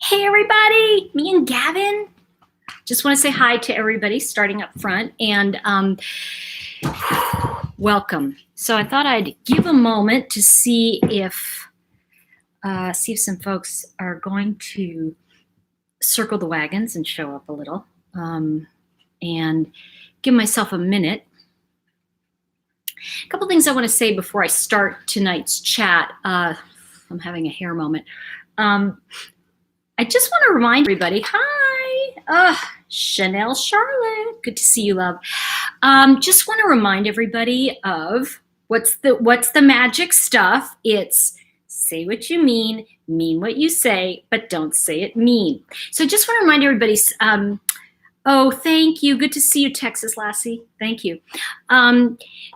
Hey everybody, me and Gavin. Just want to say hi to everybody starting up front and welcome. So I thought I'd give a moment to see if some folks are going to circle the wagons and show up a little, and give myself a minute. A couple things I want to say before I start tonight's chat. I'm having a hair moment. I just want to remind everybody, hi, Chanel Charlotte, good to see you, love. Just want to remind everybody of what's the magic stuff. It's say what you mean what you say, but don't say it mean. So just want to remind everybody, oh, thank you, good to see you, Texas Lassie, thank you.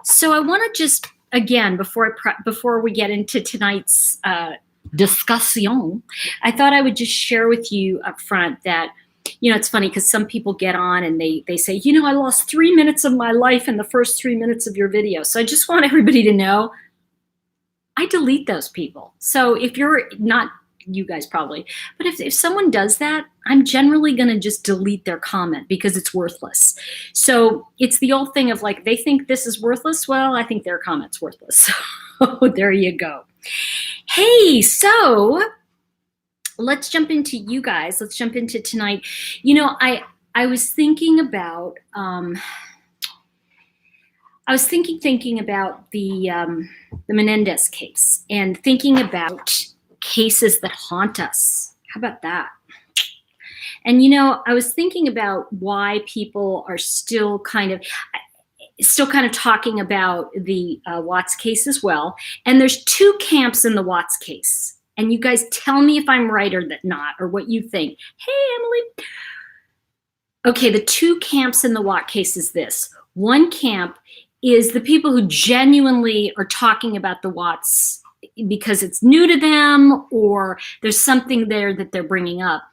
So I want to just, again, before we get into tonight's discussion, I thought I would just share with you up front that, it's funny because some people get on and they say, I lost 3 minutes of my life in the first 3 minutes of your video. So I just want everybody to know I delete those people. So if you're not, you guys probably, but if someone does that, I'm generally going to just delete their comment because it's worthless. So it's the old thing of like, they think this is worthless. Well, I think their comment's worthless. So there you go. Hey, so let's jump into you guys. Let's jump into tonight. I was thinking about thinking about the Menendez case and thinking about cases that haunt us. How about that? And I was thinking about why people are still kind of talking about the Watts case as well. And there's two camps in the Watts case. And you guys tell me if I'm right or not, or what you think. Hey, Emily. Okay, the two camps in the Watts case is this. One camp is the people who genuinely are talking about the Watts because it's new to them, or there's something there that they're bringing up.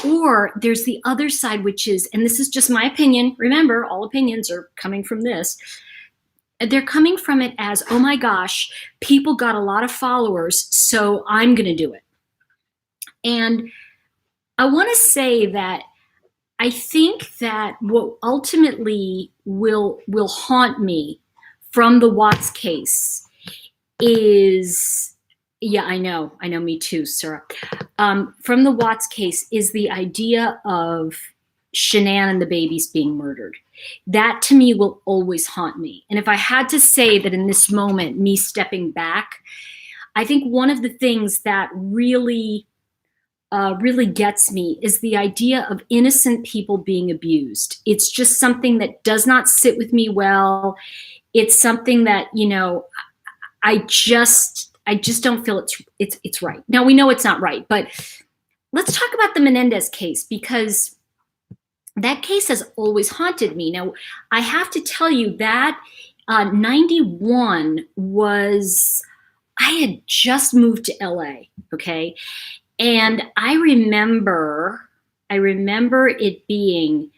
Or there's the other side, which is, and this is just my opinion, remember, all opinions are coming from this. They're coming from it as, oh my gosh, people got a lot of followers, so I'm going to do it. And I want to say that I think that what ultimately will haunt me from the Watts case is, yeah, I know, me too, Sarah. From the Watts case is the idea of Shanann and the babies being murdered. That to me will always haunt me. And if I had to say that in this moment, me stepping back, I think one of the things that really gets me is the idea of innocent people being abused. It's just something that does not sit with me well. It's something that, I just don't feel it's right. Now we know it's not right, but let's talk about the Menendez case because that case has always haunted me. Now I have to tell you that 91 was, I had just moved to LA, okay? And I remember it being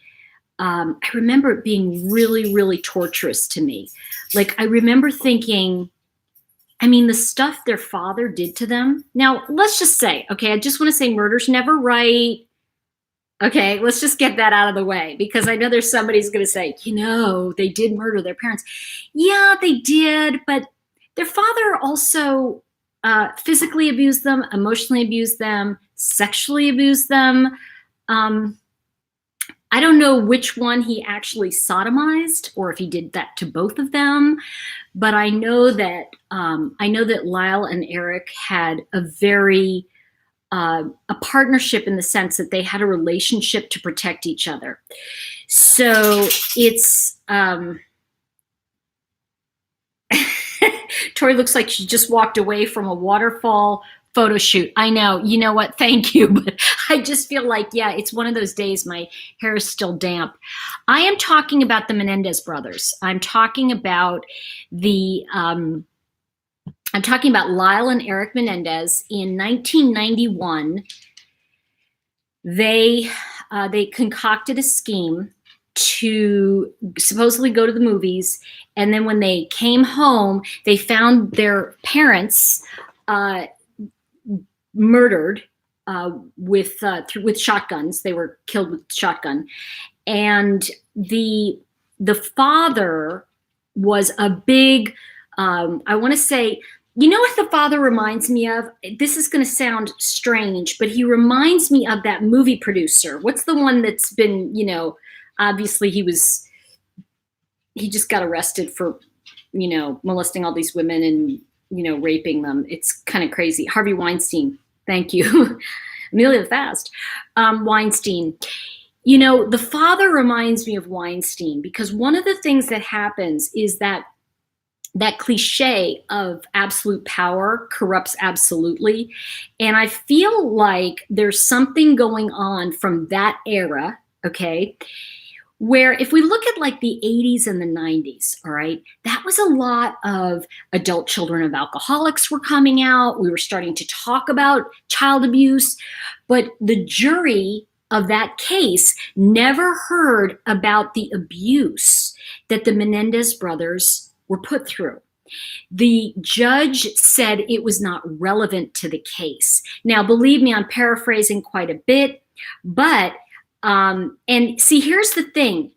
really, really torturous to me. Like I remember thinking, the stuff their father did to them. Now, let's just say, okay, I just want to say murder's never right. Okay, let's just get that out of the way because I know there's somebody's going to say, they did murder their parents. Yeah, they did, but their father also physically abused them, emotionally abused them, sexually abused them. I don't know which one he actually sodomized or if he did that to both of them, but I know that Lyle and Eric had a very a partnership in the sense that they had a relationship to protect each other. So it's Tori looks like she just walked away from a waterfall photo shoot. I know, you know what? Thank you. But I just feel like, yeah, it's one of those days my hair is still damp. I am talking about the Menendez brothers. I'm talking about Lyle and Eric Menendez. In 1991, they concocted a scheme to supposedly go to the movies. And then when they came home, they found their parents murdered with shotguns. They were killed with shotgun, and the father was a big. I want to say, you know what the father reminds me of? This is going to sound strange, but he reminds me of that movie producer. What's the one that's been, obviously he just got arrested for, molesting all these women and, raping them. It's kind of crazy. Harvey Weinstein. Thank you. Amelia Fast. Weinstein. The father reminds me of Weinstein because one of the things that happens is that cliche of absolute power corrupts absolutely. And I feel like there's something going on from that era, okay, where if we look at like the 80s and the 90s, all right, that was a lot of adult children of alcoholics were coming out. We were starting to talk about child abuse, but the jury of that case never heard about the abuse that the Menendez brothers were put through. The judge said it was not relevant to the case. Now, believe me, I'm paraphrasing quite a bit, but, and see, here's the thing.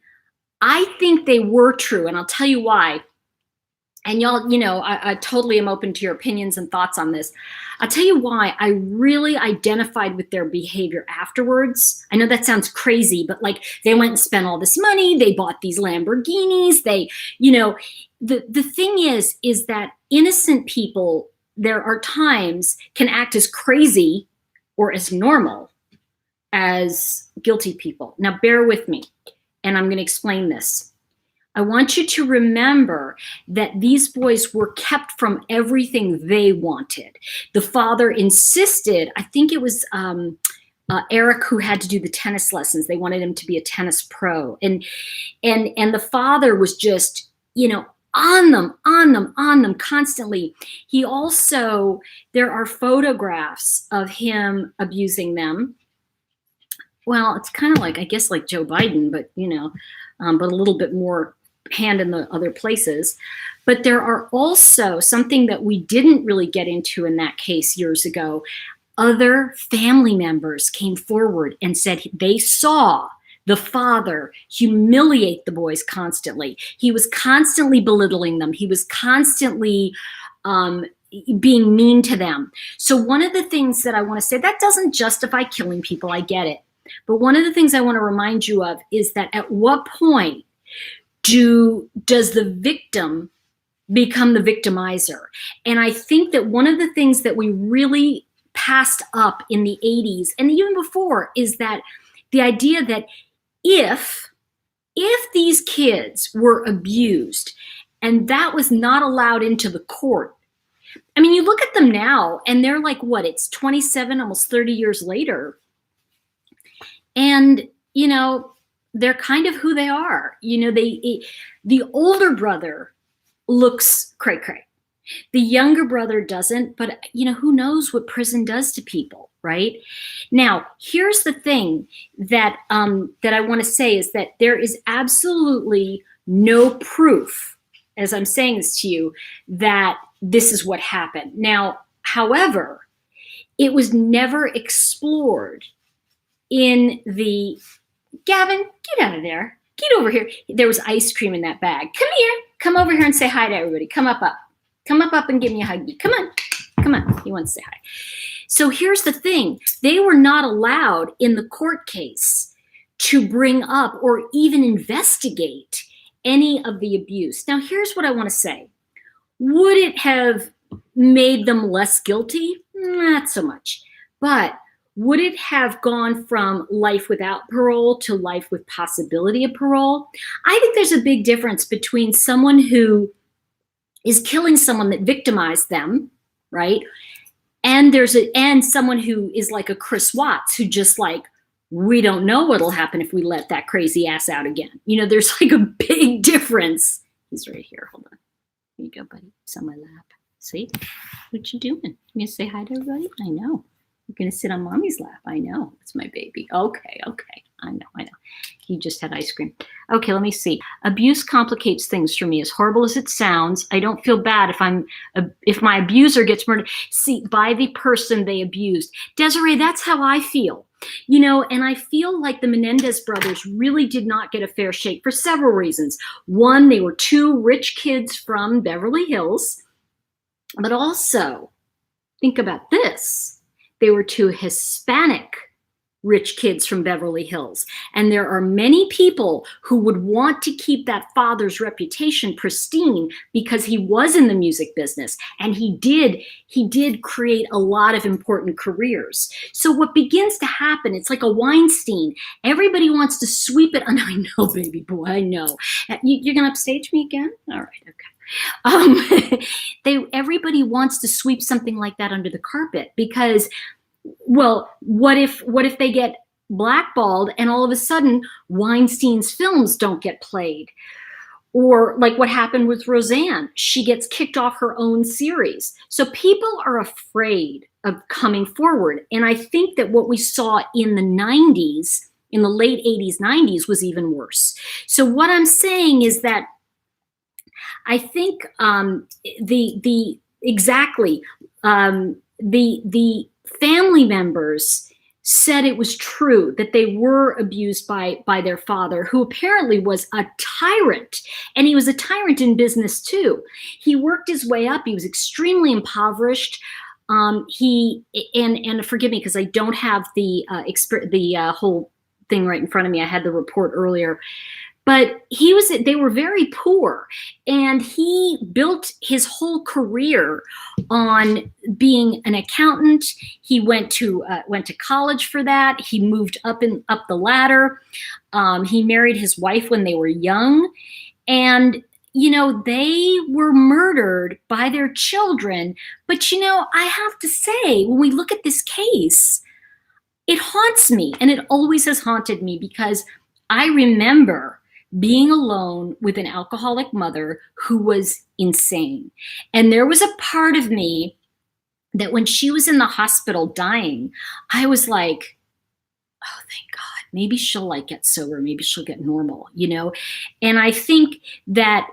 I think they were true, and I'll tell you why. And y'all, I totally am open to your opinions and thoughts on this. I'll tell you why I really identified with their behavior afterwards. I know that sounds crazy, but like they went and spent all this money. They bought these Lamborghinis. They, the thing is that innocent people, there are times can act as crazy or as normal as guilty people. Now, bear with me, and I'm going to explain this. I want you to remember that these boys were kept from everything they wanted. The father insisted, I think it was Eric who had to do the tennis lessons. They wanted him to be a tennis pro. And the father was just, on them constantly. He also, there are photographs of him abusing them. Well, it's kind of like, I guess, like Joe Biden, but, but a little bit more hand in the other places. But there are also something that we didn't really get into in that case years ago. Other family members came forward and said they saw the father humiliate the boys constantly. He was constantly belittling them. He was constantly being mean to them. So one of the things that I want to say, that doesn't justify killing people. I get it. But one of the things I want to remind you of is that at what point does the victim become the victimizer? And I think that one of the things that we really passed up in the 80s and even before is that the idea that if these kids were abused and that was not allowed into the court, I mean, you look at them now and they're like, what, it's 27, almost 30 years later. And, they're kind of who they are. The older brother looks cray-cray. The younger brother doesn't, but who knows what prison does to people, right? Now, here's the thing that I want to say is that there is absolutely no proof, as I'm saying this to you, that this is what happened. Now, however, it was never explored in the, Gavin, get out of there. Get over here. There was ice cream in that bag. Come here. Come over here and say hi to everybody. Come up. Come up and give me a hug. Come on. He wants to say hi. So here's the thing. They were not allowed in the court case to bring up or even investigate any of the abuse. Now, here's what I want to say. Would it have made them less guilty? Not so much. But would it have gone from life without parole to life with possibility of parole? I think there's a big difference between someone who is killing someone that victimized them, right? And someone who is like a Chris Watts, who just like, we don't know what'll happen if we let that crazy ass out again. There's like a big difference. He's right here. Hold on. Here you go, buddy. He's on my lap. See? What you doing? You gonna say hi to everybody? I know. You're going to sit on mommy's lap. I know. It's my baby. Okay. I know. He just had ice cream. Okay, let me see. Abuse complicates things for me. As horrible as it sounds, I don't feel bad if my abuser gets murdered. See, by the person they abused. Desiree, that's how I feel. And I feel like the Menendez brothers really did not get a fair shake for several reasons. One, they were two rich kids from Beverly Hills, but also, think about this. They were two Hispanic rich kids from Beverly Hills. And there are many people who would want to keep that father's reputation pristine because he was in the music business and he did create a lot of important careers. So what begins to happen, it's like a Weinstein. Everybody wants to sweep it. I know, baby boy, I know. You're going to upstage me again? All right, okay. Everybody wants to sweep something like that under the carpet because, well, what if they get blackballed and all of a sudden Weinstein's films don't get played? Or like what happened with Roseanne, she gets kicked off her own series. So people are afraid of coming forward. And I think that what we saw in the 90s, in the late 80s, 90s was even worse. So what I'm saying is that I think the family members said it was true that they were abused by their father, who apparently was a tyrant. And he was a tyrant in business too. He worked his way up. He was extremely impoverished. And forgive me because I don't have the whole thing right in front of me. I had the report earlier. But they were very poor, and he built his whole career on being an accountant. He went to college for that. He moved up the ladder. He married his wife when they were young, and they were murdered by their children. But I have to say, when we look at this case, it haunts me, and it always has haunted me because I remember being alone with an alcoholic mother who was insane. And there was a part of me that when she was in the hospital dying, I was like, oh, thank God, maybe she'll get sober, maybe she'll get normal, And I think that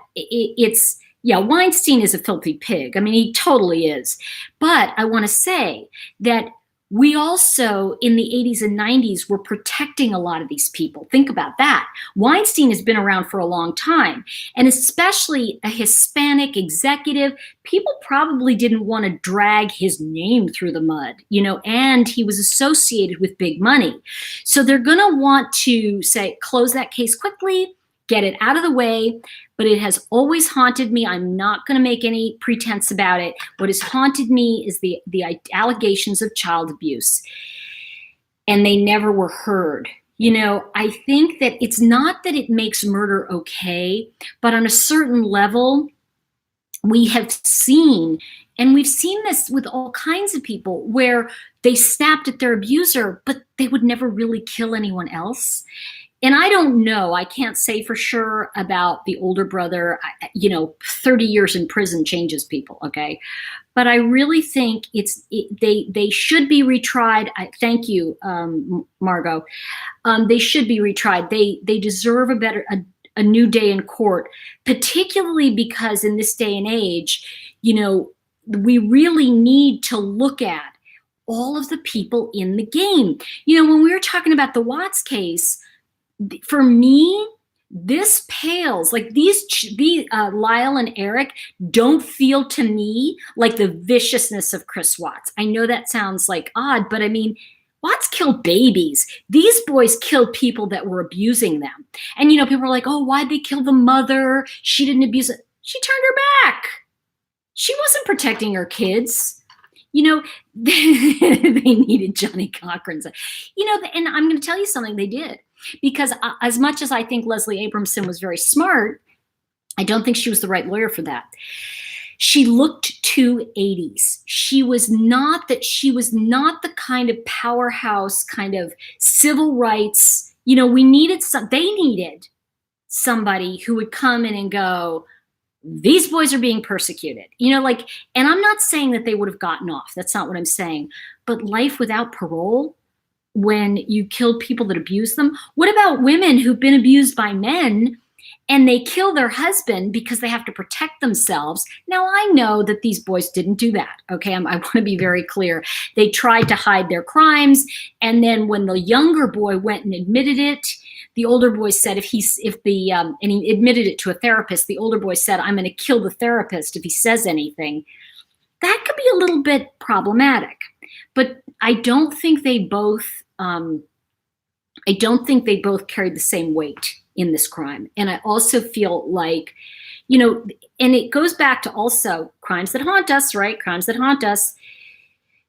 Weinstein is a filthy pig. I mean, he totally is. But I want to say that we also, in the 80s and 90s, were protecting a lot of these people. Think about that. Weinstein has been around for a long time, and especially a Hispanic executive, people probably didn't want to drag his name through the mud, and he was associated with big money. So they're going to want to say, close that case quickly, get it out of the way. But it has always haunted me. I'm not going to make any pretense about it. What has haunted me is the allegations of child abuse. And they never were heard. I think that it's not that it makes murder okay, but on a certain level, we have seen, and we've seen this with all kinds of people, where they snapped at their abuser, but they would never really kill anyone else. And I don't know, I can't say for sure about the older brother. 30 years in prison changes people, okay? But I really think they should be retried. Thank you, Margot. They should be retried. They deserve a new day in court, particularly because in this day and age, we really need to look at all of the people in the game. When we were talking about the Watts case, for me, this pales, like these Lyle and Eric don't feel to me like the viciousness of Chris Watts. I know that sounds like odd, but I mean, Watts killed babies. These boys killed people that were abusing them. And, people are like, oh, why'd they kill the mother? She didn't abuse it. She turned her back. She wasn't protecting her kids. They needed Johnny Cochran's, and I'm going to tell you something, they did. Because as much as I think Leslie Abramson was very smart, I don't think she was the right lawyer for that. She looked to 80s. She was not the kind of powerhouse, kind of civil rights. They needed somebody who would come in and go, these boys are being persecuted, and I'm not saying that they would have gotten off. That's not what I'm saying. But life without parole, when you kill people that abuse them? What about women who've been abused by men and they kill their husband because they have to protect themselves? Now, I know that these boys didn't do that, okay? I want to be very clear. They tried to hide their crimes, and then when the younger boy went and admitted it, the older boy said and he admitted it to a therapist, the older boy said, I'm going to kill the therapist if he says anything. That could be a little bit problematic. But I don't think they both carried the same weight in this crime. And I also feel like, and it goes back to also crimes that haunt us, right? Crimes that haunt us.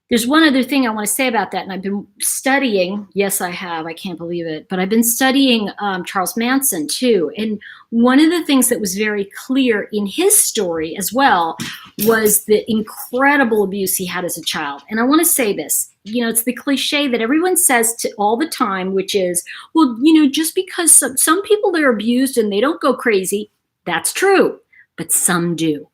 There's one other thing I want to say about that, and I've been studying, yes, I have, I can't believe it, but I've been studying Charles Manson too. And one of the things that was very clear in his story as well was the incredible abuse he had as a child. And I want to say this, it's the cliche that everyone says all the time, which is, well, just because some people are abused and they don't go crazy, that's true, but some do.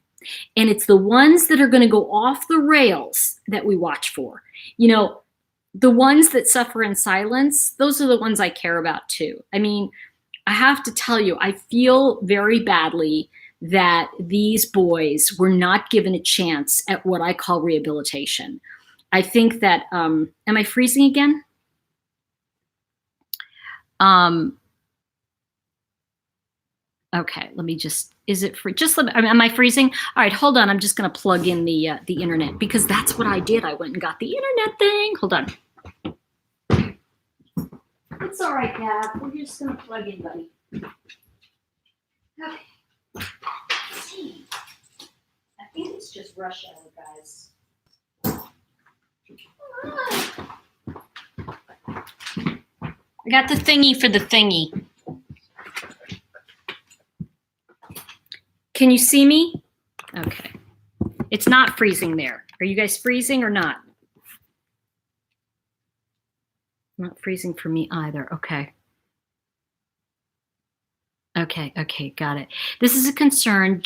And it's the ones that are going to go off the rails that we watch for. The ones that suffer in silence, those are the ones I care about too. I mean, I have to tell you, I feel very badly that these boys were not given a chance at what I call rehabilitation. I think that, am I freezing again? Okay, let me just, am I freezing? All right, hold on. I'm just going to plug in the internet because that's what I did. I went and got the internet thing. Hold on. It's all right, Gab. We're just going to plug in, buddy. Okay. Let's see. I think it's just rush hour, guys. I got the thingy for the thingy. Can you see me? Okay. It's not freezing there. Are you guys freezing or not? Not freezing for me either. Okay. Okay, got it. This is a concern,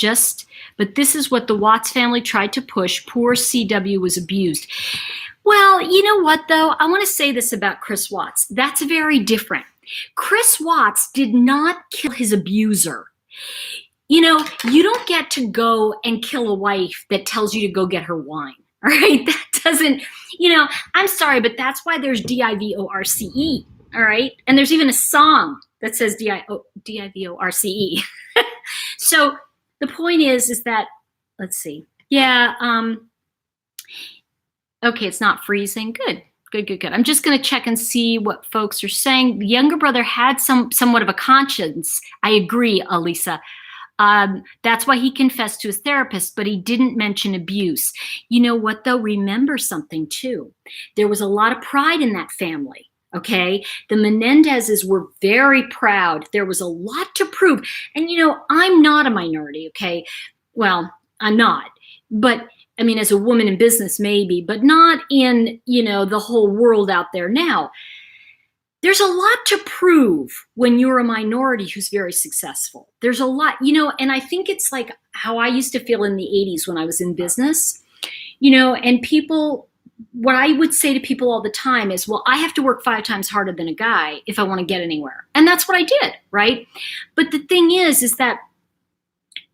but this is what the Watts family tried to push. Poor CW was abused. Well, you know what, though? I want to say this about Chris Watts. That's very different. Chris Watts did not kill his abuser. You don't get to go and kill a wife that tells you to go get her wine, all right? That doesn't, I'm sorry, but that's why there's DIVORCE, all right? And there's even a song that says DIVORCE. So the point is that, let's see. Yeah, okay, it's not freezing. Good. I'm just going to check and see what folks are saying. The younger brother had somewhat of a conscience. I agree, Alisa. That's why he confessed to his therapist, but he didn't mention abuse. You know what, though? Remember something, too. There was a lot of pride in that family, okay? The Menendezes were very proud. There was a lot to prove. And, I'm not a minority, okay? Well, I'm not. But, I mean, as a woman in business, maybe, but not in, the whole world out there now. There's a lot to prove when you're a minority who's very successful. There's a lot, and I think it's like how I used to feel in the 80s when I was in business, and people, what I would say to people all the time is, well, I have to work 5 times harder than a guy if I want to get anywhere. And that's what I did, right? But the thing is that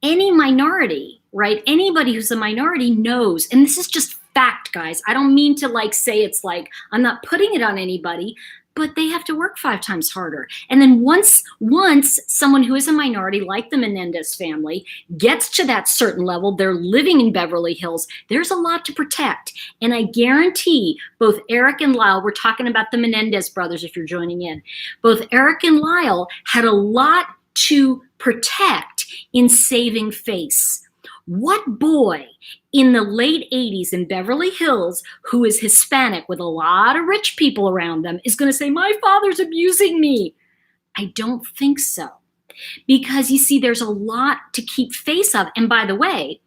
any minority, right? Anybody who's a minority knows, and this is just fact, guys. I don't mean to say it's like, I'm not putting it on anybody, but they have to work 5 times harder. And then once someone who is a minority, like the Menendez family, gets to that certain level, they're living in Beverly Hills, there's a lot to protect. And I guarantee both Eric and Lyle, we're talking about the Menendez brothers if you're joining in, both Eric and Lyle had a lot to protect in saving face. What boy in the late 80s in Beverly Hills who is Hispanic with a lot of rich people around them is going to say, my father's abusing me? I don't think so. Because you see, there's a lot to keep face of. And by the way,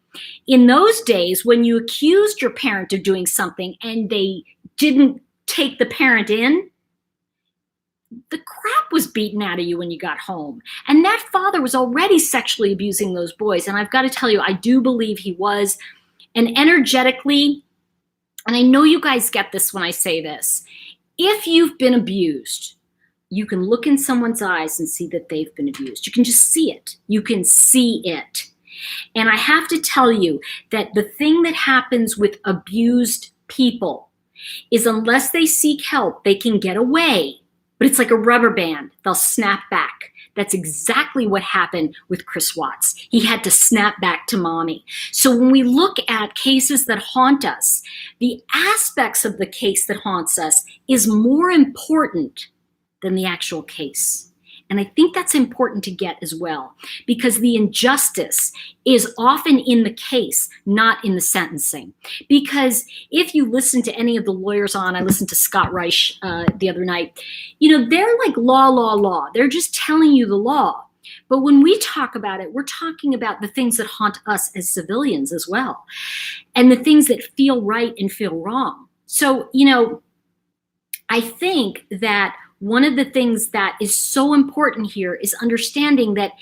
in those days, when you accused your parent of doing something and they didn't take the parent in, the crap was beaten out of you when you got home. And that father was already sexually abusing those boys. And I've got to tell you, I do believe he was. And energetically, and I know you guys get this when I say this, if you've been abused, you can look in someone's eyes and see that they've been abused. You can just see it. You can see it. And I have to tell you that the thing that happens with abused people is unless they seek help, they can get away. But it's like a rubber band. They'll snap back. That's exactly what happened with Chris Watts. He had to snap back to mommy. So when we look at cases that haunt us, the aspects of the case that haunts us is more important than the actual case. And I think that's important to get as well, because the injustice is often in the case, not in the sentencing. Because if you listen to any of the lawyers I listened to Scott Reich the other night, they're like law. They're just telling you the law. But when we talk about it, we're talking about the things that haunt us as civilians as well, and the things that feel right and feel wrong. So, I think that one of the things that is so important here is understanding that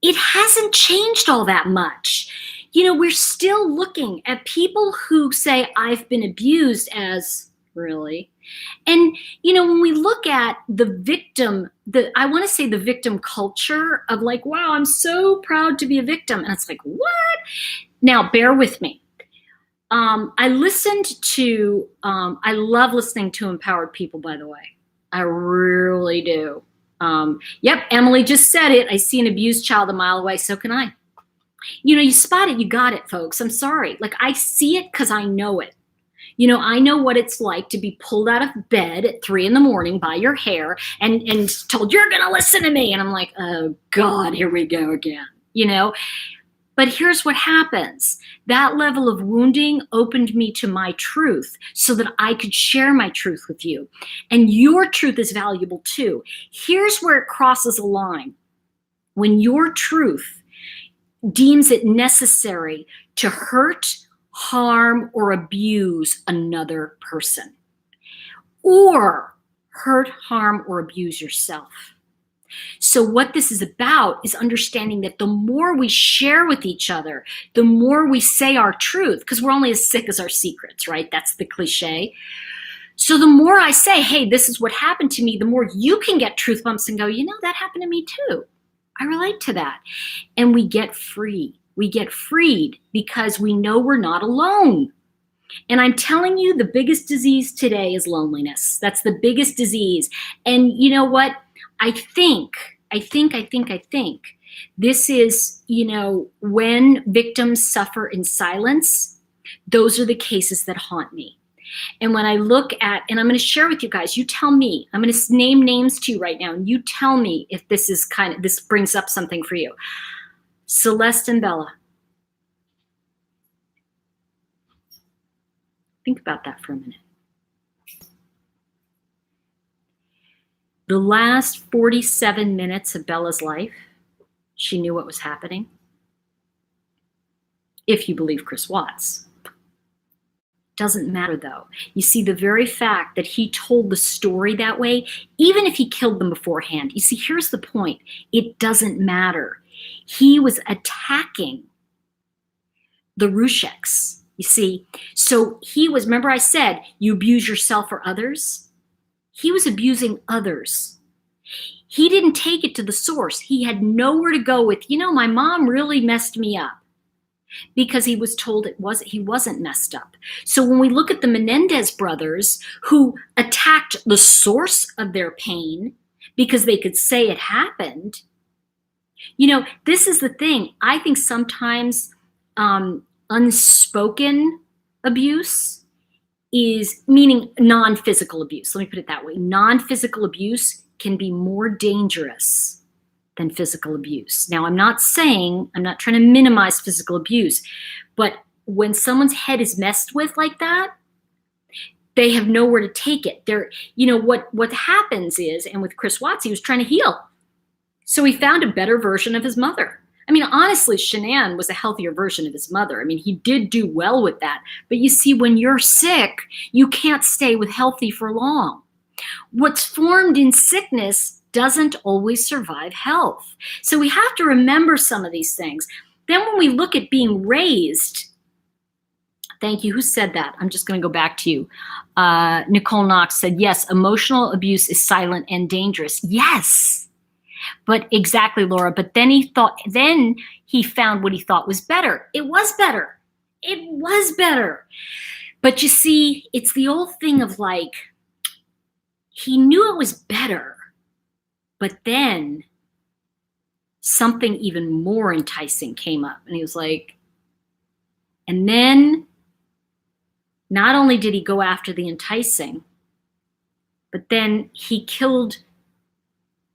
it hasn't changed all that much. We're still looking at people who say, I've been abused as, really? And, when we look at the victim, I want to say the victim culture of like, wow, I'm so proud to be a victim. And it's like, what? Now, bear with me. I love listening to empowered people, by the way. I really do. Yep, Emily just said it. I see an abused child a mile away. So can I. You spot it. You got it, folks. I'm sorry. Like, I see it because I know it. I know what it's like to be pulled out of bed at 3 a.m. by your hair and told, you're going to listen to me. And I'm like, oh, God, here we go again. But here's what happens. That level of wounding opened me to my truth so that I could share my truth with you. And your truth is valuable too. Here's where it crosses a line. When your truth deems it necessary to hurt, harm, or abuse another person, or hurt, harm, or abuse yourself. So what this is about is understanding that the more we share with each other, the more we say our truth, because we're only as sick as our secrets, right? That's the cliche. So the more I say, hey, this is what happened to me, the more you can get truth bumps and go, that happened to me too. I relate to that. And we get free. We get freed because we know we're not alone. And I'm telling you, the biggest disease today is loneliness. That's the biggest disease. And you know what? I think this is, when victims suffer in silence, those are the cases that haunt me. And when I look at, and I'm going to share with you guys, you tell me, I'm going to name names to you right now, and you tell me if this is this brings up something for you. Celeste and Bella. Think about that for a minute. The last 47 minutes of Bella's life, she knew what was happening. If you believe Chris Watts. Doesn't matter though. You see, the very fact that he told the story that way, even if he killed them beforehand, you see, here's the point. It doesn't matter. He was attacking the Rusheks, you see. So he was, remember I said, you abuse yourself or others? He was abusing others. He didn't take it to the source. He had nowhere to go with, my mom really messed me up, because he was told he wasn't messed up. So when we look at the Menendez brothers, who attacked the source of their pain because they could say it happened, this is the thing. I think sometimes unspoken abuse is meaning non-physical abuse. Let me put it that way. Non-physical abuse can be more dangerous than physical abuse. Now, I'm not trying to minimize physical abuse, but when someone's head is messed with like that, they have nowhere to take it. What happens is, and with Chris Watts, he was trying to heal. So he found a better version of his mother. I mean, honestly, Shanann was a healthier version of his mother. I mean, he did do well with that. But you see, when you're sick, you can't stay with healthy for long. What's formed in sickness doesn't always survive health. So we have to remember some of these things. Then when we look at being raised, Thank you. Who said that? I'm just going to go back to you. Nicole Knox said, yes, emotional abuse is silent and dangerous. Yes. But exactly, Laura. But then he found what he thought was better. It was better. It was better. But you see, it's the old thing of like, he knew it was better, but then something even more enticing came up. And he was like, and then not only did he go after the enticing, but then he killed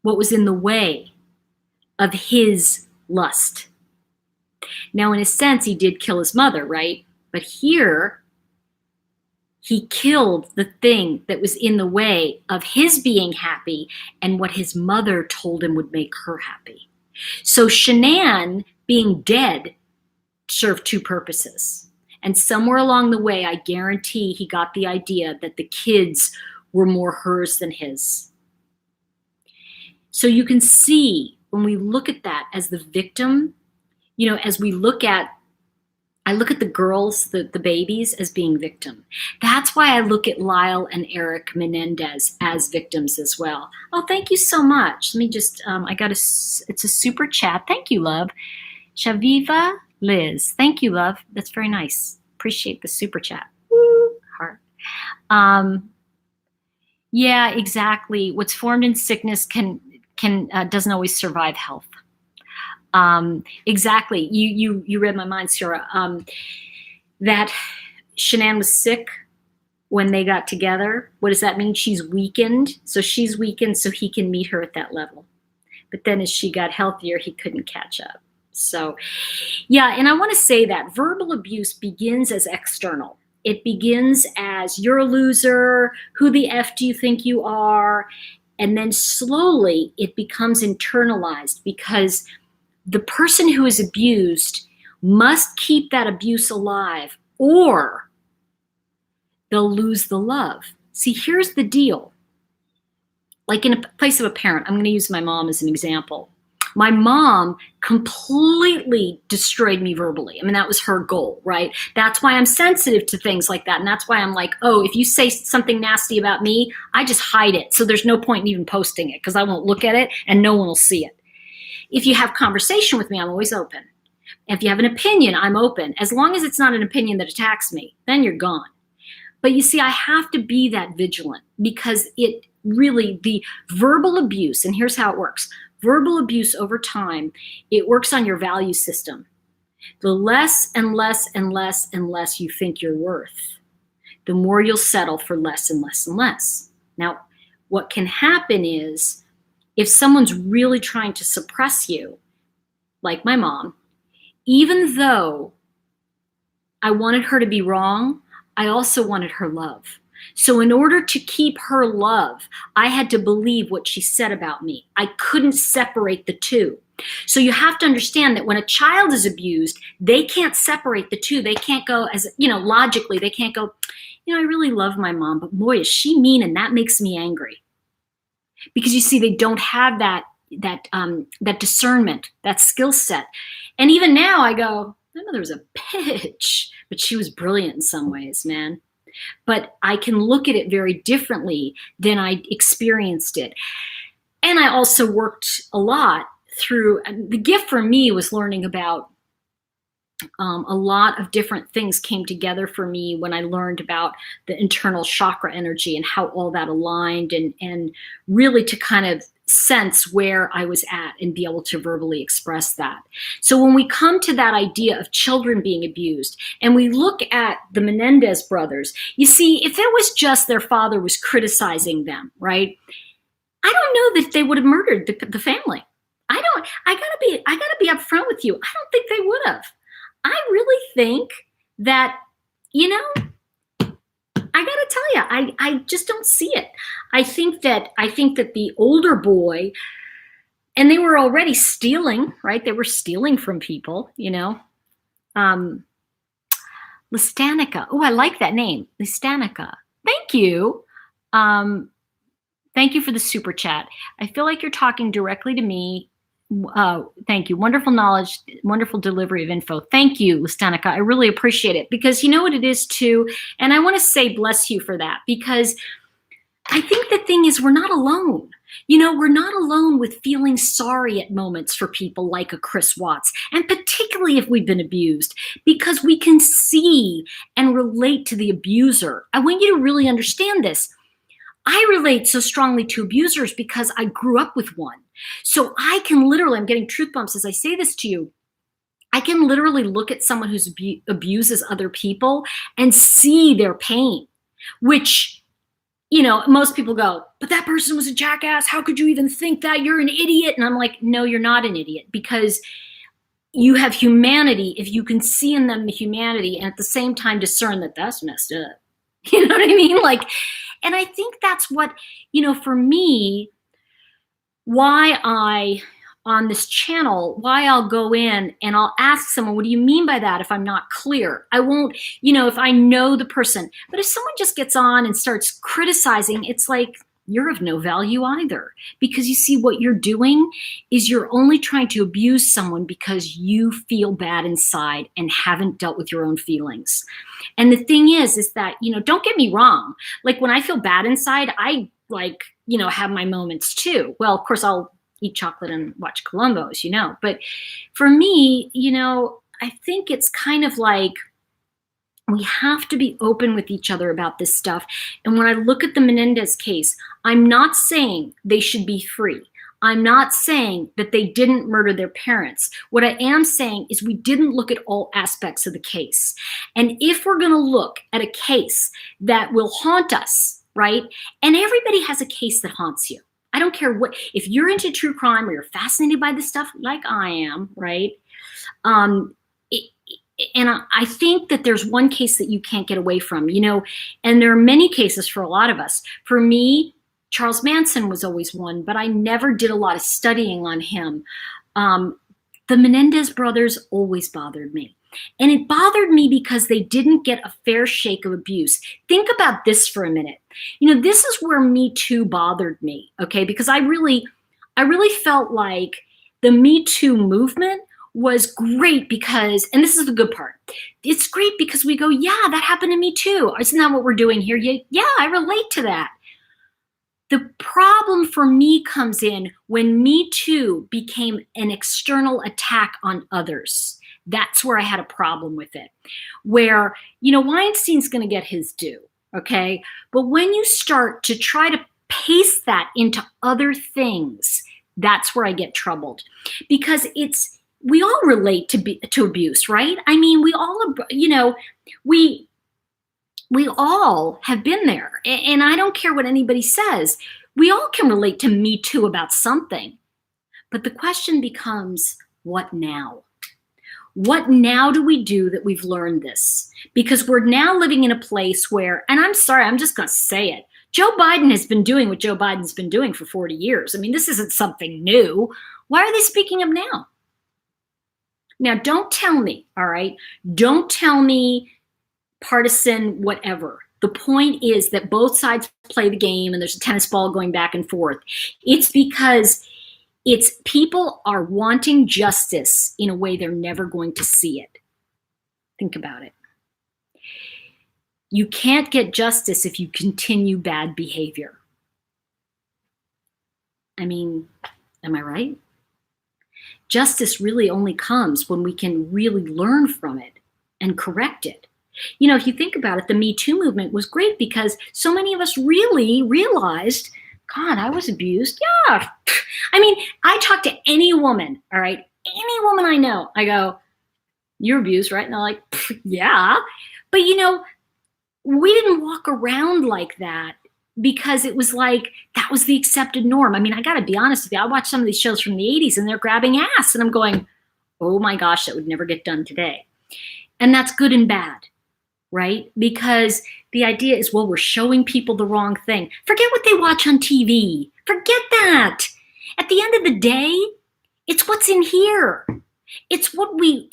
what was in the way of his lust. Now, in a sense, he did kill his mother, right? But here, he killed the thing that was in the way of his being happy and what his mother told him would make her happy. So Shanann being dead served two purposes. And somewhere along the way, I guarantee he got the idea that the kids were more hers than his. So you can see when we look at that as the victim, you know, as we I look at the girls, the babies, as being victim. That's why I look at Lyle and Eric Menendez as victims as well. Oh, thank you so much. Let me just, it's a super chat. Thank you, love. Shaviva Liz. Thank you, love. That's very nice. Appreciate the super chat. Woo, heart. Yeah, exactly. What's formed in sickness doesn't always survive health. Exactly. You read my mind, Sarah. That Shanann was sick when they got together. What does that mean? She's weakened. So she's weakened so he can meet her at that level. But then as she got healthier, he couldn't catch up. So yeah, and I want to say that verbal abuse begins as external. It begins as you're a loser, who the F do you think you are? And then slowly it becomes internalized because the person who is abused must keep that abuse alive or they'll lose the love. See, here's the deal. Like in a place of a parent, I'm going to use my mom as an example. My mom completely destroyed me verbally. I mean, that was her goal, right? That's why I'm sensitive to things like that. And that's why I'm like, oh, if you say something nasty about me, I just hide it. So there's no point in even posting it because I won't look at it and no one will see it. If you have conversation with me, I'm always open. If you have an opinion, I'm open. As long as it's not an opinion that attacks me, then you're gone. But you see, I have to be that vigilant because it really, the verbal abuse, and here's how it works. Verbal abuse over time, it works on your value system. The less and less and less and less you think you're worth, the more you'll settle for less and less and less. Now, what can happen is if someone's really trying to suppress you, like my mom, even though I wanted her to be wrong, I also wanted her love. So in order to keep her love, I had to believe what she said about me. I couldn't separate the two. So you have to understand that when a child is abused, they can't separate the two. They can't go as, logically, they can't go, I really love my mom, but boy, is she mean and that makes me angry. Because you see, they don't have that discernment, that skill set. And even now I go, my mother was a bitch, but she was brilliant in some ways, man. But I can look at it very differently than I experienced it. And I also worked a lot through, the gift for me was learning about a lot of different things came together for me when I learned about the internal chakra energy and how all that aligned and really to kind of sense where I was at and be able to verbally express that. So when we come to that idea of children being abused and we look at the Menendez brothers, you see, if it was just their father was criticizing them, right? I don't know that they would have murdered the family. I gotta be upfront with you. I don't think they would have. I really think that, I gotta tell you, I just don't see it. I think that the older boy, and they were already stealing, right? They were stealing from people, Listanica. Oh, I like that name, Listanica. Thank you. Thank you for the super chat. I feel like you're talking directly to me. Thank you. Wonderful knowledge, wonderful delivery of info. Thank you, Lustanica. I really appreciate it, because you know what it is too. And I want to say bless you for that, because I think the thing is, we're not alone. You know, we're not alone with feeling sorry at moments for people like a Chris Watts, and particularly if we've been abused, because we can see and relate to the abuser. I want you to really understand this. I relate so strongly to abusers because I grew up with one. So I can literally, I'm getting truth bumps as I say this to you, I can literally look at someone who abuses other people and see their pain, which, you know, most people go, but that person was a jackass. How could you even think that? You're an idiot. And I'm like, no, you're not an idiot, because you have humanity if you can see in them the humanity and at the same time discern that that's messed up. You know what I mean? Like, and I think that's what, you know, for me, why I, on this channel, why I'll go in and I'll ask someone, what do you mean by that if I'm not clear? I won't, you know, if I know the person. But if someone just gets on and starts criticizing, it's like, you're of no value either. Because you see, what you're doing is you're only trying to abuse someone because you feel bad inside and haven't dealt with your own feelings. And the thing is that, you know, don't get me wrong. Like, when I feel bad inside, I, like, you know, have my moments too. Well, of course, I'll eat chocolate and watch Columbo, as you know. But for me, you know, I think it's kind of like, we have to be open with each other about this stuff. And when I look at the Menendez case, I'm not saying they should be free. I'm not saying that they didn't murder their parents. What I am saying is we didn't look at all aspects of the case. And if we're going to look at a case that will haunt us, right? And everybody has a case that haunts you. I don't care what, if you're into true crime or you're fascinated by this stuff like I am, right? And I think that there's one case that you can't get away from, you know, and there are many cases for a lot of us. For me, Charles Manson was always one, but I never did a lot of studying on him. The Menendez brothers always bothered me. And it bothered me because they didn't get a fair shake of abuse. Think about this for a minute. You know, this is where Me Too bothered me, okay? Because I really felt like the Me Too movement was great because, and this is the good part, it's great because we go, yeah, that happened to me too. Isn't that what we're doing here? Yeah, I relate to that. The problem for me comes in when Me Too became an external attack on others. That's where I had a problem with it. Where, you know, Weinstein's going to get his due, okay? But when you start to try to paste that into other things, that's where I get troubled. Because we all relate to abuse, right? I mean, we all, you know, we all have been there. And I don't care what anybody says. We all can relate to Me Too about something. But the question becomes, what now? What now do we do that we've learned this? Because we're now living in a place where, and I'm sorry, I'm just going to say it, Joe Biden has been doing what Joe Biden's been doing for 40 years. I mean, this isn't something new. Why are they speaking up now? Now, don't tell me, all right? Don't tell me partisan whatever. The point is that both sides play the game and there's a tennis ball going back and forth. It's because people are wanting justice in a way they're never going to see it. Think about it. You can't get justice if you continue bad behavior. I mean, am I right? Justice really only comes when we can really learn from it and correct it. You know, if you think about it, the Me Too movement was great because so many of us really realized, God, I was abused. Yeah. I mean, I talk to any woman, all right? Any woman I know, I go, you're abused, right? And they're like, yeah. But, you know, we didn't walk around like that because it was like, that was the accepted norm. I mean, I got to be honest with you. I watch some of these shows from the 80s and they're grabbing ass and I'm going, oh my gosh, that would never get done today. And that's good and bad, right? Because the idea is, well, we're showing people the wrong thing. Forget what they watch on TV. Forget that. At the end of the day, it's what's in here. It's what we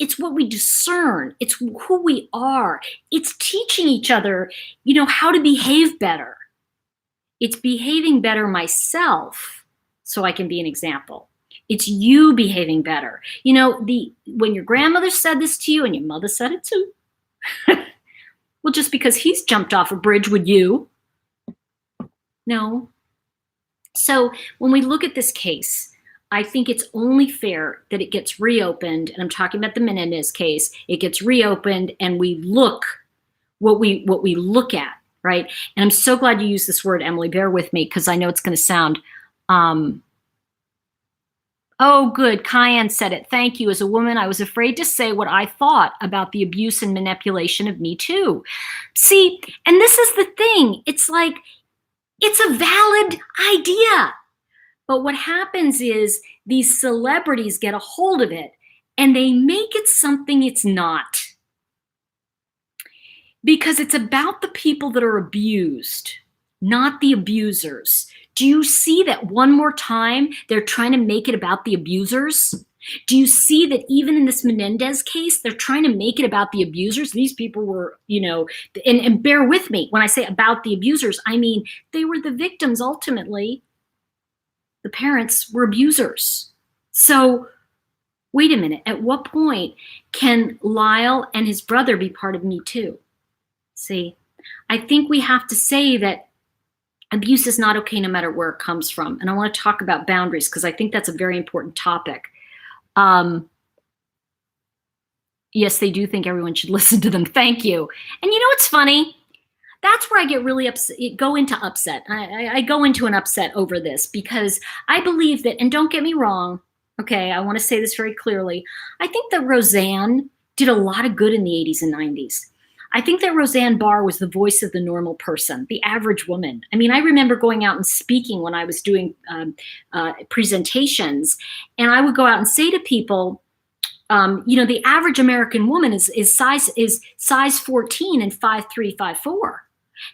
discern. It's who we are. It's teaching each other, you know, how to behave better. It's behaving better myself so I can be an example. It's you behaving better. You know, when your grandmother said this to you and your mother said it too, well, just because he's jumped off a bridge, would you? No. So when we look at this case, I think it's only fair that it gets reopened, and I'm talking about the Menendez case. It gets reopened, and we look what we look at, right? And I'm so glad you used this word, Emily. Bear with me, because I know it's going to sound. Oh, good. Cayenne said it. Thank you. As a woman, I was afraid to say what I thought about the abuse and manipulation of Me Too. See, and this is the thing. It's like, it's a valid idea. But what happens is these celebrities get a hold of it and they make it something it's not. Because it's about the people that are abused, not the abusers. Do you see that one more time they're trying to make it about the abusers? Do you see that even in this Menendez case, they're trying to make it about the abusers? These people were, you know, and bear with me when I say about the abusers, I mean, they were the victims ultimately. The parents were abusers. So wait a minute, at what point can Lyle and his brother be part of Me Too? See, I think we have to say that abuse is not okay no matter where it comes from. And I want to talk about boundaries because I think that's a very important topic. Yes, they do think everyone should listen to them. Thank you. And you know what's funny? That's where I get really upset. I go into an upset over this because I believe that, and don't get me wrong, okay, I want to say this very clearly. I think that Roseanne did a lot of good in the 80s and 90s. I think that Roseanne Barr was the voice of the normal person, the average woman. I mean, I remember going out and speaking when I was doing presentations, and I would go out and say to people, you know, the average American woman is size 14 and 5'3", 5'4".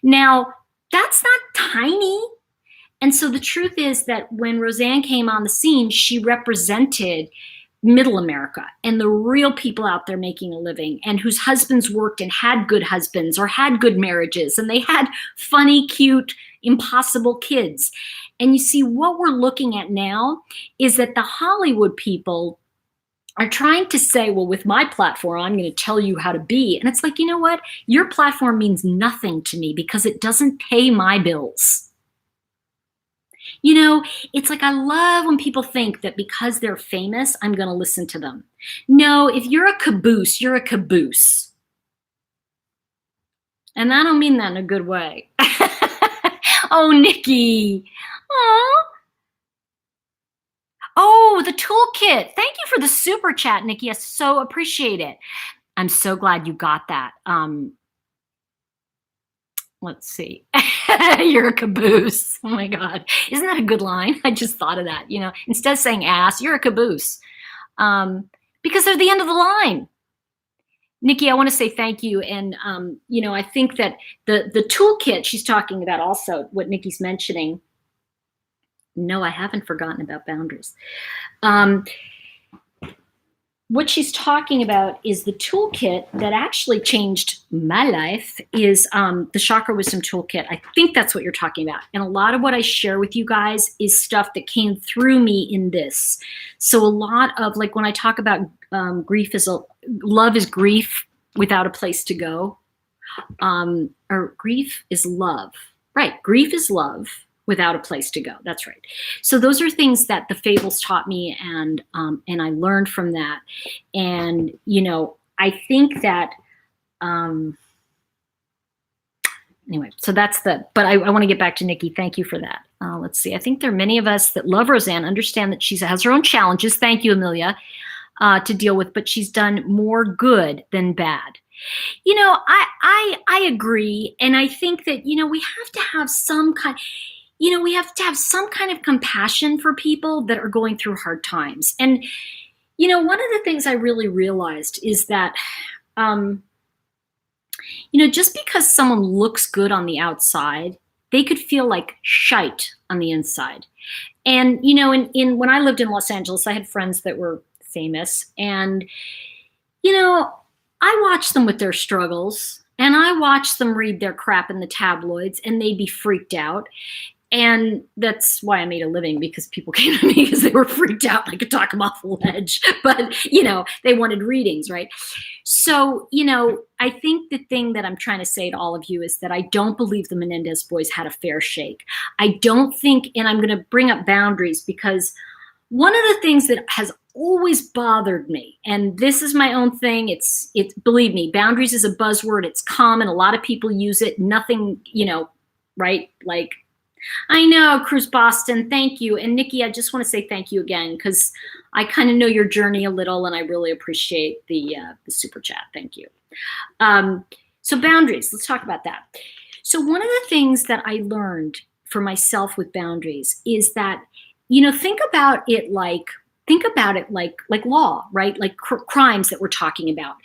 Now, that's not tiny. And so the truth is that when Roseanne came on the scene, she represented middle America and the real people out there making a living and whose husbands worked and had good husbands or had good marriages and they had funny, cute, impossible kids. And you see, what we're looking at now is that the Hollywood people are trying to say, well, with my platform, I'm going to tell you how to be. And it's like, you know what? Your platform means nothing to me because it doesn't pay my bills. You know, it's like I love when people think that because they're famous, I'm going to listen to them. No, if you're a caboose, you're a caboose. And I don't mean that in a good way. Oh, Nikki. Oh. Oh, the toolkit. Thank you for the super chat, Nikki. I so appreciate it. I'm so glad you got that. Let's see. You're a caboose. Oh my God. Isn't that a good line? I just thought of that. You know, instead of saying ass, you're a caboose. Because they're the end of the line. Nikki, I want to say thank you. And, you know, I think that the toolkit she's talking about also, what Nikki's mentioning. No, I haven't forgotten about boundaries. What she's talking about is the toolkit that actually changed my life is the Chakra Wisdom Toolkit. I think that's what you're talking about. And a lot of what I share with you guys is stuff that came through me in this. So a lot of, like when I talk about love is grief without a place to go. Or grief is love. Right, grief is love without a place to go. That's right. So those are things that the fables taught me, and I learned from that. And you know, I think that anyway. So that's but I want to get back to Nikki. Thank you for that. Let's see. I think there are many of us that love Roseanne, understand that she has her own challenges. Thank you, Amelia, to deal with, but she's done more good than bad. You know, I agree, and I think that you know we have to have some kind. You know, we have to have some kind of compassion for people that are going through hard times. And, you know, one of the things I really realized is that, you know, just because someone looks good on the outside, they could feel like shite on the inside. And, you know, when I lived in Los Angeles, I had friends that were famous. And, you know, I watched them with their struggles. And I watched them read their crap in the tabloids, and they'd be freaked out. And that's why I made a living, because people came to me because they were freaked out. I could talk them off the ledge, but they wanted readings, right? So, I think the thing that I'm trying to say to all of you is that I don't believe the Menendez boys had a fair shake. I don't think, and I'm going to bring up boundaries, because one of the things that has always bothered me, and this is my own thing, it's believe me, boundaries is a buzzword. It's common. A lot of people use it. Nothing, right? Like, I know, Cruz Boston, thank you. And Nikki, I just want to say thank you again, because I kind of know your journey a little, and I really appreciate the super chat. Thank you. So boundaries, let's talk about that. So one of the things that I learned for myself with boundaries is that, think about it like law, right? Like crimes that we're talking about.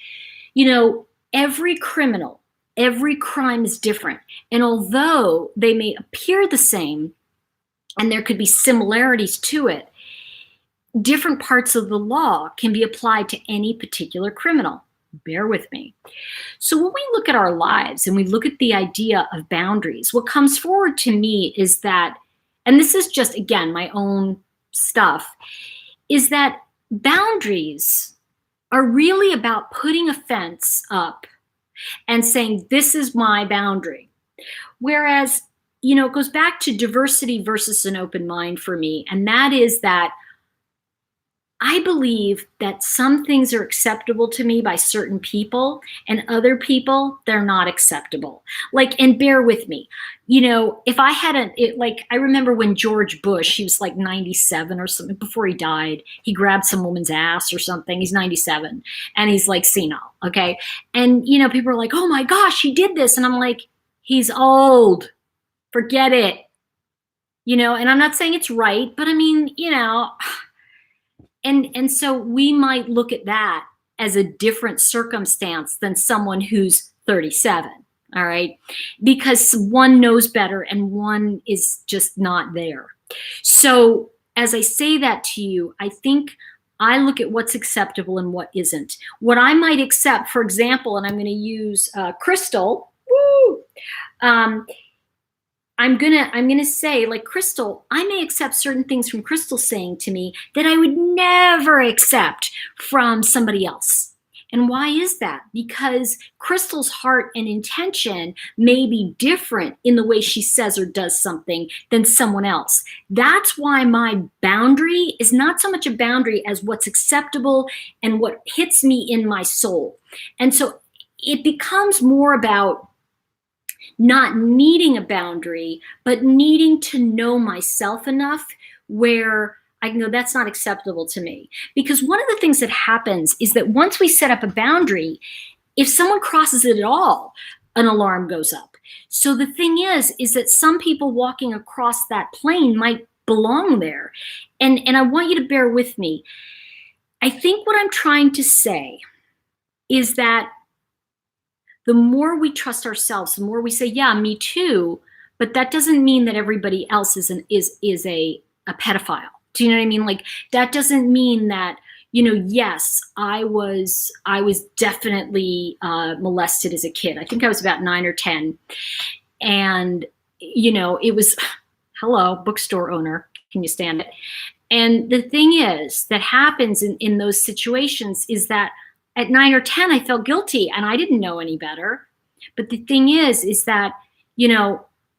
Every criminal, every crime is different. And although they may appear the same, and there could be similarities to it, different parts of the law can be applied to any particular criminal. Bear with me. So when we look at our lives and we look at the idea of boundaries, what comes forward to me is that, and this is just, again, my own stuff, is that boundaries are really about putting a fence up and saying, this is my boundary. Whereas, it goes back to diversity versus an open mind for me. And that is that I believe that some things are acceptable to me by certain people, and other people, they're not acceptable. Like, and bear with me, if I had I remember when George Bush, he was like 97 or something before he died, he grabbed some woman's ass or something. He's 97 and he's like senile. Okay. And, people are like, oh my gosh, he did this. And I'm like, he's old, forget it. And I'm not saying it's right, but I mean, And so we might look at that as a different circumstance than someone who's 37, all right? Because one knows better and one is just not there. So as I say that to you, I think I look at what's acceptable and what isn't. What I might accept, for example, and I'm going to use Crystal, I'm gonna say, like Crystal, I may accept certain things from Crystal saying to me that I would never accept from somebody else. And why is that? Because Crystal's heart and intention may be different in the way she says or does something than someone else. That's why my boundary is not so much a boundary as what's acceptable and what hits me in my soul. And so it becomes more about not needing a boundary, but needing to know myself enough where I can go, that's not acceptable to me. Because one of the things that happens is that once we set up a boundary, if someone crosses it at all, an alarm goes up. So the thing is that some people walking across that plane might belong there. And I want you to bear with me. I think what I'm trying to say is that the more we trust ourselves, the more we say, yeah, me too, but that doesn't mean that everybody else is a pedophile. Do you know what I mean? Like, that doesn't mean that, yes, I was definitely molested as a kid. I think I was about 9 or 10. And, it was, hello, bookstore owner, can you stand it? And the thing is that happens in those situations is that at 9 or 10, I felt guilty and I didn't know any better. But the thing is that,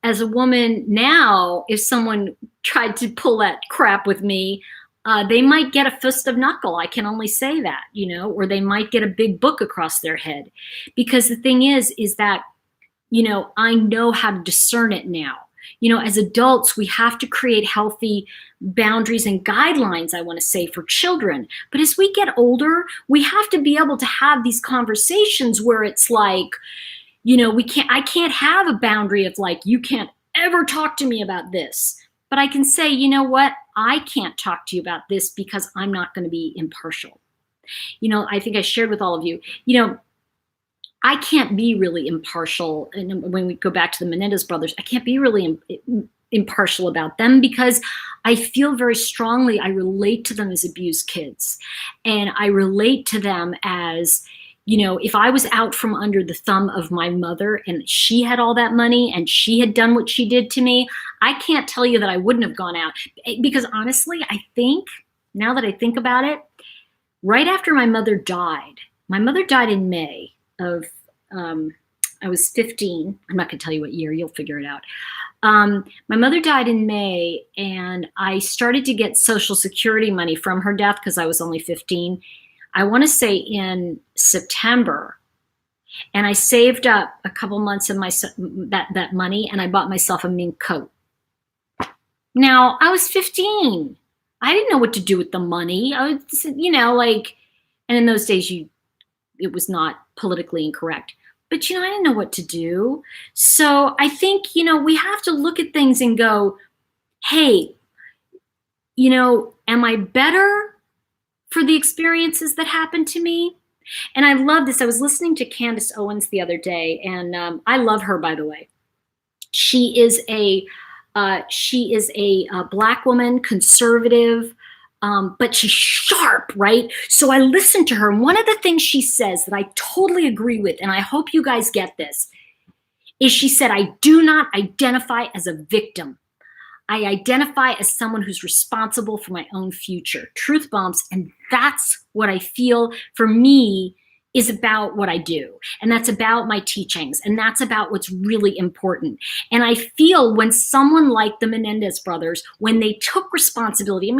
as a woman now, if someone tried to pull that crap with me, they might get a fist of knuckle. I can only say that, or they might get a big book across their head. Because the thing is that, I know how to discern it now. As adults, we have to create healthy boundaries and guidelines, I want to say, for children. But as we get older, we have to be able to have these conversations where it's like, I can't have a boundary of like, you can't ever talk to me about this. But I can say, you know what? I can't talk to you about this because I'm not going to be impartial. I think I shared with all of you, I can't be really impartial. And when we go back to the Menendez brothers, I can't be really impartial about them because I feel very strongly I relate to them as abused kids. And I relate to them as, if I was out from under the thumb of my mother and she had all that money and she had done what she did to me, I can't tell you that I wouldn't have gone out. Because honestly, I think, now that I think about it, right after my mother died in May of, I was 15. I'm not going to tell you what year, you'll figure it out. My mother died in May, and I started to get Social Security money from her death because I was only 15. I want to say in September, and I saved up a couple months of that money, and I bought myself a mink coat. Now, I was 15. I didn't know what to do with the money. I was, and in those days, it was not politically incorrect. But, I didn't know what to do. So I think, we have to look at things and go, hey, am I better for the experiences that happened to me? And I love this. I was listening to Candace Owens the other day, and I love her, by the way. She is a Black woman, conservative, but she's sharp, right? So I listened to her, and one of the things she says that I totally agree with, and I hope you guys get this, is she said, I do not identify as a victim. I identify as someone who's responsible for my own future. Truth bombs. And that's what I feel for me is about what I do. And that's about my teachings. And that's about what's really important. And I feel when someone like the Menendez brothers, when they took responsibility,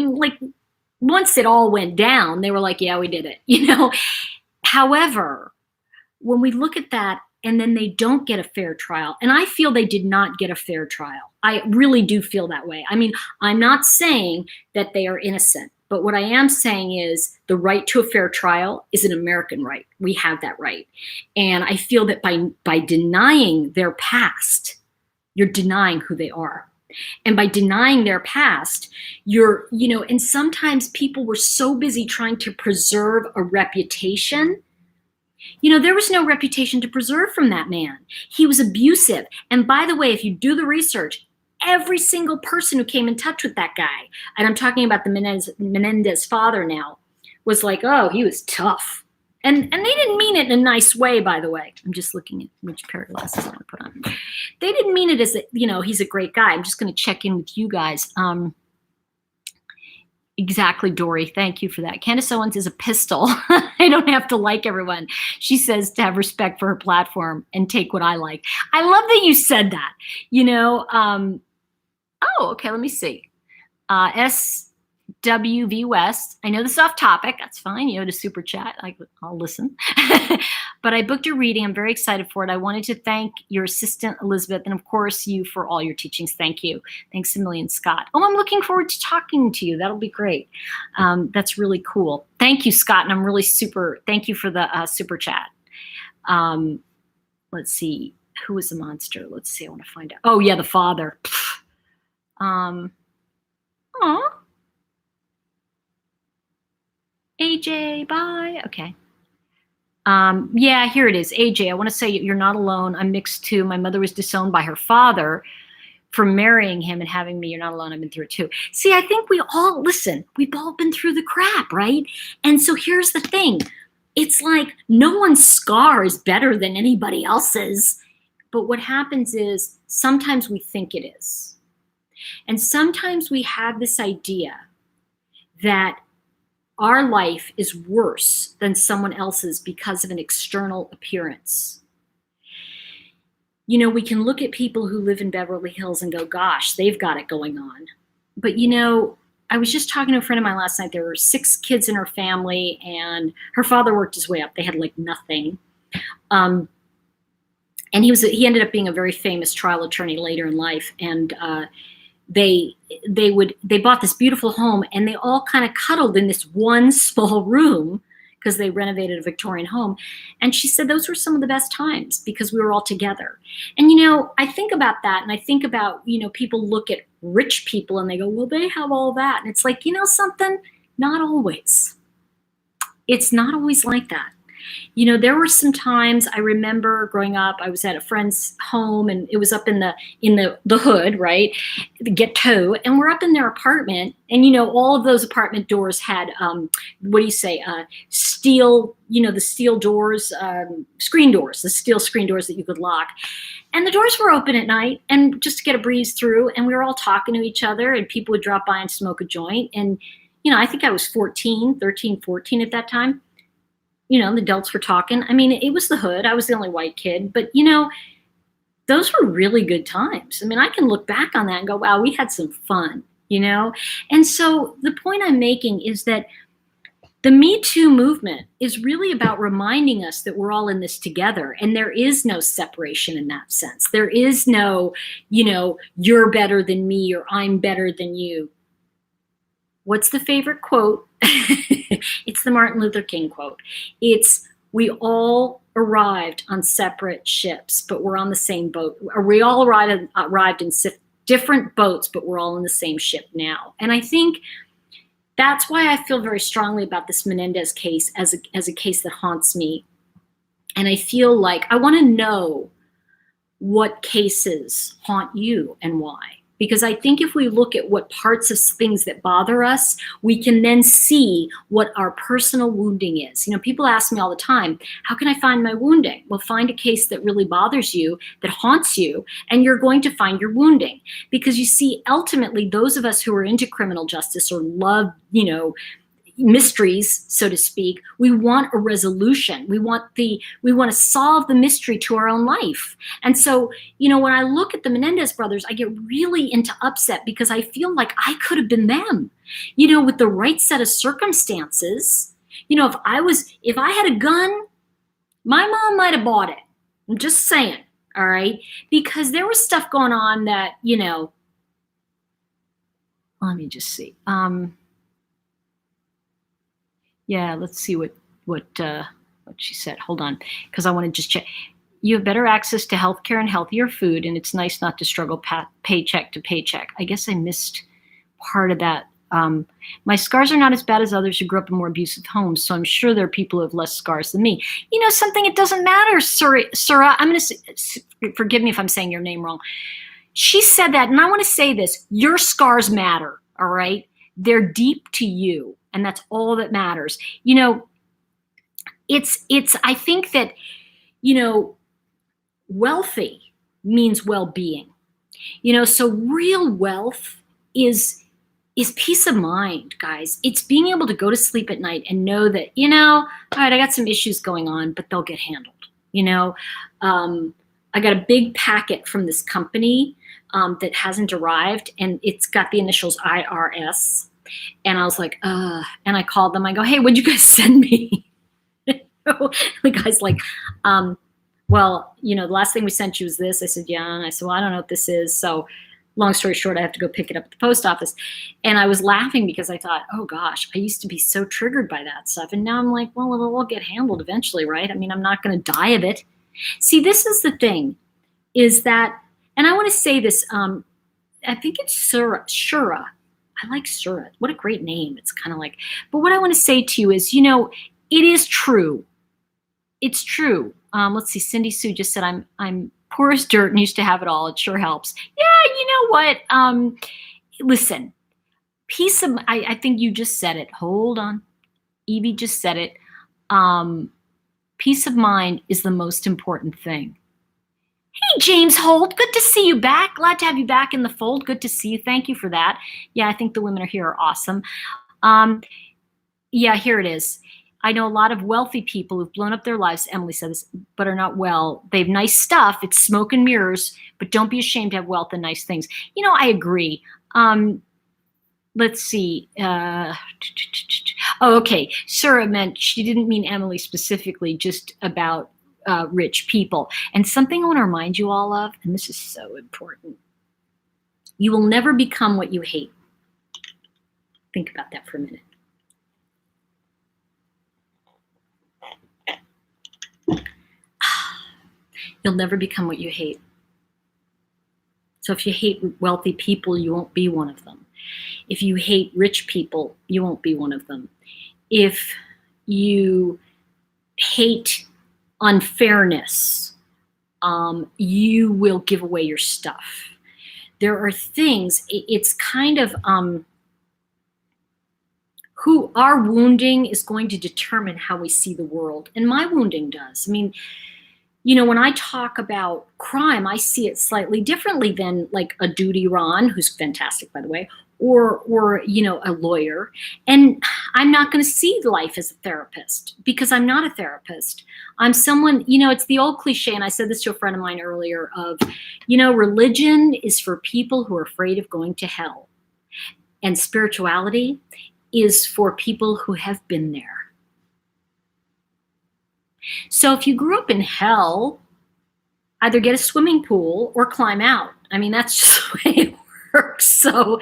once it all went down, they were like, yeah, we did it, However, when we look at that, and then they don't get a fair trial. And I feel they did not get a fair trial. I really do feel that way. I'm not saying that they are innocent, but what I am saying is the right to a fair trial is an American right. We have that right. And I feel that by denying their past, you're denying who they are. And by denying their past, and sometimes people were so busy trying to preserve a reputation. There was no reputation to preserve from that man. He was abusive. And by the way, if you do the research, every single person who came in touch with that guy, and I'm talking about the Menendez father now, was like, oh, he was tough. And they didn't mean it in a nice way, by the way. I'm just looking at which pair of glasses I want to put on. They didn't mean it as, he's a great guy. I'm just going to check in with you guys. Exactly, Dory. Thank you for that. Candace Owens is a pistol. I don't have to like everyone. She says to have respect for her platform and take what I like. I love that you said that. Okay, let me see. SWV West. I know this is off topic. That's fine. To super chat. I'll listen. But I booked a reading. I'm very excited for it. I wanted to thank your assistant, Elizabeth, and of course you for all your teachings. Thank you. Thanks a million, Scott. Oh, I'm looking forward to talking to you. That'll be great. That's really cool. Thank you, Scott. And I'm really thank you for the super chat. Let's see. Who was the monster? Let's see. I want to find out. Oh, yeah, the father. AJ, bye. Okay. Yeah, here it is. AJ, I want to say you're not alone. I'm mixed too. My mother was disowned by her father for marrying him and having me. You're not alone. I've been through it too. See, I think we've all been through the crap, right? And so here's the thing. It's like no one's scar is better than anybody else's. But what happens is sometimes we think it is. And sometimes we have this idea that our life is worse than someone else's because of an external appearance. We can look at people who live in Beverly Hills and go, gosh, they've got it going on. But I was just talking to a friend of mine last night. There were 6 kids in her family, and her father worked his way up. They had nothing. And he ended up being a very famous trial attorney later in life. And they bought this beautiful home, and they all kind of cuddled in this one small room because they renovated a Victorian home. And she said those were some of the best times because we were all together. And I think about that, and I think about people look at rich people and they go, well, they have all that. And it's like, something, not always. It's not always like that. There were some times I remember growing up, I was at a friend's home and it was up in the hood, right? The ghetto, and we're up in their apartment, and all of those apartment doors had what do you say? Steel, the steel doors, screen doors, the steel screen doors that you could lock. And the doors were open at night, and just to get a breeze through, and we were all talking to each other, and people would drop by and smoke a joint. And I think I was 13 at that time. The adults were talking. I mean, it was the hood. I was the only white kid. But, those were really good times. I mean, I can look back on that and go, wow, we had some fun, And so the point I'm making is that the Me Too movement is really about reminding us that we're all in this together. And there is no separation in that sense. There is no, you're better than me or I'm better than you. What's the favorite quote? It's the Martin Luther King quote. It's, we all arrived on separate ships, but we're on the same boat. Or we all arrived in different boats, but we're all in the same ship now. And I think that's why I feel very strongly about this Menendez case as a case that haunts me. And I feel like I want to know what cases haunt you and why. Because I think if we look at what parts of things that bother us, we can then see what our personal wounding is. People ask me all the time, how can I find my wounding? Well, find a case that really bothers you, that haunts you, and you're going to find your wounding. Because you see, ultimately, those of us who are into criminal justice or love, mysteries, so to speak, we want a resolution. We want to solve the mystery to our own life. And so, when I look at the Menendez brothers, I get really into upset because I feel like I could have been them, with the right set of circumstances. If I had a gun, my mom might have bought it. I'm just saying. All right. Because there was stuff going on that, let me just see. Yeah, let's see what she said. Hold on, because I want to just check. You have better access to healthcare and healthier food, and it's nice not to struggle paycheck to paycheck. I guess I missed part of that. My scars are not as bad as others who grew up in more abusive homes, so I'm sure there are people who have less scars than me. Something, it doesn't matter, Surah. I'm going to forgive me if I'm saying your name wrong. She said that, and I want to say this: your scars matter. All right, they're deep to you. And that's all that matters. It's, I think that, wealthy means well-being. So real wealth is peace of mind, guys. It's being able to go to sleep at night and know that, all right, I got some issues going on, but they'll get handled. I got a big packet from this company that hasn't arrived, and it's got the initials IRS. And I was like, and I called them. I go, hey, what'd you guys send me? The guy's like, well, the last thing we sent you was this. I said, yeah. And I said, well, I don't know what this is. So long story short, I have to go pick it up at the post office. And I was laughing because I thought, oh gosh, I used to be so triggered by that stuff. And now I'm like, well, it'll all get handled eventually, right? I mean, I'm not going to die of it. See, this is the thing, is that, and I want to say this, I think it's Shura. I like Surah. What a great name. It's kind of like, but what I want to say to you is, it is true. It's true. Let's see. Cindy Sue just said, I'm poor as dirt and used to have it all. It sure helps. Yeah. You know what? Listen, I think you just said it. Hold on. Evie just said it. Peace of mind is the most important thing. Hey, James Holt, good to see you back. Glad to have you back in the fold. Good to see you. Thank you for that. Yeah, I think the women are here are awesome. Yeah, here it is. I know a lot of wealthy people who've blown up their lives, Emily said this, but are not well. They have nice stuff. It's smoke and mirrors, but don't be ashamed to have wealth and nice things. I agree. Let's see. Oh, okay. Sarah meant, she didn't mean Emily specifically, just about rich people. And something I want to remind you all of, and this is so important. You will never become what you hate. Think about that for a minute. You'll never become what you hate. So if you hate wealthy people, you won't be one of them. If you hate rich people, you won't be one of them. If you hate unfairness, you will give away your stuff. There are things, it's kind of who our wounding is going to determine how we see the world. And my wounding does. I mean, you know, when I talk about crime, I see it slightly differently than like a Duty Ron, who's fantastic, by the way, or you know, a lawyer. And I'm not going to see life as a therapist because I'm not a therapist. I'm someone, you know, it's the old cliche, and I said this to a friend of mine earlier of, you know, religion is for people who are afraid of going to hell. And spirituality is for people who have been there. So if you grew up in hell, either get a swimming pool or climb out. I mean, that's just the way it works. So,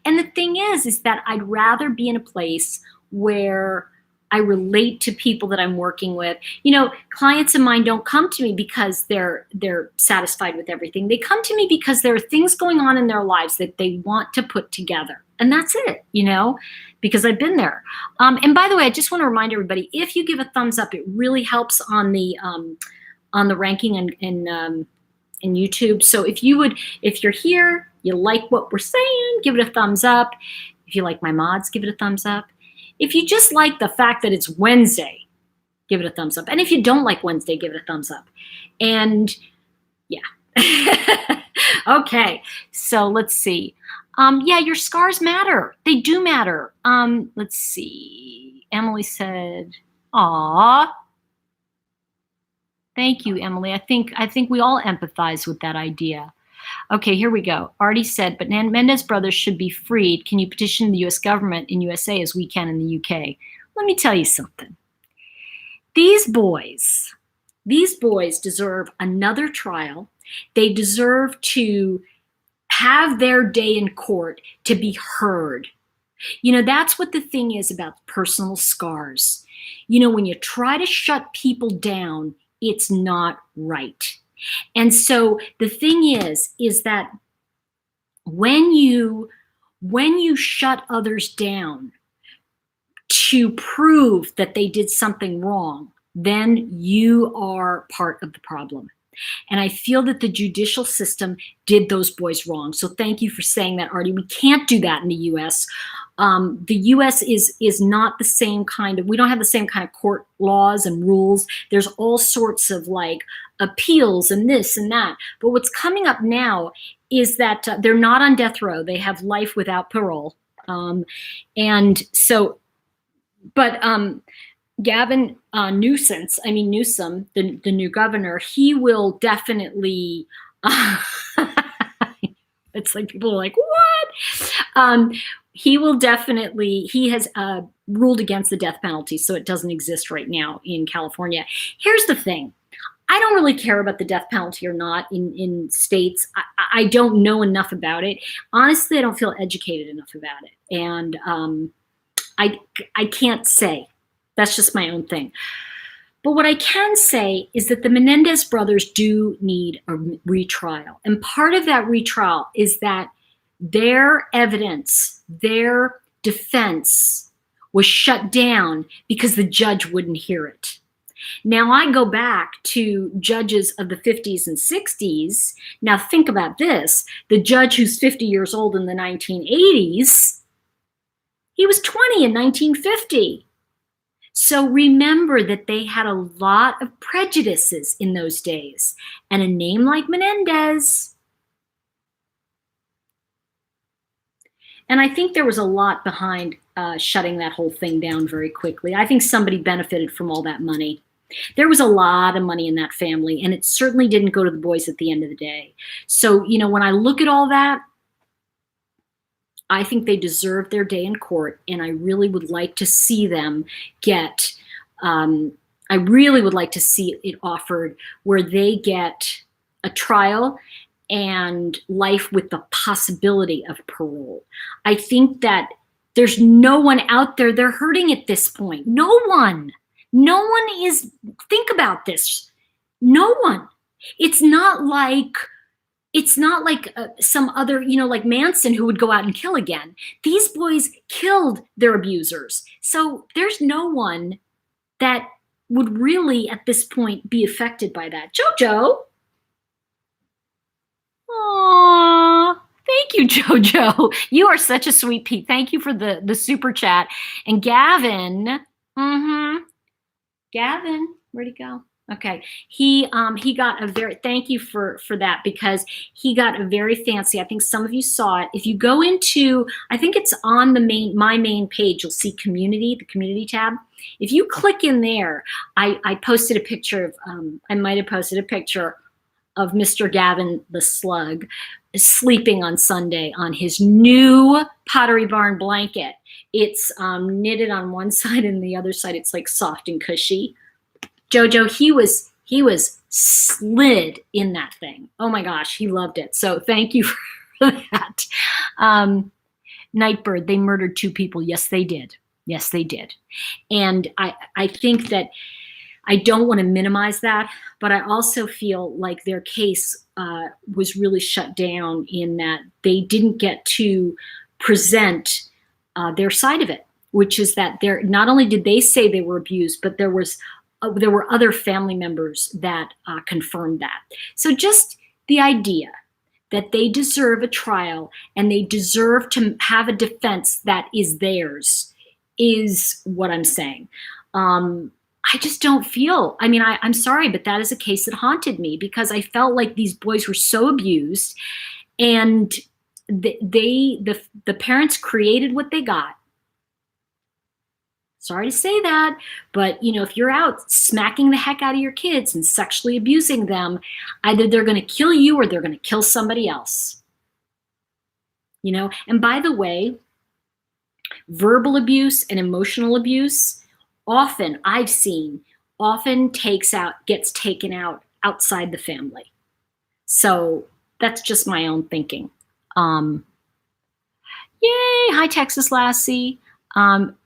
and the thing is that I'd rather be in a place where I relate to people that I'm working with. You know, clients of mine don't come to me because they're satisfied with everything. They come to me because there are things going on in their lives that they want to put together. And that's it, you know, because I've been there. And by the way, I just want to remind everybody, if you give a thumbs up, it really helps on the ranking in YouTube. So if you're here, you like what we're saying, give it a thumbs up. If you like my mods, give it a thumbs up. If you just like the fact that it's Wednesday, give it a thumbs up. And if you don't like Wednesday, give it a thumbs up. And yeah. Okay, so let's see. Yeah, your scars matter. They do matter. Let's see. Emily said, "Aw, thank you, Emily. I think we all empathize with that idea." Okay, here we go. Artie said, "But Menendez Brothers should be freed. Can you petition the U.S. government in USA as we can in the U.K.?" Let me tell you something. These boys deserve another trial. They deserve to have their day in court, to be heard. You know, that's what the thing is about personal scars. You know, when you try to shut people down, it's not right. And so the thing is that when you shut others down to prove that they did something wrong, then you are part of the problem. And I feel that the judicial system did those boys wrong. So thank you for saying that, Artie. We can't do that in the U.S. The U.S. is not the same kind of, we don't have the same kind of court laws and rules. There's all sorts of like appeals and this and that. But what's coming up now is that they're not on death row. They have life without parole. And so, but Gavin Newsom, the new governor, he will definitely, it's like people are like, what? He will definitely, he has ruled against the death penalty, so it doesn't exist right now in California. Here's the thing. I don't really care about the death penalty or not in states. I don't know enough about it. Honestly, I don't feel educated enough about it. And I can't say. That's just my own thing. But what I can say is that the Menendez brothers do need a retrial. And part of that retrial is that their evidence, their defense was shut down because the judge wouldn't hear it. Now I go back to judges of the 50s and 60s. Now think about this. The judge who's 50 years old in the 1980s, he was 20 in 1950. So remember that they had a lot of prejudices in those days. And a name like Menendez. And I think there was a lot behind shutting that whole thing down very quickly. I think somebody benefited from all that money. There was a lot of money in that family, and it certainly didn't go to the boys at the end of the day. So, you know, when I look at all that, I think they deserve their day in court, and I really would like to see them get, I really would like to see it offered where they get a trial and life with the possibility of parole. I think that there's no one out there they're hurting at this point. No one is, think about this. No one. It's not like some other, you know, like Manson who would go out and kill again. These boys killed their abusers. So there's no one that would really at this point be affected by that. Jojo. Aww. Thank you, Jojo. You are such a sweet Pete. Thank you for the super chat. And Gavin, Gavin, where'd he go? Okay, he got a very, thank you for that, because he got a very fancy, I think some of you saw it. If you go into, I think it's on the my main page, you'll see community, the community tab. If you click in there, I posted a picture of, I might have posted a picture of Mr. Gavin the Slug sleeping on Sunday on his new Pottery Barn blanket. It's knitted on one side, and the other side it's like soft and cushy. Jojo, he was slid in that thing. Oh my gosh, he loved it. So thank you for that. Nightbird, they murdered 2 people. Yes, they did. Yes, they did. And I think that I don't want to minimize that, but I also feel like their case was really shut down in that they didn't get to present their side of it, which is that not only did they say they were abused, but there were other family members that confirmed that. So just the idea that they deserve a trial and they deserve to have a defense that is theirs is what I'm saying. I just don't feel, I mean, I'm sorry, but that is a case that haunted me, because I felt like these boys were so abused, and the parents created what they got. Sorry to say that, but you know, if you're out smacking the heck out of your kids and sexually abusing them, either they're going to kill you or they're going to kill somebody else. You know, and by the way, verbal abuse and emotional abuse often, I've seen, gets taken out outside the family. So that's just my own thinking. Yay, hi Texas Lassie.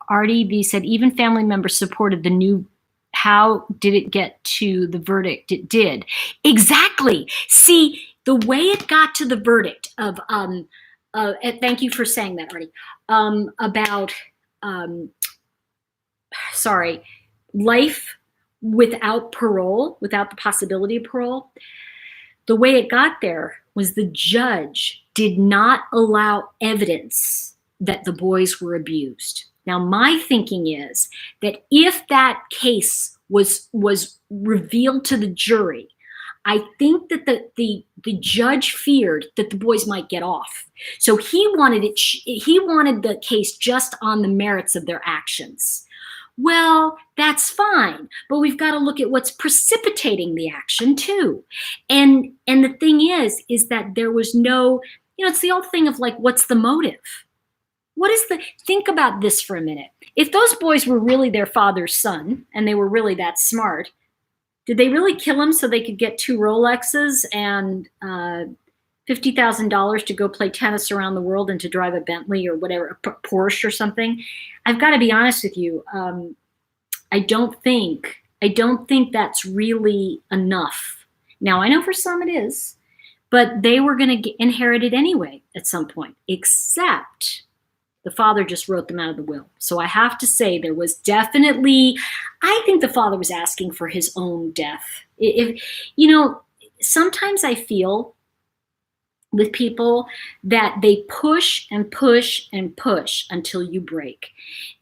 Artie B said, even family members supported the new. How did it get to the verdict? It did. Exactly. See, the way it got to the verdict of, thank you for saying that, Artie, about, life without parole, without the possibility of parole. The way it got there was the judge did not allow evidence that the boys were abused. Now, my thinking is that if that case was revealed to the jury, I think that the judge feared that the boys might get off. So he wanted the case just on the merits of their actions. Well, that's fine, but we've got to look at what's precipitating the action too. And the thing is that there was no, you know, it's the old thing of like, what's the motive? Think about this for a minute. If those boys were really their father's son and they were really that smart, did they really kill him so they could get 2 Rolexes and $50,000 to go play tennis around the world and to drive a Bentley or whatever, a Porsche or something? I've got to be honest with you. I don't think that's really enough. Now, I know for some it is, but they were going to inherit it anyway at some point, except the father just wrote them out of the will. So I have to say there was definitely, I think the father was asking for his own death. If, you know, sometimes I feel with people that they push and push and push until you break.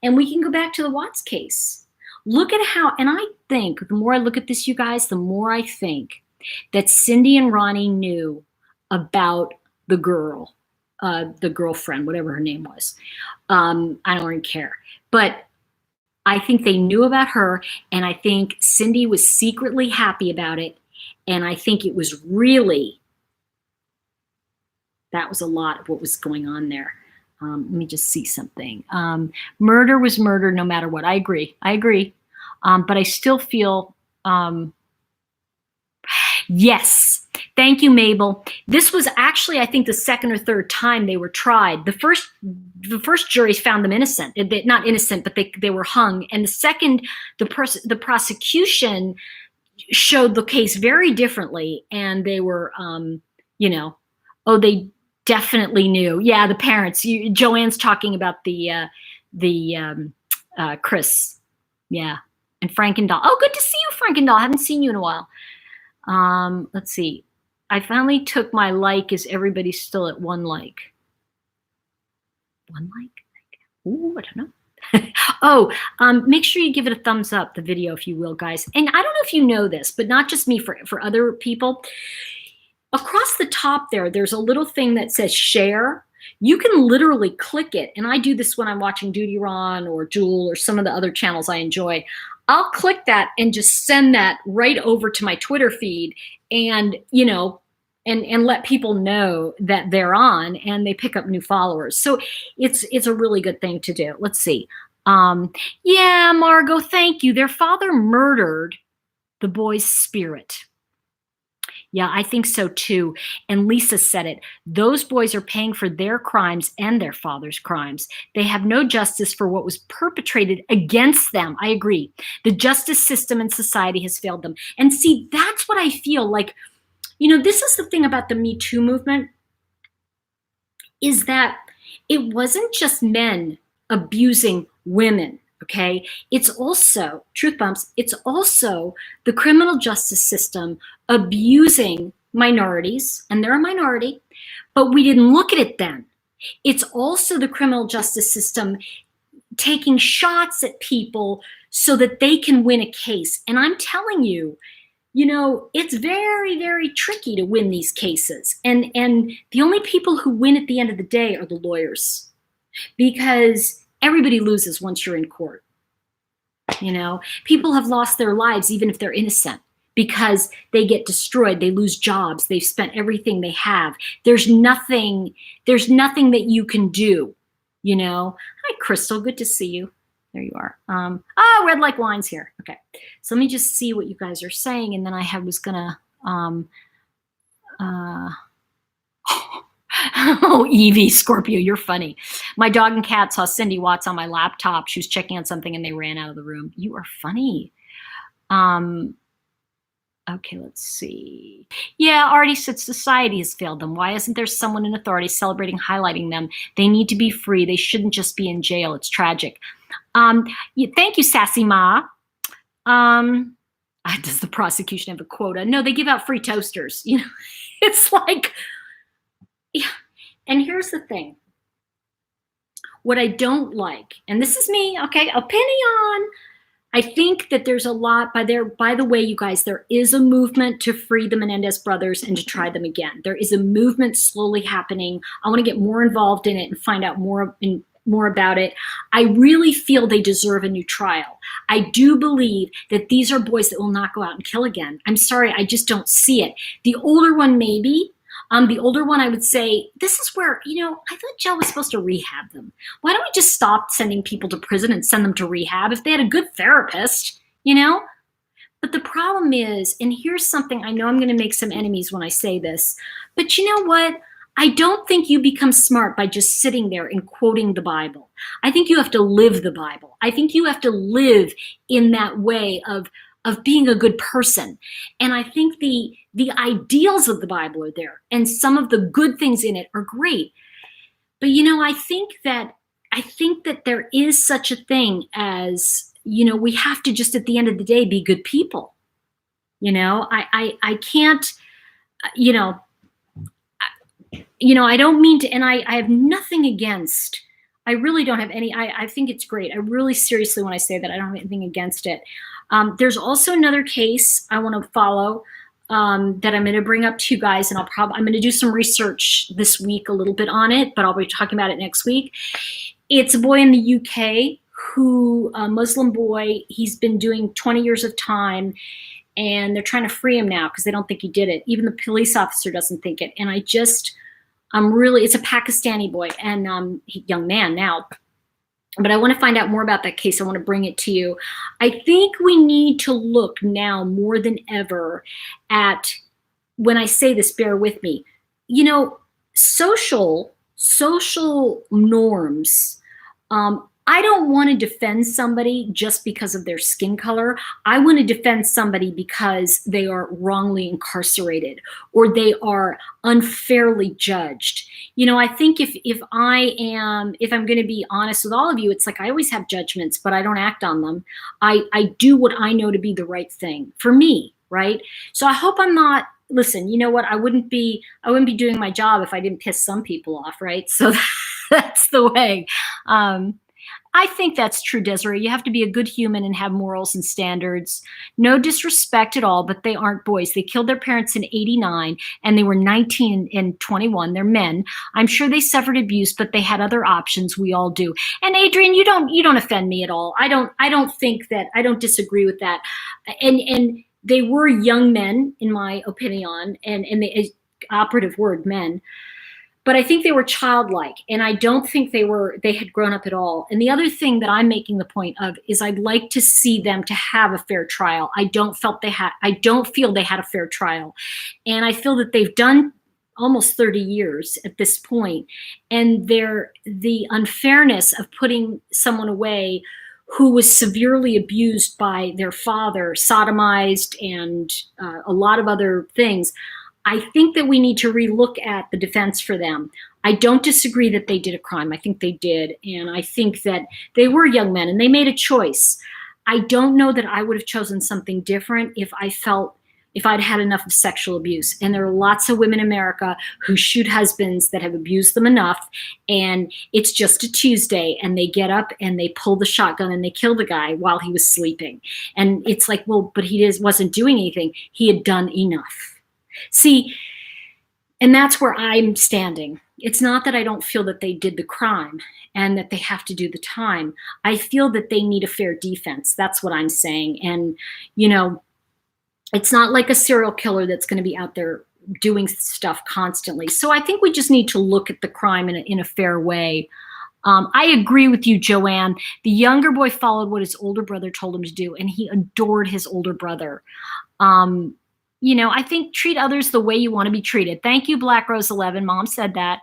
And we can go back to the Watts case. Look at how, and I think the more I look at this, you guys, the more I think that Cindy and Ronnie knew about the girl, the girlfriend, whatever her name was. I don't really care. But I think they knew about her, and I think Cindy was secretly happy about it. And I think it was really, that was a lot of what was going on there. Let me just see something. Murder was murder no matter what. I agree. But I still feel, yes. Thank you, Mabel. This was actually, I think, the second or third time they were tried. The first jury found them innocent. Not innocent, but they were hung. And the second, the prosecution showed the case very differently. And they were, they definitely knew. Yeah, the parents. Joanne's talking about the Chris. Yeah. And Frankendoll. Oh, good to see you, Frankendoll. Haven't seen you in a while. Let's see. I finally took my like. Is everybody still at one like? One like? Ooh, I don't know. Make sure you give it a thumbs up, the video, if you will, guys. And I don't know if you know this, but not just me, for other people. Across the top there's a little thing that says share. You can literally click it. And I do this when I'm watching Duty Ron or Jewel or some of the other channels I enjoy. I'll click that and just send that right over to my Twitter feed and, you know, and let people know that they're on and they pick up new followers. So it's a really good thing to do. Let's see. Yeah, Margot, thank you. Their father murdered the boy's spirit. Yeah, I think so too. And Lisa said it. Those boys are paying for their crimes and their father's crimes. They have no justice for what was perpetrated against them. I agree. The justice system and society has failed them. And see, that's what I feel like. You know, this is the thing about the Me Too movement, is that it wasn't just men abusing women, okay? It's also, truth bumps, it's also the criminal justice system abusing minorities, and they're a minority, but we didn't look at it then. It's also the criminal justice system taking shots at people so that they can win a case. And I'm telling you, you know, it's very, very tricky to win these cases. And the only people who win at the end of the day are the lawyers, because everybody loses once you're in court. You know, people have lost their lives even if they're innocent, because they get destroyed, they lose jobs, they've spent everything they have. There's nothing that you can do, you know. Hi, Crystal, good to see you. There you are. Red like wine's here. Okay, so let me just see what you guys are saying, and then I was gonna. Oh, Evie, Scorpio, you're funny. My dog and cat saw Cindy Watts on my laptop. She was checking on something, and they ran out of the room. You are funny. Okay, let's see. Yeah, Artie said society has failed them. Why isn't there someone in authority celebrating, highlighting them? They need to be free. They shouldn't just be in jail. It's tragic. Thank you, Sassy Ma. Does the prosecution have a quota? No, they give out free toasters. You know, it's like, yeah. And here's the thing. What I don't like, and this is me, okay, opinion. I think that there's a lot by the way, you guys, there is a movement to free the Menendez brothers and to try them again. There is a movement slowly happening. I want to get more involved in it and find out more about it. I really feel they deserve a new trial. I do believe that these are boys that will not go out and kill again. I'm sorry, I just don't see it. The older one, maybe. The older one, I would say, this is where, you know, I thought jail was supposed to rehab them. Why don't we just stop sending people to prison and send them to rehab if they had a good therapist, you know? But the problem is, and here's something, I know I'm going to make some enemies when I say this, but you know what? I don't think you become smart by just sitting there and quoting the Bible. I think you have to live the Bible. I think you have to live in that way of being a good person. And I think the ideals of the Bible are there, and some of the good things in it are great. But you know, I think that there is such a thing as, you know, we have to just at the end of the day be good people. You know, I can't, you know, I don't mean to, and I have nothing against, I really don't have any, I think it's great. I really seriously, when I say that, I don't have anything against it. There's also another case I want to follow that I'm going to bring up to you guys, and I'm going to do some research this week a little bit on it, but I'll be talking about it next week. It's a boy in the UK who, a Muslim boy, he's been doing 20 years of time, and they're trying to free him now because they don't think he did it. Even the police officer doesn't think it. And it's a Pakistani boy, and young man now. But I want to find out more about that case. I want to bring it to you. I think we need to look now more than ever at, when I say this, bear with me, you know, social norms. I I don't want to defend somebody just because of their skin color. I want to defend somebody because they are wrongly incarcerated or they are unfairly judged. You know, I think if I'm going to be honest with all of you, it's like I always have judgments, but I don't act on them. I do what I know to be the right thing for me, right? So I hope I'm not. Listen, you know what? I wouldn't be doing my job if I didn't piss some people off, right? So that's the way. I think that's true, Desiree. You have to be a good human and have morals and standards. No disrespect at all, but they aren't boys. They killed their parents in '89 and they were 19 and 21. They're men. I'm sure they suffered abuse, but they had other options. We all do. And Adrian, you don't offend me at all. I don't think that, I don't disagree with that. And they were young men, in my opinion, and the operative word, men. But I think they were childlike, and I don't think they had grown up at all. And the other thing that I'm making the point of is I'd like to see them to have a fair trial. I don't feel they had a fair trial. And I feel that they've done almost 30 years at this point, and the unfairness of putting someone away who was severely abused by their father, sodomized, and a lot of other things. I think that we need to relook at the defense for them. I don't disagree that they did a crime. I think they did. And I think that they were young men and they made a choice. I don't know that I would have chosen something different if I'd had enough of sexual abuse. And there are lots of women in America who shoot husbands that have abused them enough, and it's just a Tuesday, and they get up and they pull the shotgun and they kill the guy while he was sleeping. And it's like, well, but he wasn't doing anything. He had done enough. See, and that's where I'm standing. It's not that I don't feel that they did the crime and that they have to do the time. I feel that they need a fair defense. That's what I'm saying. And, you know, it's not like a serial killer that's going to be out there doing stuff constantly. So I think we just need to look at the crime in a fair way. I agree with you, Joanne. The younger boy followed what his older brother told him to do, and he adored his older brother. You know, I think treat others the way you want to be treated. Thank you, Black Rose 11. Mom said that.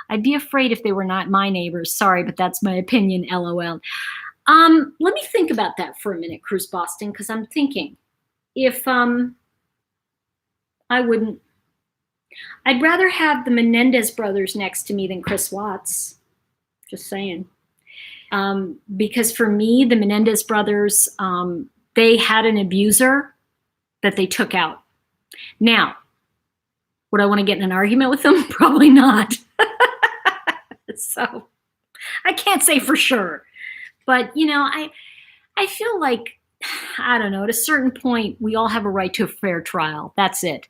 I'd be afraid if they were not my neighbors. Sorry, but that's my opinion, LOL. Let me think about that for a minute, Cruz Boston, because I'm thinking if I wouldn't. I'd rather have the Menendez brothers next to me than Chris Watts. Just saying. Because for me, the Menendez brothers, they had an abuser that they took out. Now, would I want to get in an argument with them? Probably not. So I can't say for sure. But, you know, I feel like, I don't know, at a certain point, we all have a right to a fair trial. That's it.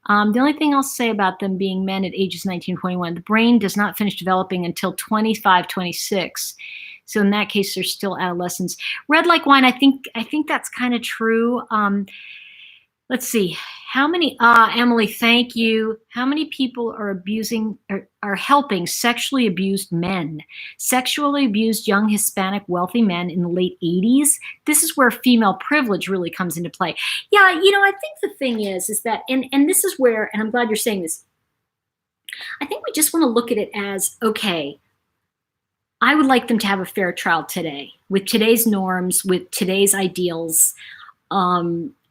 The only thing I'll say about them being men at ages 19, 21, the brain does not finish developing until 25, 26. So in that case, they're still adolescents. Red like wine, I think that's kind of true. Let's see. How many, Emily, thank you. How many people are helping sexually abused men? Sexually abused young Hispanic wealthy men in the late 80s? This is where female privilege really comes into play. Yeah, you know, I think the thing is that, and this is where, and I'm glad you're saying this, I think we just want to look at it as, okay, I would like them to have a fair trial today, with today's norms, with today's ideals,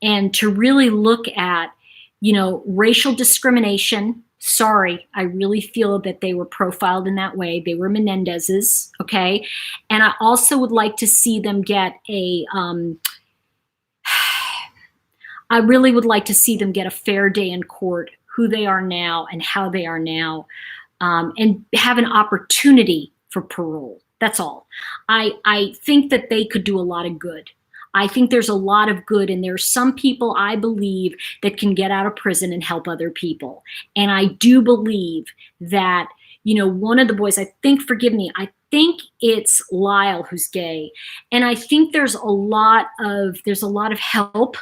and to really look at, you know, racial discrimination. Sorry, I really feel that they were profiled in that way. They were Menendez's, okay? And I also would like to see them get I really would like to see them get a fair day in court, who they are now and how they are now, and have an opportunity for parole. That's all. I think that they could do a lot of good. I think there's a lot of good, and there's some people I believe that can get out of prison and help other people. And I do believe that, you know, one of the boys, I think, forgive me, I think it's Lyle who's gay. And I think there's a lot of help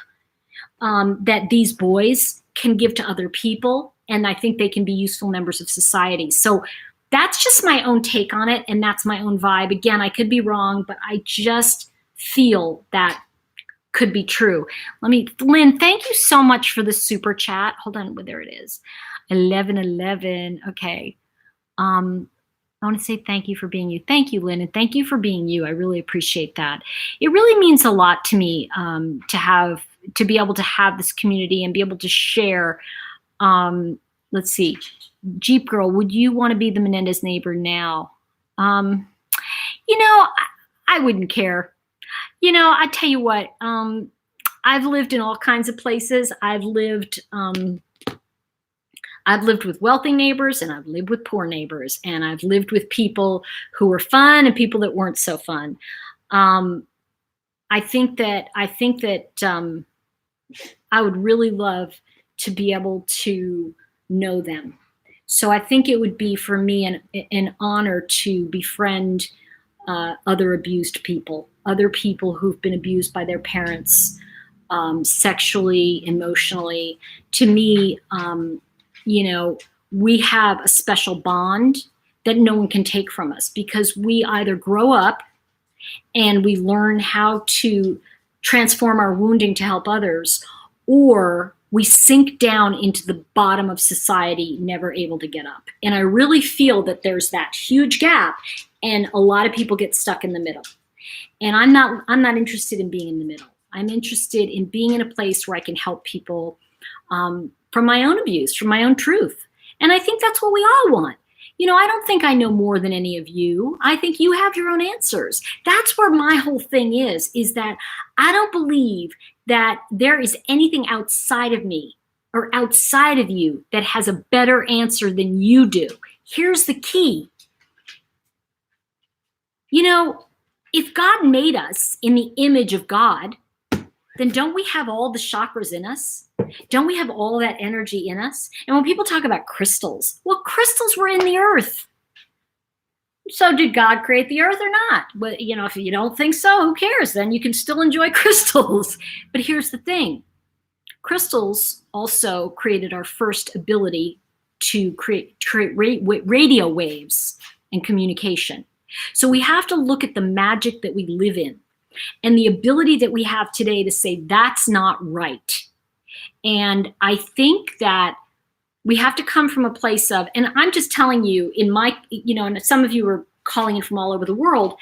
that these boys can give to other people. And I think they can be useful members of society. So that's just my own take on it. And that's my own vibe. Again, I could be wrong, but I just feel that could be true. Lynn, thank you so much for the super chat. Hold on, there it is. 1111. Okay. I want to say thank you for being you. Thank you, Lynn, and thank you for being you. I really appreciate that. It really means a lot to me to be able to have this community and be able to share. Let's see, Jeep Girl, would you want to be the Menendez neighbor now? I wouldn't care. I tell you what, I've lived in all kinds of places. I've lived with wealthy neighbors, and I've lived with poor neighbors, and I've lived with people who were fun and people that weren't so fun. I think that I would really love to be able to know them. So I think it would be for me an honor to befriend other abused people, other people who've been abused by their parents, sexually, emotionally. To me, we have a special bond that no one can take from us, because we either grow up and we learn how to transform our wounding to help others, or we sink down into the bottom of society, never able to get up. And I really feel that there's that huge gap, and a lot of people get stuck in the middle. And I'm not interested in being in the middle. I'm interested in being in a place where I can help people from my own abuse, from my own truth. And I think that's what we all want. I don't think I know more than any of you. I think you have your own answers. That's where my whole thing is that I don't believe that there is anything outside of me or outside of you that has a better answer than you do. Here's the key. If God made us in the image of God, then don't we have all the chakras in us? Don't we have all that energy in us? And when people talk about crystals, well, crystals were in the earth. So did God create the earth or not? But, if you don't think so, who cares? Then you can still enjoy crystals. But here's the thing. Crystals also created our first ability to create radio waves and communication. So we have to look at the magic that we live in and the ability that we have today to say that's not right. And I think that we have to come from a place of, and I'm just telling you, and some of you are calling in from all over the world.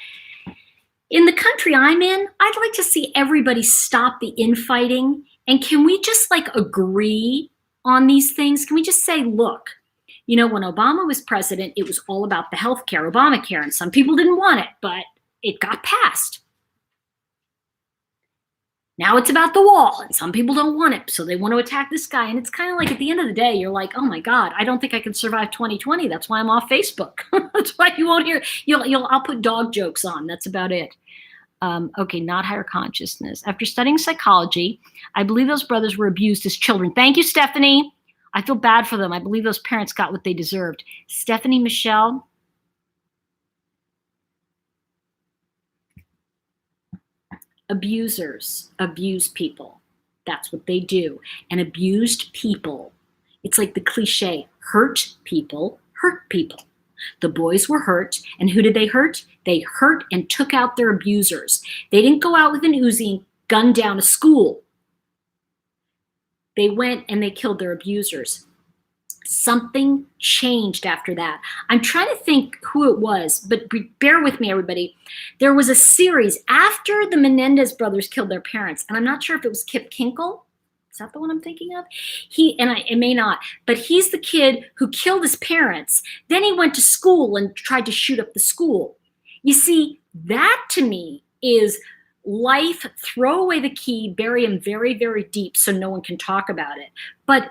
In the country I'm in, I'd like to see everybody stop the infighting. And can we just agree on these things? Can we just say, look, when Obama was president, it was all about the healthcare, Obamacare, and some people didn't want it, but it got passed. Now it's about the wall, and some people don't want it, so they want to attack this guy. And it's kind of like, at the end of the day, you're like, oh my God, I don't think I can survive 2020. That's why I'm off Facebook. That's why you won't hear. I'll put dog jokes on. That's about it. Okay, not higher consciousness. After studying psychology, I believe those brothers were abused as children. Thank you, Stephanie. I feel bad for them. I believe those parents got what they deserved. Stephanie Michelle. Abusers abuse people. That's what they do. And abused people, it's like the cliche, hurt people hurt people. The boys were hurt, and who did they hurt? They hurt and took out their abusers. They didn't go out with an Uzi and gun down a school. They went and they killed their abusers. Something changed after that. I'm trying to think who it was, but bear with me, everybody. There was a series after the Menendez brothers killed their parents, and I'm not sure if it was Kip Kinkle. Is that the one I'm thinking of? It may not, but he's the kid who killed his parents. Then he went to school and tried to shoot up the school. You see, that to me is life, throw away the key, bury him very, very deep so no one can talk about it. But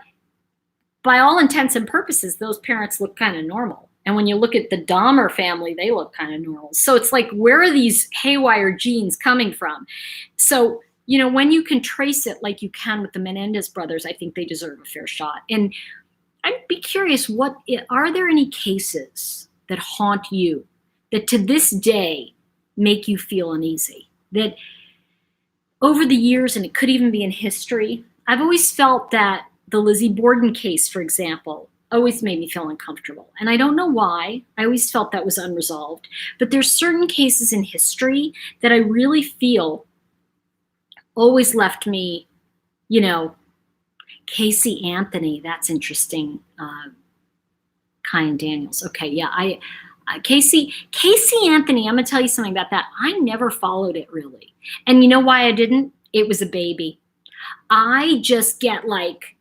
by all intents and purposes, those parents look kind of normal. And when you look at the Dahmer family, they look kind of normal. So it's like, where are these haywire genes coming from? So, when you can trace it like you can with the Menendez brothers, I think they deserve a fair shot. And I'd be curious, are there any cases that haunt you, that to this day make you feel uneasy? That over the years, and it could even be in history, I've always felt that the Lizzie Borden case, for example, always made me feel uncomfortable. And I don't know why. I always felt that was unresolved. But there's certain cases in history that I really feel always left me, Casey Anthony, that's interesting. Kyan Daniels. Okay, yeah, Casey Anthony, I'm going to tell you something about that. I never followed it really. And you know why I didn't? It was a baby. I just get like,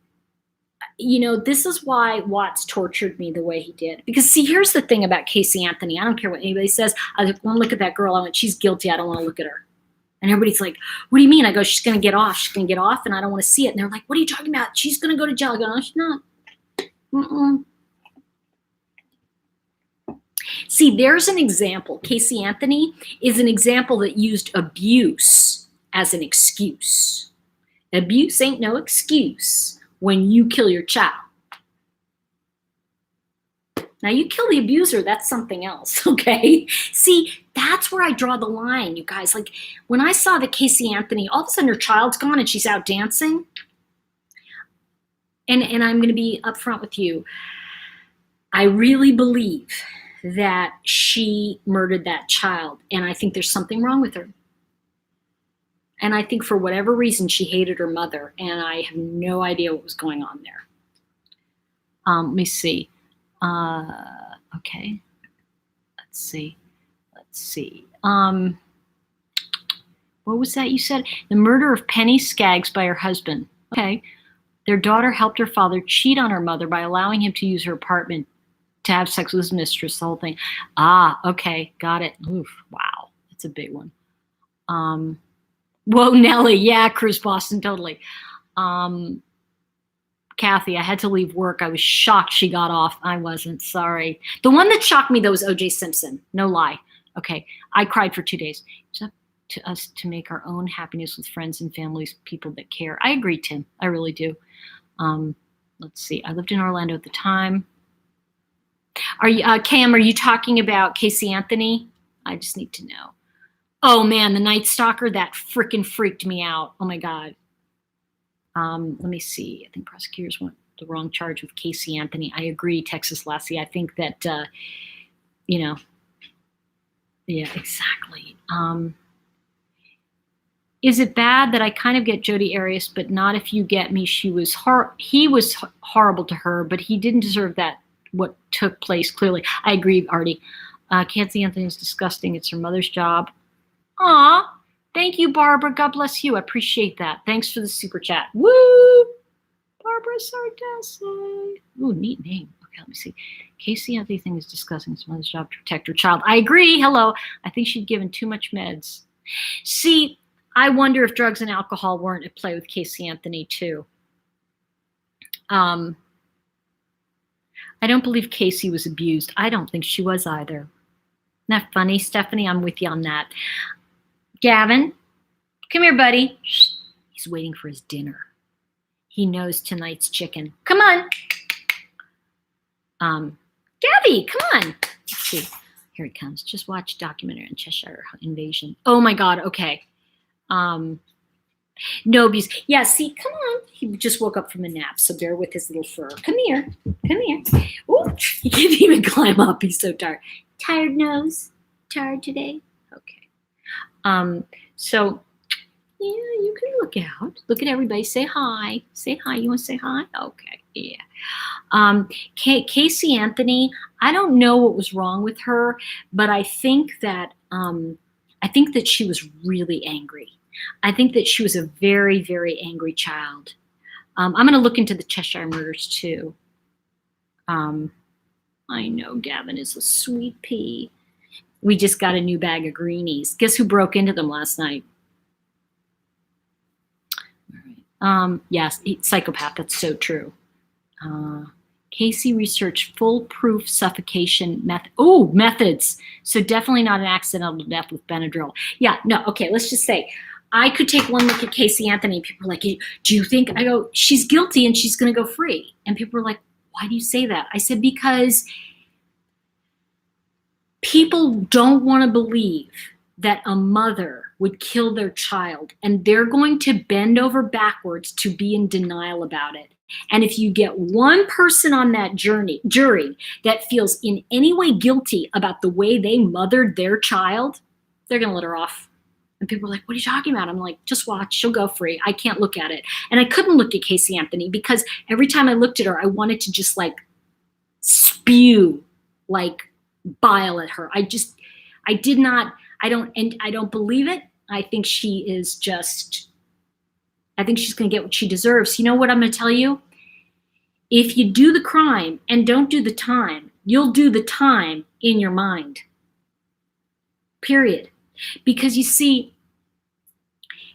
this is why Watts tortured me the way he did. Because see, here's the thing about Casey Anthony. I don't care what anybody says. I want to look at that girl. I went, she's guilty. I don't want to look at her. And everybody's like, what do you mean? I go, she's going to get off. She's going to get off, and I don't want to see it. And they're like, what are you talking about? She's going to go to jail. I go, no, she's not. Mm-mm. See, there's an example. Casey Anthony is an example that used abuse as an excuse. Abuse ain't no excuse when you kill your child. Now, you kill the abuser, that's something else, okay? See, that's where I draw the line, you guys. Like, when I saw that Casey Anthony, all of a sudden her child's gone and she's out dancing, and I'm going to be upfront with you, I really believe that she murdered that child, and I think there's something wrong with her. And I think for whatever reason, she hated her mother, and I have no idea what was going on there. Let me see. Okay. Let's see. What was that you said? The murder of Penny Skaggs by her husband. Okay. Their daughter helped her father cheat on her mother by allowing him to use her apartment to have sex with his mistress, the whole thing. Okay. Got it. Oof. Wow. That's a big one. Whoa, Nelly. Yeah, Cruise Boston. Totally. Kathy, I had to leave work. I was shocked she got off. I wasn't. Sorry. The one that shocked me, though, was O.J. Simpson. No lie. Okay. I cried for 2 days. It's up to us to make our own happiness with friends and families, people that care. I agree, Tim. I really do. Let's see. I lived in Orlando at the time. Are you, Cam, are you talking about Casey Anthony? I just need to know. Oh, man, the Night Stalker, that freaking freaked me out. Oh, my God. Let me see. I think prosecutors want the wrong charge with Casey Anthony. I agree, Texas Lassie. I think that, yeah, exactly. Is it bad that I kind of get Jodi Arias, but not if you get me? He was horrible to her, but he didn't deserve that, what took place, clearly. I agree, Artie. Casey Anthony is disgusting. It's her mother's job. Aw. Thank you, Barbara. God bless you. I appreciate that. Thanks for the super chat. Woo! Barbara Sardessi. Ooh, neat name. Okay, let me see. Casey Anthony thing is discussing his mother's job to protect her child. I agree. Hello. I think she'd given too much meds. See, I wonder if drugs and alcohol weren't at play with Casey Anthony, too. I don't believe Casey was abused. I don't think she was either. Isn't that funny, Stephanie? I'm with you on that. Gavin, come here, buddy. He's waiting for his dinner. He knows tonight's chicken. Come on. Gabby, come on. Let's see. Here he comes. Just watch documentary on Cheshire invasion. Oh, my God. Okay. No abuse. Yeah, see, come on. He just woke up from a nap, so bear with his little fur. Come here. Come here. Ooh, he can't even climb up. He's so tired. Tired nose? Tired today? Okay. So, yeah, you can look out. Look at everybody. Say hi. Say hi. You want to say hi? Okay. Yeah. Casey Anthony, I don't know what was wrong with her, but I think that she was really angry. I think that she was a very, very angry child. I'm going to look into the Cheshire murders too. I know Gavin is a sweet pea. We just got a new bag of greenies. Guess who broke into them last night? All right. Yes, psychopath. That's so true. Casey researched foolproof suffocation methods. So definitely not an accidental death with Benadryl. Yeah, no, okay, let's just say, I could take one look at Casey Anthony. People are like, do you think? I go, she's guilty and she's going to go free. And people are like, why do you say that? I said, because people don't want to believe that a mother would kill their child, and they're going to bend over backwards to be in denial about it. And if you get one person on that jury that feels in any way guilty about the way they mothered their child, they're going to let her off. And people are like, what are you talking about? I'm like, just watch. She'll go free. I can't look at it. And I couldn't look at Casey Anthony because every time I looked at her, I wanted to just like spew like bile at her. I did not, I don't believe it. I think she's going to get what she deserves. You know what I'm going to tell you? If you do the crime and don't do the time, you'll do the time in your mind. Period. Because you see,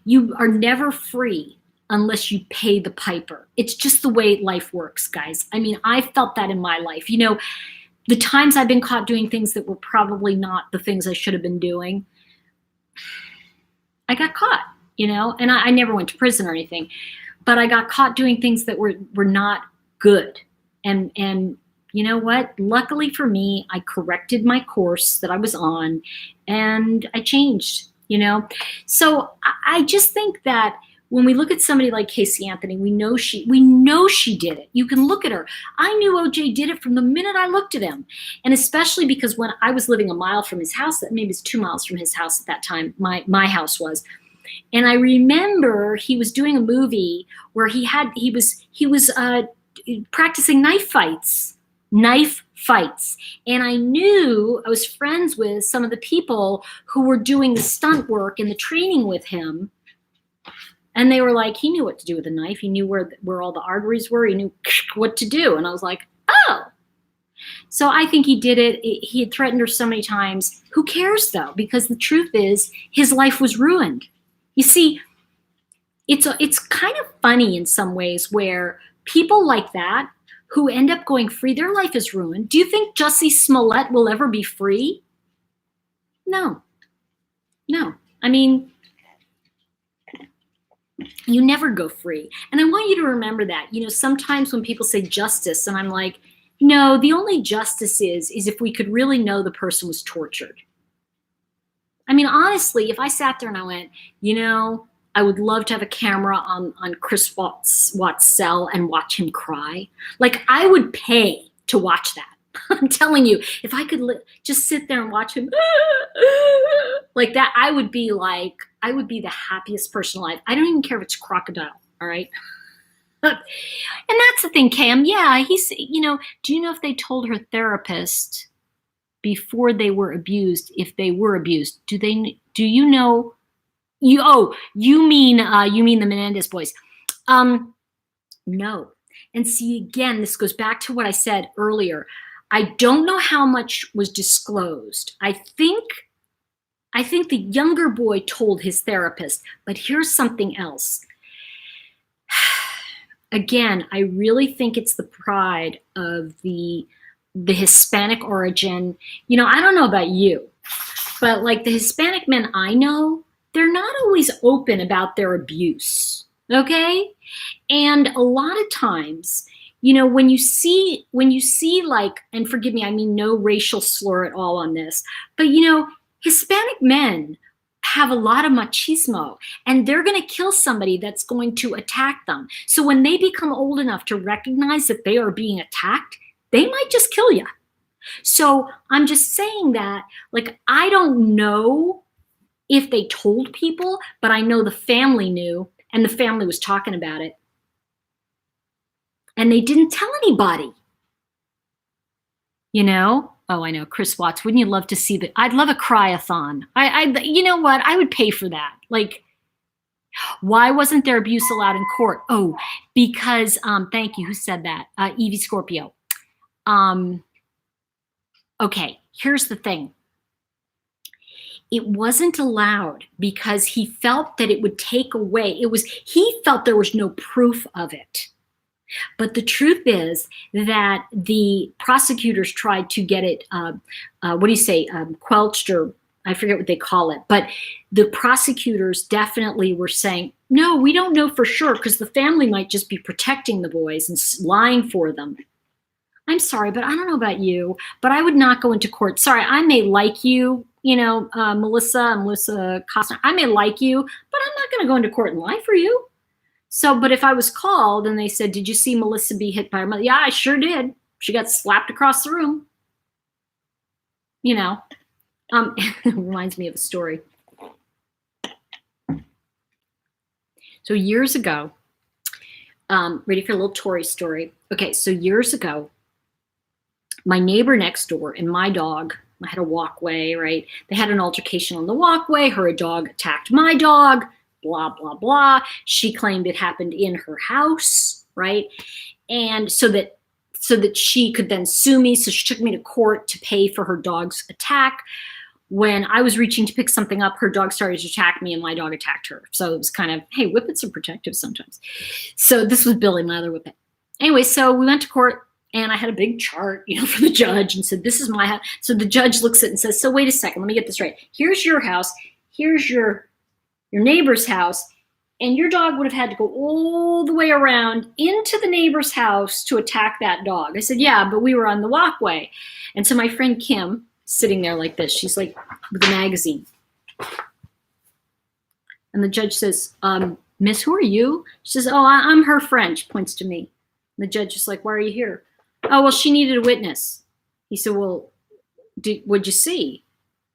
you are never free unless you pay the piper. It's just the way life works, guys. I mean, I felt that in my life. You know, the times I've been caught doing things that were probably not the things I should have been doing, I got caught, you know, and I never went to prison or anything, but I got caught doing things that were not good. And you know what? Luckily for me, I corrected my course that I was on and I changed, you know? So I just think that when we look at somebody like Casey Anthony, we know she did it. You can look at her. I knew OJ did it from the minute I looked at him. And especially because when I was living a mile from his house, maybe it's 2 miles from his house at that time, my house was. And I remember he was doing a movie where he was practicing knife fights. And I knew I was friends with some of the people who were doing the stunt work and the training with him. And they were like, he knew what to do with a knife. He knew where all the arteries were. He knew what to do. And I was like, oh. So I think he did it. He had threatened her so many times. Who cares though? Because the truth is his life was ruined. You see, it's kind of funny in some ways where people like that who end up going free, their life is ruined. Do you think Jussie Smollett will ever be free? No. I mean, you never go free. And I want you to remember that. You know, sometimes when people say justice, and I'm like, no, the only justice is if we could really know the person was tortured. I mean, honestly, if I sat there and I went, you know, I would love to have a camera on Chris Watts' cell and watch him cry. Like, I would pay to watch that. I'm telling you, if I could just sit there and watch him like that, I would be the happiest person alive. I don't even care if it's crocodile, all right? And that's the thing, Cam. Yeah, you know, do you know if they told her therapist before they were abused, if they were abused? Do you know? You mean the Menendez boys? No. And see, again, this goes back to what I said earlier. I don't know how much was disclosed. I think the younger boy told his therapist, but here's something else. Again, I really think it's the pride of the Hispanic origin. You know, I don't know about you, but like the Hispanic men I know, they're not always open about their abuse, okay? And a lot of times, you know, when you see like, and forgive me, I mean no racial slur at all on this, but you know, Hispanic men have a lot of machismo, and they're going to kill somebody that's going to attack them. So when they become old enough to recognize that they are being attacked, they might just kill you. So I'm just saying that, like, I don't know if they told people, but I know the family knew, and the family was talking about it. And they didn't tell anybody. You know? Oh, I know. Chris Watts, wouldn't you love to see that? I'd love a cry-a-thon. You know what? I would pay for that. Like, why wasn't there abuse allowed in court? Oh, because, thank you. Who said that? Evie Scorpio. Okay, here's the thing. It wasn't allowed because he felt that it would take away. He felt there was no proof of it. But the truth is that the prosecutors tried to get it, quelched, or I forget what they call it. But the prosecutors definitely were saying, no, we don't know for sure because the family might just be protecting the boys and lying for them. I'm sorry, but I don't know about you, but I would not go into court. Sorry, I may like you, you know, Melissa Costner. I may like you, but I'm not going to go into court and lie for you. So, but if I was called and they said, did you see Melissa be hit by her mother? Yeah, I sure did. She got slapped across the room. You know, it reminds me of a story. So years ago, ready for a little Tori story? Okay, so years ago, my neighbor next door and my dog, I had a walkway, right? They had an altercation on the walkway. Her dog attacked my dog, blah, blah, blah. She claimed it happened in her house, right? And so that she could then sue me. So she took me to court to pay for her dog's attack. When I was reaching to pick something up, her dog started to attack me and my dog attacked her. So it was kind of, hey, whippets are protective sometimes. So this was Billy, my other whippet. Anyway, so we went to court and I had a big chart, for the judge and said, this is my house. So the judge looks at it and says, so wait a second, let me get this right. Here's your house. Here's your neighbor's house. And your dog would have had to go all the way around into the neighbor's house to attack that dog. I said, yeah, but we were on the walkway. And so my friend Kim, sitting there like this, she's like with a magazine. And the judge says, Miss, who are you? She says, oh, I'm her friend. She points to me. And the judge is like, why are you here? Oh, well, she needed a witness. He said, well, what'd you see?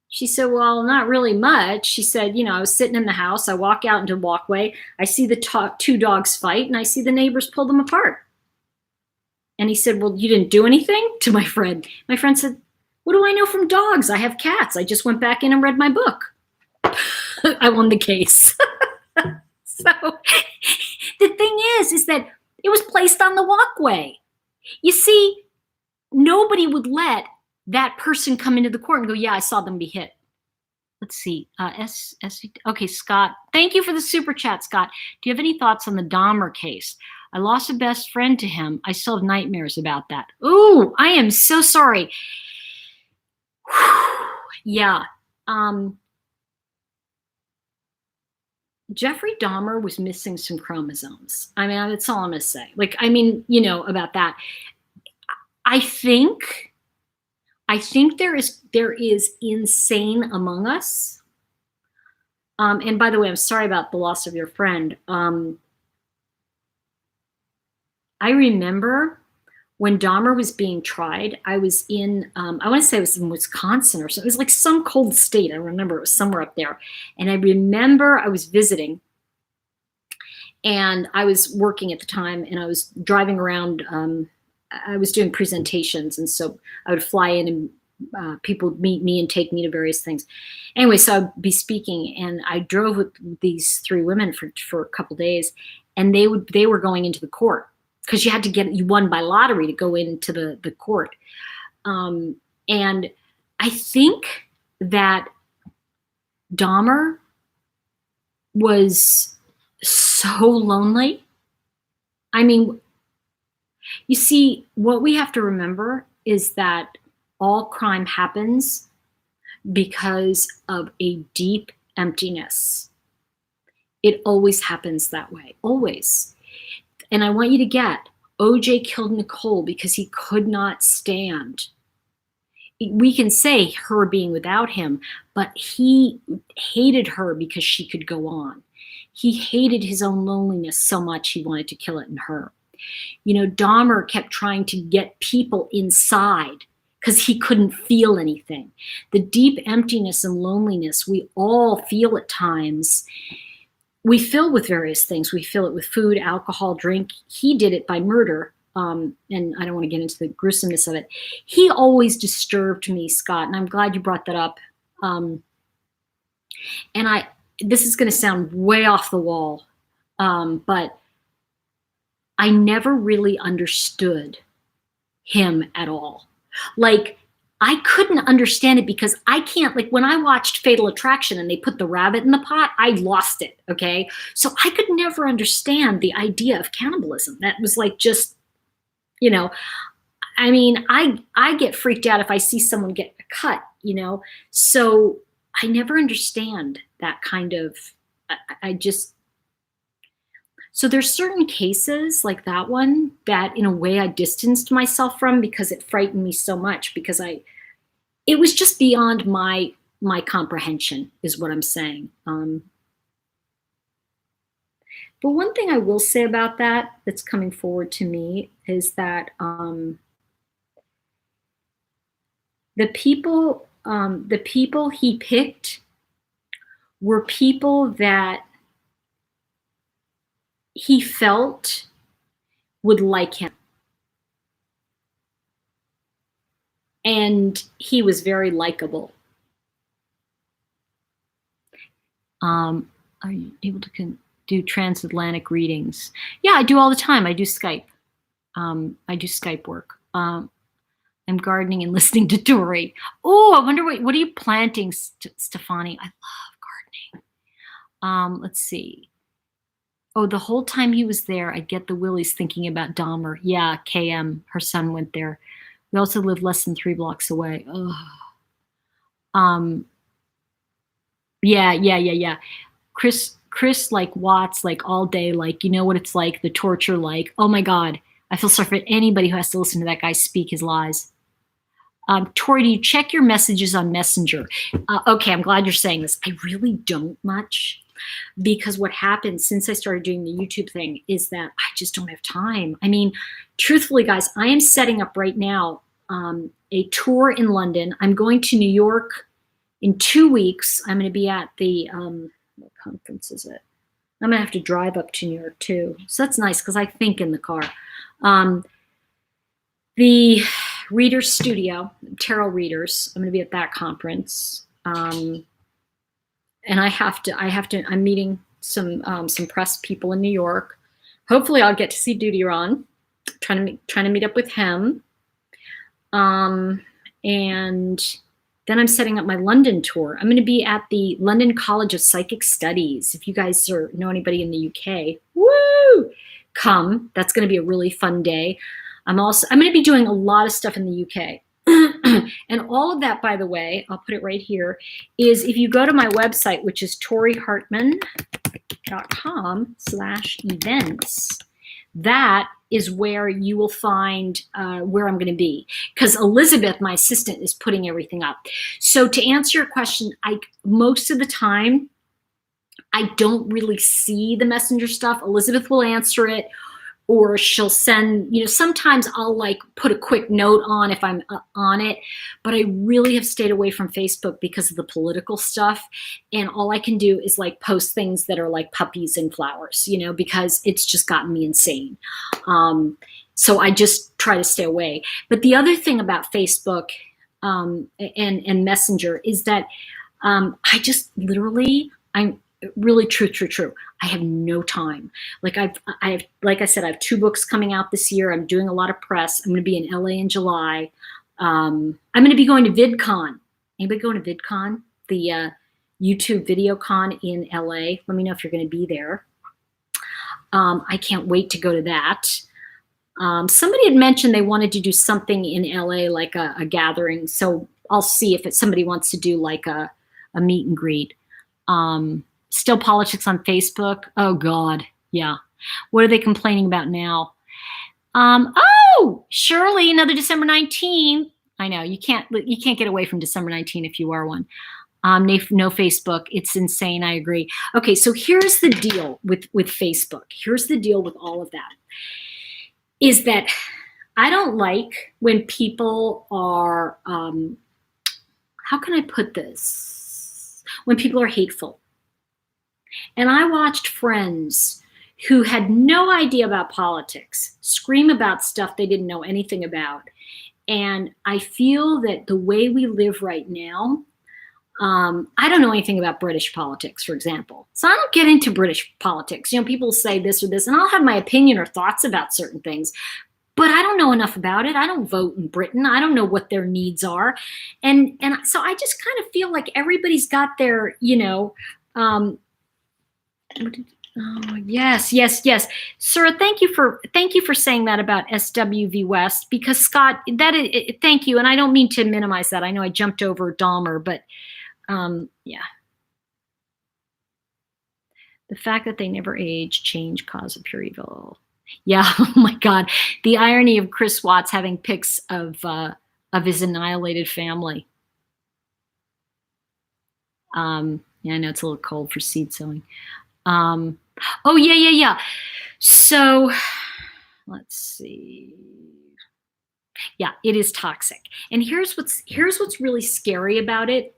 She said, well, not really much. She said, I was sitting in the house. I walk out into the walkway. I see the two dogs fight, and I see the neighbors pull them apart. And he said, well, you didn't do anything? To my friend. My friend said, what do I know from dogs? I have cats. I just went back in and read my book. I won the case. So the thing is that it was placed on the walkway. You see, nobody would let that person come into the court and go, yeah, I saw them be hit. Let's see. Okay, Scott. Thank you for the super chat, Scott. Do you have any thoughts on the Dahmer case? I lost a best friend to him. I still have nightmares about that. Ooh, I am so sorry. Yeah. Jeffrey Dahmer was missing some chromosomes. I mean, that's all I'm going to say. About that. I think there is insane among us. And by the way, I'm sorry about the loss of your friend. I remember when Dahmer was being tried, I was in, I want to say it was in Wisconsin or something. It was like some cold state. I remember it was somewhere up there. And I remember I was visiting and I was working at the time and I was driving around. I was doing presentations. And so I would fly in and people would meet me and take me to various things. Anyway, so I'd be speaking and I drove with these three women for a couple days and they were going into the court. Because you won by lottery to go into the court. And I think that Dahmer was so lonely. I mean, you see, what we have to remember is that all crime happens because of a deep emptiness. It always happens that way, always. And I want you to get, OJ killed Nicole because he could not stand. We can say her being without him, but he hated her because she could go on. He hated his own loneliness so much he wanted to kill it in her. Dahmer kept trying to get people inside because he couldn't feel anything. The deep emptiness and loneliness we all feel at times, we fill with various things. We fill it with food, alcohol, drink. He did it by murder. And I don't want to get into the gruesomeness of it. He always disturbed me, Scott, and I'm glad you brought that up. This is going to sound way off the wall, but I never really understood him at all. Like, I couldn't understand it because I can't, like when I watched Fatal Attraction and they put the rabbit in the pot, I lost it, okay? So I could never understand the idea of cannibalism. That was like just, I mean, I get freaked out if I see someone get a cut, So I never understand that kind of, so there's certain cases like that one that in a way I distanced myself from because it frightened me so much because it was just beyond my comprehension is what I'm saying. But one thing I will say about that's coming forward to me is that the people he picked were people that he felt would like him. and he was very likable. Are you able to do transatlantic readings? Yeah, I do all the time. I do Skype. I do Skype work. I'm gardening and listening to Tori. Oh, I wonder what are you planting, Stefani? I love gardening. Let's see. Oh, the whole time he was there, I'd get the willies thinking about Dahmer. Yeah, KM, her son went there. We also live less than 3 blocks away. Ugh. Yeah. Chris like Watts, like all day, like, you know what it's like, the torture, like, oh my God, I feel sorry for anybody who has to listen to that guy speak his lies. Tori, do you check your messages on Messenger? Okay, I'm glad you're saying this. I really don't much, because what happened since I started doing the YouTube thing is that I just don't have time. I mean, truthfully, guys, I am setting up right now a tour in London. I'm going to New York in 2 weeks. I'm going to be at the, what conference is it? I'm going to have to drive up to New York too. So that's nice because I think in the car. The Readers Studio, Tarot Readers, I'm going to be at that conference. And I'm meeting some press people in New York. Hopefully I'll get to see Duty Ron, trying to meet up with him. And then I'm setting up my London tour. I'm going to be at the London College of Psychic Studies. If you guys know anybody in the UK, woo, come. That's going to be a really fun day. I'm going to be doing a lot of stuff in the UK. And all of that, by the way, I'll put it right here, is if you go to my website, which is torihartman.com/events, that is where you will find where I'm going to be, because Elizabeth, my assistant, is putting everything up. So to answer your question, most of the time, I don't really see the messenger stuff. Elizabeth will answer it, or she'll send, sometimes I'll like put a quick note on if I'm on it, but I really have stayed away from Facebook because of the political stuff. And all I can do is like post things that are like puppies and flowers, because it's just gotten me insane. So I just try to stay away. But the other thing about Facebook and Messenger is that I just literally, I'm really true. I have no time. Like like I said, I have 2 books coming out this year. I'm doing a lot of press. I'm going to be in LA in July. I'm going to be going to VidCon. Anybody going to VidCon? The YouTube video con in LA. Let me know if you're going to be there. I can't wait to go to that. Somebody had mentioned they wanted to do something in LA, like a gathering. So I'll see if somebody wants to do like a meet and greet. Still politics on Facebook. Oh God. Yeah. What are they complaining about now? Oh, Shirley, another December 19th. I know you can't get away from December 19th if you are one. No Facebook. It's insane. I agree. Okay. So here's the deal with Facebook. Here's the deal with all of that, is that I don't like when people are, how can I put this? When people are hateful. And I watched friends who had no idea about politics scream about stuff they didn't know anything about. And I feel that the way we live right now, I don't know anything about British politics, for example. So I don't get into British politics. People say this or this, and I'll have my opinion or thoughts about certain things, but I don't know enough about it. I don't vote in Britain. I don't know what their needs are. And so I just kind of feel like everybody's got their, oh, yes. Sir, thank you for saying that about SWV West, because Scott, thank you. And I don't mean to minimize that. I know I jumped over Dahmer, but yeah. The fact that they never age, change, cause of pure evil. Yeah. Oh my God. The irony of Chris Watts having pics of his annihilated family. Yeah, I know it's a little cold for seed sowing. Oh yeah. So let's see. Yeah, it is toxic. And here's what's really scary about it,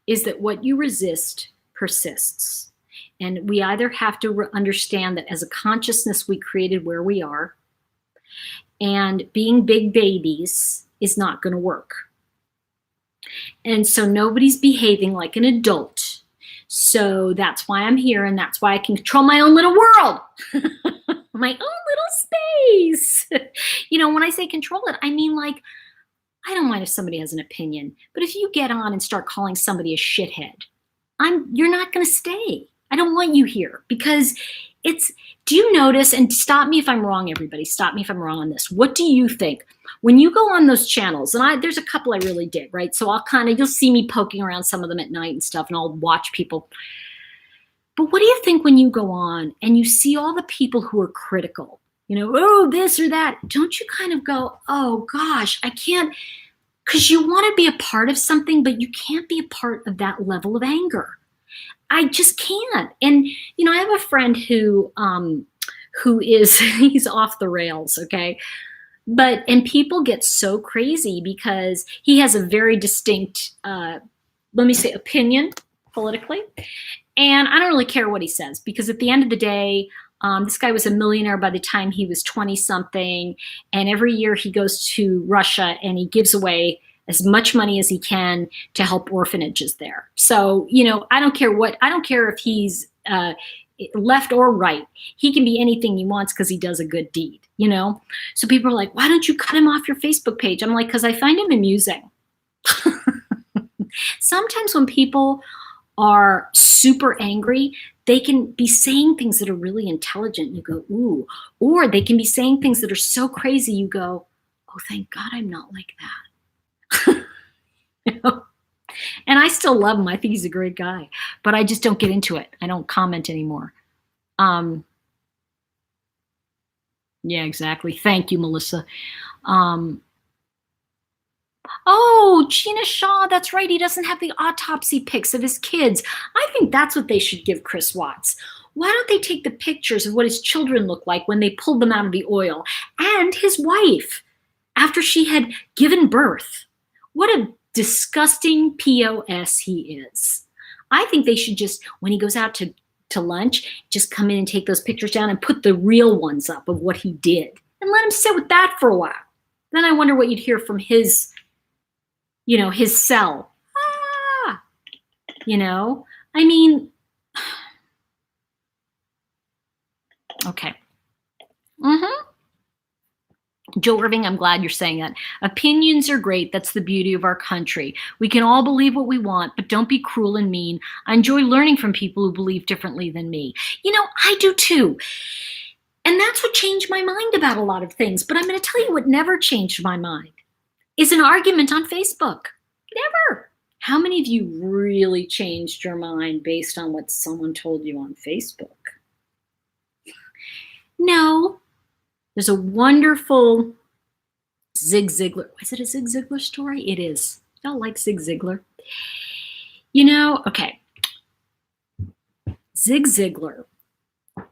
is that what you resist persists. And we either have to understand that as a consciousness, we created where we are. and being big babies is not going to work. And so nobody's behaving like an adult. So that's why I'm here, and that's why I can control my own little world, my own little space. When I say control it, I mean, like, I don't mind if somebody has an opinion, but if you get on and start calling somebody a shithead, you're not going to stay. I don't want you here, because do you notice, and stop me if I'm wrong, everybody, stop me if I'm wrong on this. What do you think? When you go on those channels, and there's a couple I really dig, right? So you'll see me poking around some of them at night and stuff, and I'll watch people. But what do you think when you go on and you see all the people who are critical? Oh, this or that. Don't you kind of go, oh gosh, I can't, because you want to be a part of something, but you can't be a part of that level of anger. I just can't. And, I have a friend who is, he's off the rails, okay? And people get so crazy because he has a very distinct, opinion politically. And I don't really care what he says, because at the end of the day, this guy was a millionaire by the time he was 20 something. And every year he goes to Russia and he gives away as much money as he can to help orphanages there. So, I don't care if he's left or right. He can be anything he wants because he does a good deed, So people are like, why don't you cut him off your Facebook page? I'm like, because I find him amusing. Sometimes when people are super angry, they can be saying things that are really intelligent. You go, ooh. Or they can be saying things that are so crazy, you go, oh, thank God I'm not like that. And I still love him. I think he's a great guy, but I just don't get into it. I don't comment anymore. Yeah, exactly. Thank you, Melissa. Oh, Gina Shaw, that's right. He doesn't have the autopsy pics of his kids. I think that's what they should give Chris Watts. Why don't they take the pictures of what his children look like when they pulled them out of the oil, and his wife after she had given birth? What a disgusting POS he is. I think they should just, when he goes out to lunch, just come in and take those pictures down and put the real ones up of what he did and let him sit with that for a while. Then I wonder what you'd hear from his cell. I mean, okay. Joe Irving, I'm glad you're saying that. Opinions are great. That's the beauty of our country. We can all believe what we want, but don't be cruel and mean. I enjoy learning from people who believe differently than me. I do too. And that's what changed my mind about a lot of things. But I'm going to tell you what never changed my mind is an argument on Facebook. Never. How many of you really changed your mind based on what someone told you on Facebook? No. There's a wonderful Zig Ziglar. Is it a Zig Ziglar story? It is. Y'all like Zig Ziglar? Okay. Zig Ziglar,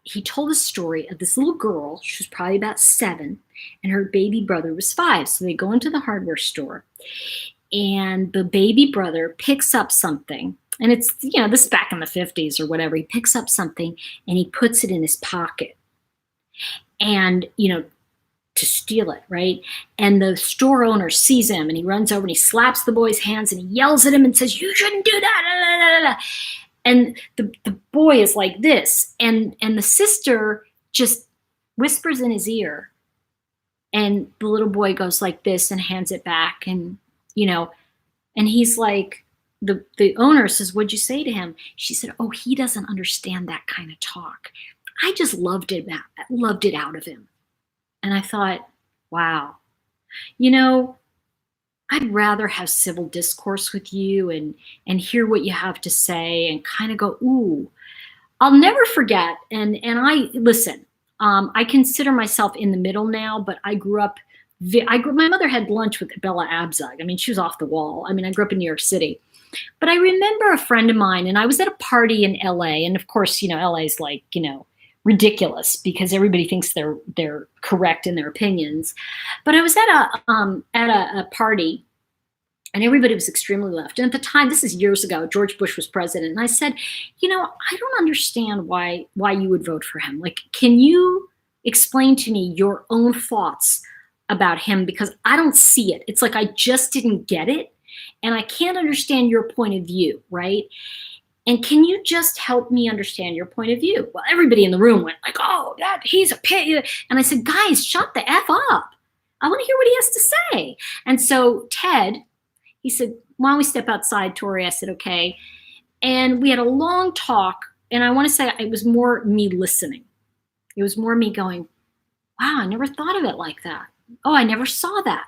he told a story of this little girl. She was probably about 7, and her baby brother was 5. So they go into the hardware store, and the baby brother picks up something. And it's, this is back in the 50s or whatever. He picks up something, and he puts it in his pocket. And, to steal it, right? And the store owner sees him, and he runs over and he slaps the boy's hands and he yells at him and says, "You shouldn't do that." And the boy is like this. And the sister just whispers in his ear. And the little boy goes like this and hands it back. And, and he's like, the owner says, "What'd you say to him?" She said, "Oh, he doesn't understand that kind of talk." I just loved it out of him. And I thought, wow, I'd rather have civil discourse with you and hear what you have to say and kind of go, ooh. I'll never forget. And listen, I consider myself in the middle now, but my mother had lunch with Bella Abzug. I mean, she was off the wall. I mean, I grew up in New York City. But I remember a friend of mine, and I was at a party in LA. And of course, LA is like, ridiculous because everybody thinks they're correct in their opinions. But I was at a party, and everybody was extremely left. And at the time, this is years ago, George Bush was president. And I said, I don't understand why you would vote for him. Like, can you explain to me your own thoughts about him because I don't see it. It's like I just didn't get it, and I can't understand your point of view, right? And can you just help me understand your point of view? Well, everybody in the room went like, oh, that he's a pig. And I said, guys, shut the F up. I want to hear what he has to say. And so Ted, he said, why don't we step outside, Tori? I said, okay. And we had a long talk. And I want to say it was more me listening. It was more me going, wow, I never thought of it like that. Oh, I never saw that.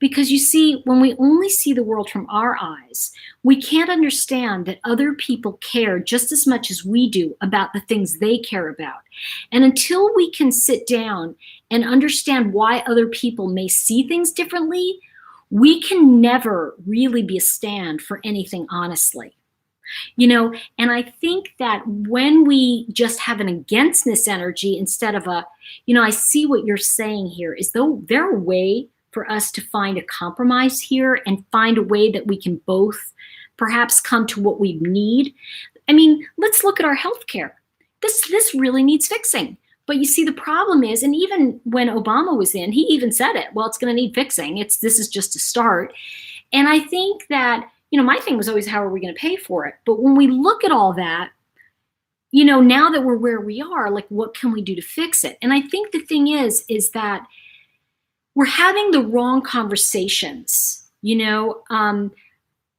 Because you see, when we only see the world from our eyes, we can't understand that other people care just as much as we do about the things they care about. And until we can sit down and understand why other people may see things differently, we can never really be a stand for anything honestly. And I think that when we just have an againstness energy instead of I see what you're saying here is though there a way for us to find a compromise here and find a way that we can both perhaps come to what we need. I mean, let's look at our healthcare. This really needs fixing. But you see, the problem is, and even when Obama was in, he even said it, well, it's going to need fixing. This is just a start. And I think that, my thing was always, how are we going to pay for it? But when we look at all that, now that we're where we are, like, what can we do to fix it? And I think the thing is that we're having the wrong conversations.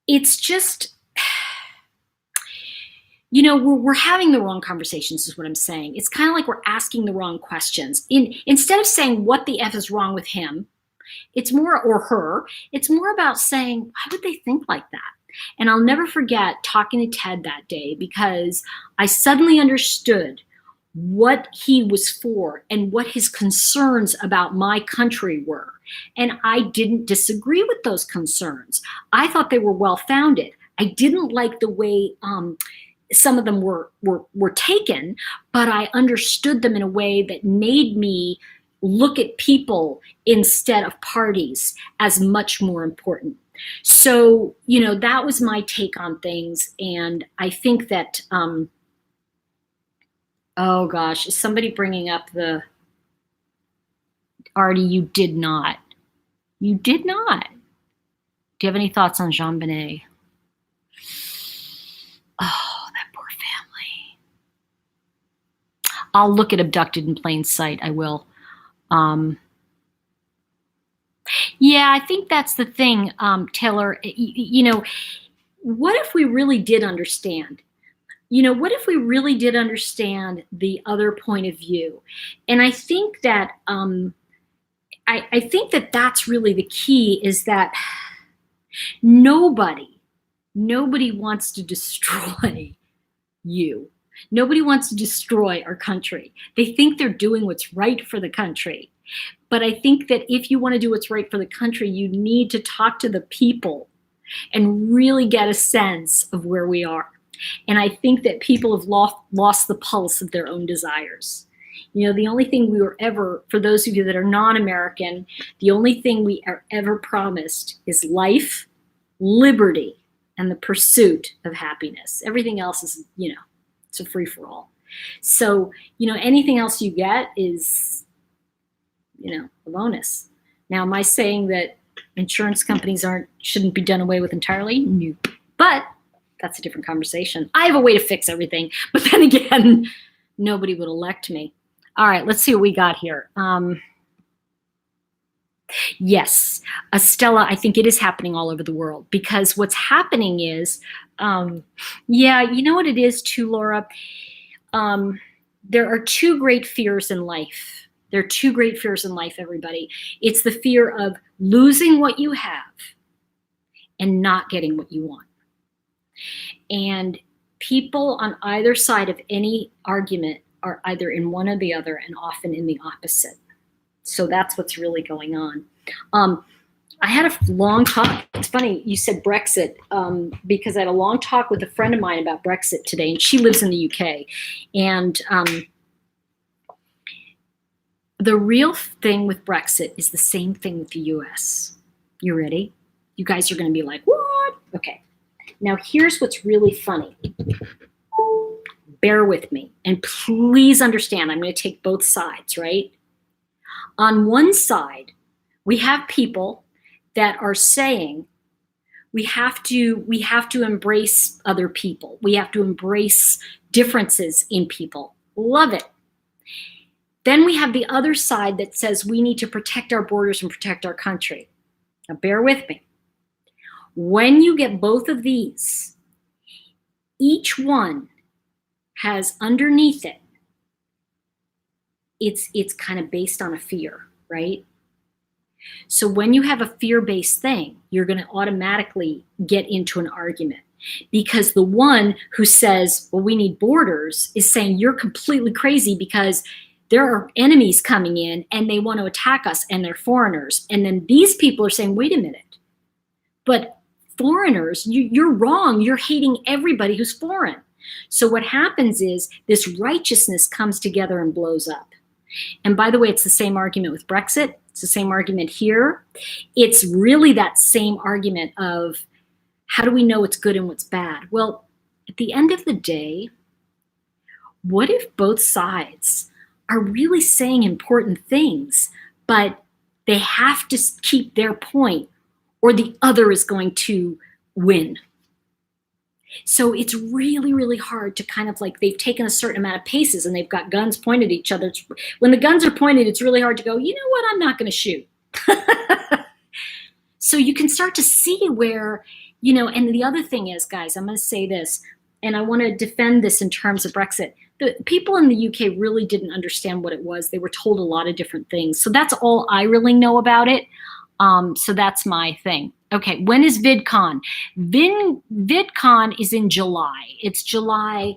It's just, we're having the wrong conversations is what I'm saying. It's kind of like we're asking the wrong questions. Instead of saying what the F is wrong with him, it's more, or her, it's more about saying, why would they think like that? And I'll never forget talking to Ted that day because I suddenly understood what he was for and what his concerns about my country were. And I didn't disagree with those concerns. I thought they were well-founded. I didn't like the way some of them were taken, but I understood them in a way that made me look at people instead of parties as much more important. So, that was my take on things. And I think that, oh gosh, is somebody bringing up Artie, you did not. You did not. Do you have any thoughts on JonBenet? Oh, that poor family. I'll look at Abducted in Plain Sight. I will. Yeah, I think that's the thing, Taylor. What if we really did understand? What if we really did understand the other point of view? And I think that I think that that's really the key, is that nobody wants to destroy you. Nobody wants to destroy our country. They think they're doing what's right for the country. But I think that if you want to do what's right for the country, you need to talk to the people and really get a sense of where we are. And I think that people have lost the pulse of their own desires. The only thing we were ever, for those of you that are non-American, the only thing we are ever promised is life, liberty, and the pursuit of happiness. Everything else is, it's a free-for-all. So, anything else you get is, a bonus. Now, am I saying that insurance companies shouldn't be done away with entirely? No. But that's a different conversation. I have a way to fix everything, but then again, nobody would elect me. All right, let's see what we got here. Yes, Estella, I think it is happening all over the world, because what's happening is, yeah, you know what it is too, Laura? There are two great fears in life. There are two great fears in life, everybody. It's the fear of losing what you have and not getting what you want. And people on either side of any argument are either in one or the other, and often in the opposite. So that's what's really going on. I had a long talk. It's funny you said Brexit, because I had a long talk with a friend of mine about Brexit today, and she lives in the UK. And the real thing with Brexit is the same thing with the US. You ready? You guys are going to be like, what? Okay. Now, here's what's really funny. Bear with me, and please understand, I'm going to take both sides, right? On one side, We have people that are saying we have to embrace other people. We have to embrace differences in people. Love it. Then we have the other side that says we need to protect our borders and protect our country. Now bear with me. When you get both of these, each one has underneath it, it's kind of based on a fear, right? So when you have a fear-based thing, you're going to automatically get into an argument, because the one who says, well, we need borders, is saying you're completely crazy because there are enemies coming in and they want to attack us and they're foreigners. And then these people are saying, wait a minute, but foreigners, you're wrong. You're hating everybody who's foreign. So what happens is this righteousness comes together and blows up. And by the way, it's the same argument with Brexit. It's the same argument here. It's really that same argument of how do we know what's good and what's bad? Well, at the end of the day, what if both sides are really saying important things, but they have to keep their point or the other is going to win? So it's really, really hard to kind of like, they've taken a certain amount of paces and they've got guns pointed at each other. When the guns are pointed, it's really hard to go, you know what, I'm not going to shoot. So you can start to see where, you know, and the other thing is, guys, I'm going to say this, and I want to defend this in terms of Brexit. The people in the UK really didn't understand what it was. They were told a lot of different things. So that's all I really know about it. So that's my thing. Okay, when is VidCon? VidCon is in July. It's July,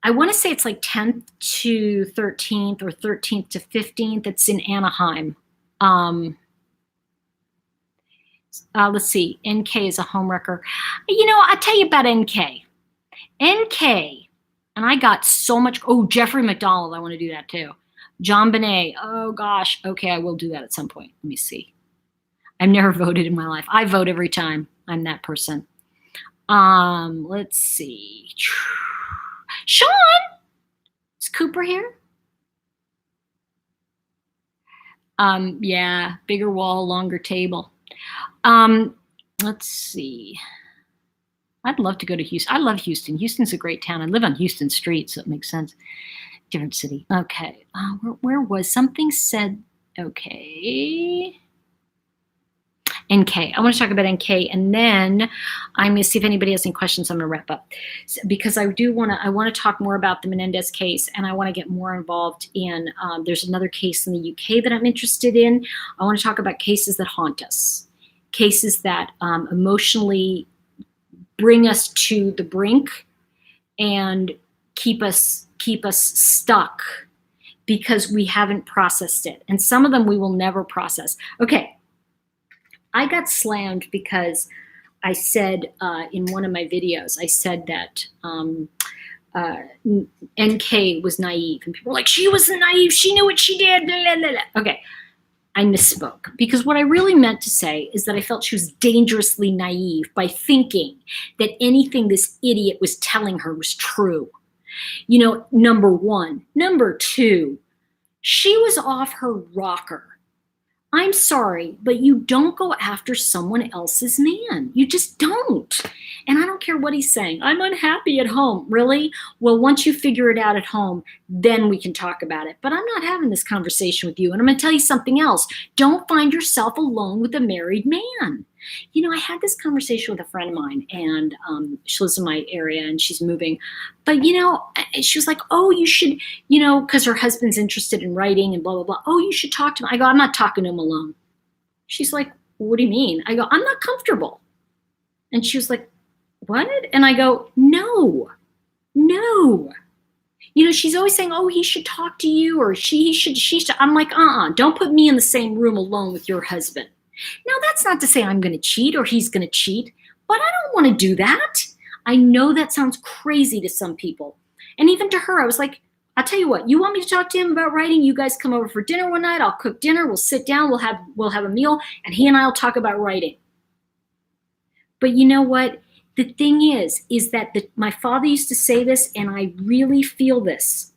I want to say it's like 10th to 13th or 13th to 15th. It's in Anaheim. Let's see, NK is a homewrecker. You know, I'll tell you about NK. NK, and I got so much, oh, Jeffrey McDonald, I want to do that too. John Bonet, oh gosh, okay, I will do that at some point. Let me see. I've never voted in my life. I vote every time. I'm that person. Let's see. Sean, is Cooper here? Yeah, bigger wall, longer table. Let's see. I'd love to go to Houston. I love Houston. Houston's a great town. I live on Houston Street, so it makes sense. Different city. Okay. Where was something said? Okay. NK. I want to talk about NK, and then I'm going to see if anybody has any questions. I'm going to wrap up, because I want to talk more about the Menendez case, and I want to get more involved in. There's another case in the UK that I'm interested in. I want to talk about cases that haunt us, cases that emotionally bring us to the brink and keep us stuck because we haven't processed it, and some of them we will never process. Okay. I got slammed because I said in one of my videos, I said that NK was naive. And people were like, she wasn't naive. She knew what she did. Blah, blah, blah. Okay, I misspoke. Because what I really meant to say is that I felt she was dangerously naive by thinking that anything this idiot was telling her was true. You know, number one. Number two, she was off her rocker. I'm sorry, but you don't go after someone else's man. You just don't. And I don't care what he's saying. I'm unhappy at home. Really? Well, once you figure it out at home, then we can talk about it. But I'm not having this conversation with you. And I'm going to tell you something else. Don't find yourself alone with a married man. You know, I had this conversation with a friend of mine, and she lives in my area and she's moving. But, you know, she was like, oh, you should, you know, because her husband's interested in writing and blah, blah, blah. Oh, you should talk to him. I go, I'm not talking to him alone. She's like, what do you mean? I go, I'm not comfortable. And she was like, what? And I go, no. You know, she's always saying, oh, he should talk to you, or she should. I'm like, don't put me in the same room alone with your husband. Now, that's not to say I'm going to cheat or he's going to cheat, but I don't want to do that. I know that sounds crazy to some people. And even to her, I was like, I'll tell you what, you want me to talk to him about writing? You guys come over for dinner one night. I'll cook dinner. We'll sit down. We'll have a meal, and he and I will talk about writing. But you know what? The thing is that my father used to say this, and I really feel this.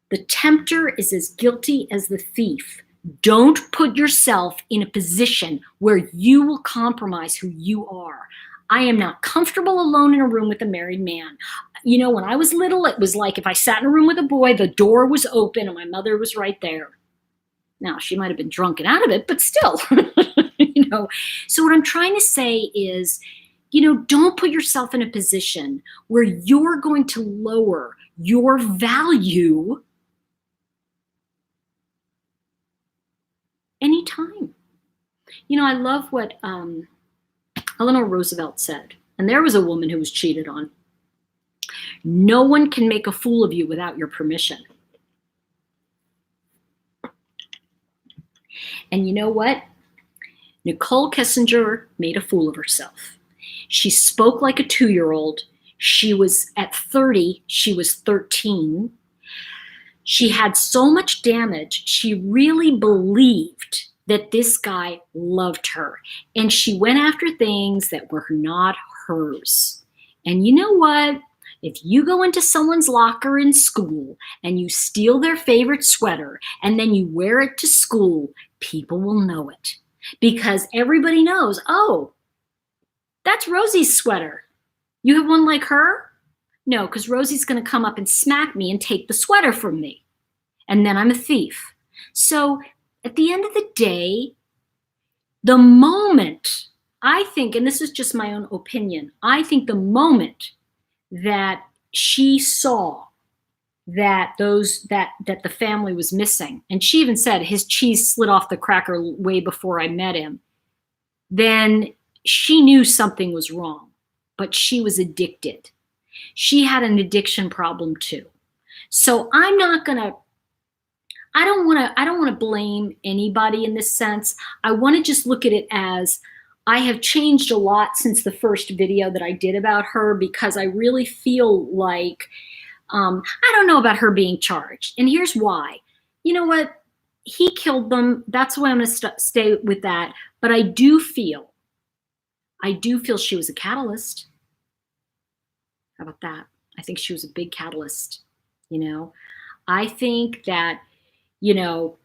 The tempter is as guilty as the thief. Don't put yourself in a position where you will compromise who you are. I am not comfortable alone in a room with a married man. You know, when I was little, it was like if I sat in a room with a boy, the door was open and my mother was right there. Now, she might have been drunken out of it, but still, you know. So what I'm trying to say is, you know, don't put yourself in a position where you're going to lower your value anytime. You know, I love what Eleanor Roosevelt said, and there was a woman who was cheated on. No one can make a fool of you without your permission. And you know what? Nicole Kessinger made a fool of herself. She spoke like a 2-year-old. She was at 30, she was 13. She had so much damage. She really believed that this guy loved her. And she went after things that were not hers. And you know what? If you go into someone's locker in school and you steal their favorite sweater and then you wear it to school, people will know it. Because everybody knows, oh, that's Rosie's sweater. You have one like her? No, because Rosie's going to come up and smack me and take the sweater from me. And then I'm a thief. So at the end of the day, the moment, I think, and this is just my own opinion, I think the moment that she saw that the family was missing, and she even said his cheese slid off the cracker way before I met him, then she knew something was wrong, but she was addicted. She had an addiction problem too. So I don't want to blame anybody in this sense. I want to just look at it as I have changed a lot since the first video that I did about her, because I really feel like I don't know about her being charged. And here's why. You know what? He killed them. That's why I'm going to stay with that. But I do feel she was a catalyst. How about that? I think she was a big catalyst. You know, I think that, you know,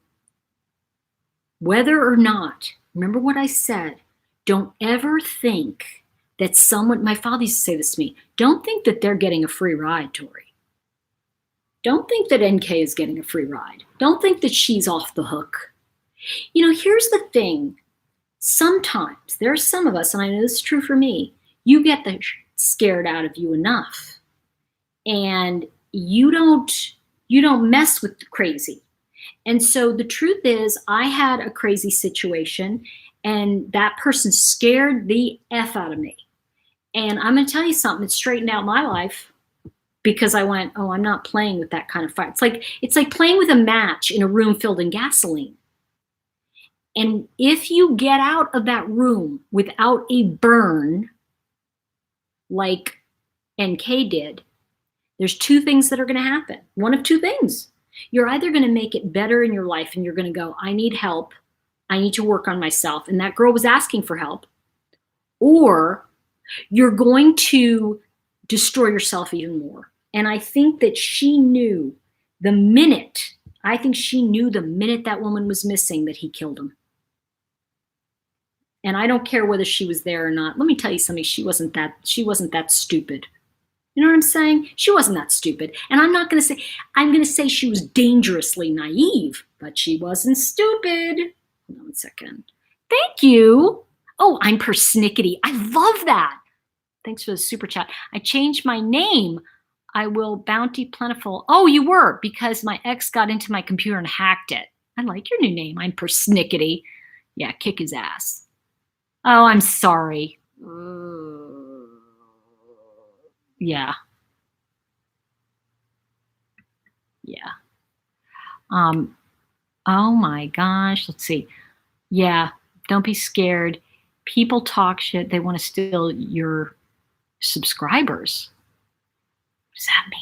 whether or not, remember what I said, don't ever think that someone, my father used to say this to me, don't think that they're getting a free ride, Tori. Don't think that NK is getting a free ride. Don't think that she's off the hook. You know, here's the thing. Sometimes there are some of us, and I know this is true for me, you get the scared out of you enough. And you don't mess with the crazy. And so the truth is, I had a crazy situation, and that person scared the F out of me. And I'm going to tell you something, it straightened out my life, because I went, oh, I'm not playing with that kind of fire. It's like playing with a match in a room filled in gasoline. And if you get out of that room without a burn, like NK did, there's two things that are going to happen. One of two things. You're either going to make it better in your life and you're going to go, I need help. I need to work on myself. And that girl was asking for help. Or you're going to destroy yourself even more. And I think that she knew the minute that woman was missing that he killed him. And I don't care whether she was there or not. Let me tell you something, she wasn't that stupid. You know what I'm saying? She wasn't that stupid. And I'm going to say she was dangerously naive, but she wasn't stupid. Hold on 1 second. Thank you. Oh, I'm persnickety. I love that. Thanks for the super chat. I changed my name. I will bounty plentiful. Oh, you were, because my ex got into my computer and hacked it. I like your new name. I'm persnickety. Yeah, kick his ass. Oh, I'm sorry. Yeah. Yeah. Oh my gosh. Let's see. Yeah. Don't be scared. People talk shit. They want to steal your subscribers. What does that mean?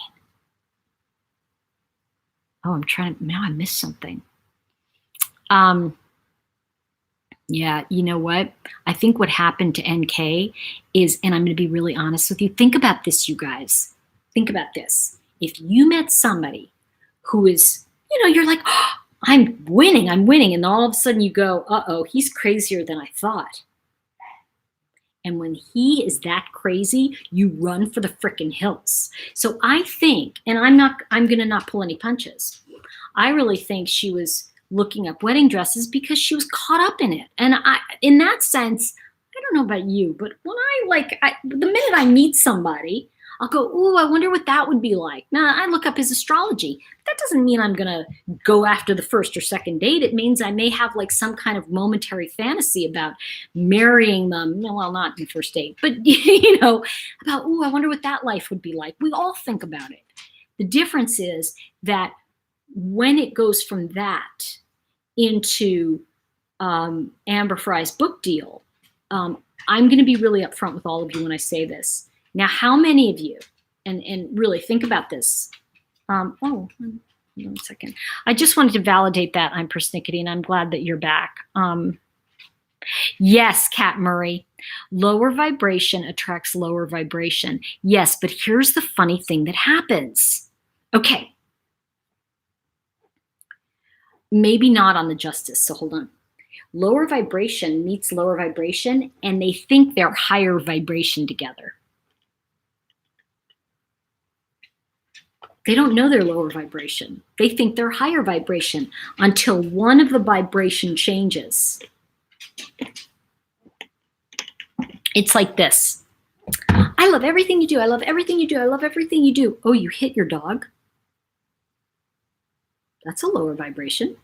Oh, now I missed something. Yeah, you know what? I think what happened to NK is, and I'm going to be really honest with you, think about this, you guys. Think about this. If you met somebody who is, you know, you're like, oh, I'm winning. And all of a sudden you go, uh-oh, he's crazier than I thought. And when he is that crazy, you run for the frickin' hills. So I think, and I'm going to not pull any punches. I really think she was looking up wedding dresses because she was caught up in it. And in that sense, I don't know about you, but when the minute I meet somebody, I'll go, ooh, I wonder what that would be like. Now, I look up his astrology. That doesn't mean I'm going to go after the first or second date. It means I may have like some kind of momentary fantasy about marrying them. Well, not in the first date, but, about, ooh, I wonder what that life would be like. We all think about it. The difference is that when it goes from that into Amber Fry's book deal, I'm going to be really upfront with all of you when I say this. Now, how many of you, and really think about this. Hold on a second. I just wanted to validate that I'm persnickety, and I'm glad that you're back. Yes, Kat Murray, lower vibration attracts lower vibration. Yes, but here's the funny thing that happens. Okay. Maybe not on the justice, so hold on. Lower vibration meets lower vibration, and they think they're higher vibration together. They don't know they're lower vibration. They think they're higher vibration until one of the vibration changes. It's like this. I love everything you do. I love everything you do. I love everything you do. Oh, you hit your dog? That's a lower vibration.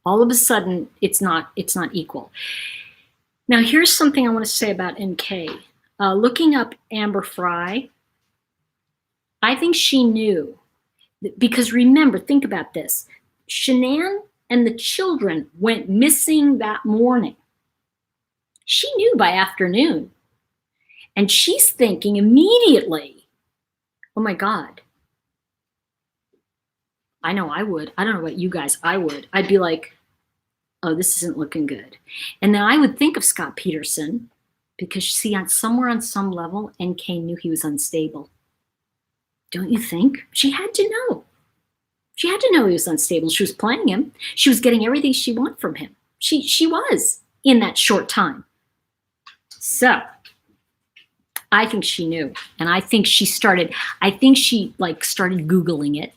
All of a sudden, it's not equal. Now, here's something I want to say about NK. Looking up Amber Fry, I think she knew, because remember, think about this. Shanann and the children went missing that morning. She knew by afternoon. And she's thinking immediately, oh my God. I know I would. I don't know about you guys. I would. I'd be like, oh, this isn't looking good. And then I would think of Scott Peterson because, see, somewhere on some level, NK knew he was unstable. Don't you think? She had to know. She had to know he was unstable. She was playing him. She was getting everything she wanted from him. She was in that short time. So I think she knew. And I think she started Googling it,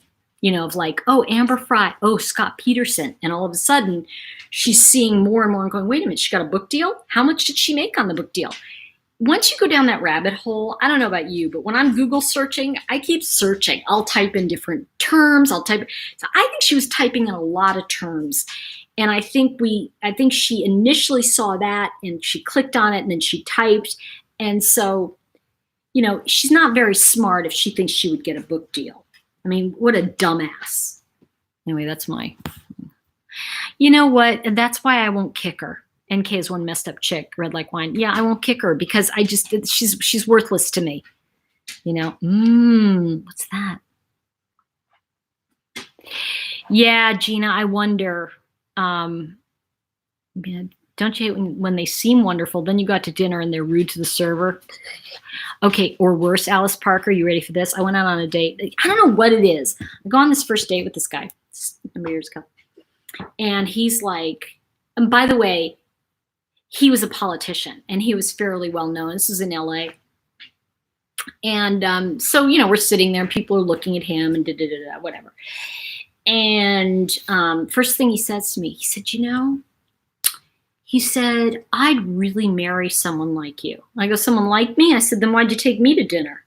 of like, oh, Amber Fry, oh, Scott Peterson. And all of a sudden she's seeing more and more and going, wait a minute, she got a book deal? How much did she make on the book deal? Once you go down that rabbit hole, I don't know about you, but when I'm Google searching, I keep searching. I'll type in different terms. So I think she was typing in a lot of terms. And I think she initially saw that and she clicked on it and then she typed. And so, she's not very smart if she thinks she would get a book deal. I mean, what a dumbass. Anyway, that's you know what? That's why I won't kick her. NK is one messed up chick, red like wine. Yeah, I won't kick her because she's worthless to me. What's that? Yeah, Gina, I wonder. Don't you hate when they seem wonderful, then you got to dinner and they're rude to the server? Okay, or worse, Alice Parker, you ready for this? I went out on a date. I don't know what it is. I go on this first date with this guy, a number of years ago. And he's like, and by the way, he was a politician and he was fairly well known. This was in LA. And so, we're sitting there and people are looking at him and whatever. And first thing he says to me, he said, I'd really marry someone like you. I go, someone like me? I said, then why'd you take me to dinner?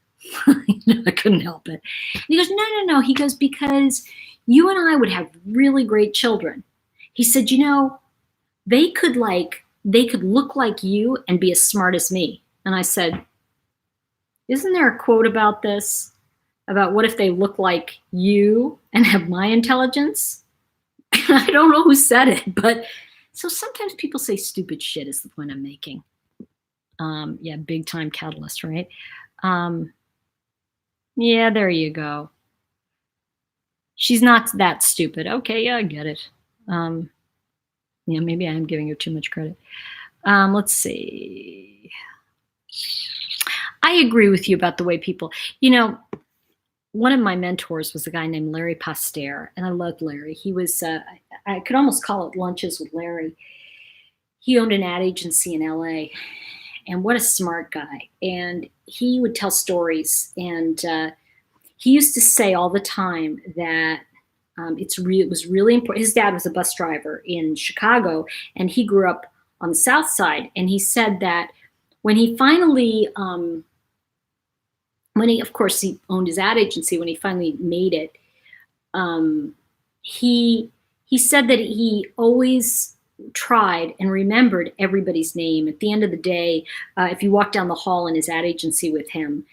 I couldn't help it. And he goes, no. He goes, because you and I would have really great children. He said, they could look like you and be as smart as me. And I said, isn't there a quote about this? About what if they look like you and have my intelligence? I don't know who said it, but so sometimes people say stupid shit is the point I'm making. Yeah, big time catalyst, right? Yeah, there you go. She's not that stupid. Okay, yeah, I get it. Yeah, maybe I am giving her too much credit. Let's see. I agree with you about the way people, one of my mentors was a guy named Larry Pasteur, and I loved Larry. He was, I could almost call it lunches with Larry. He owned an ad agency in LA, and what a smart guy. And he would tell stories, and he used to say all the time that it was really important. His dad was a bus driver in Chicago, and he grew up on the South Side. And he said that when he finally, of course, he owned his ad agency, when he finally made it, he said that he always tried and remembered everybody's name. At the end of the day, if you walk down the hall in his ad agency with him,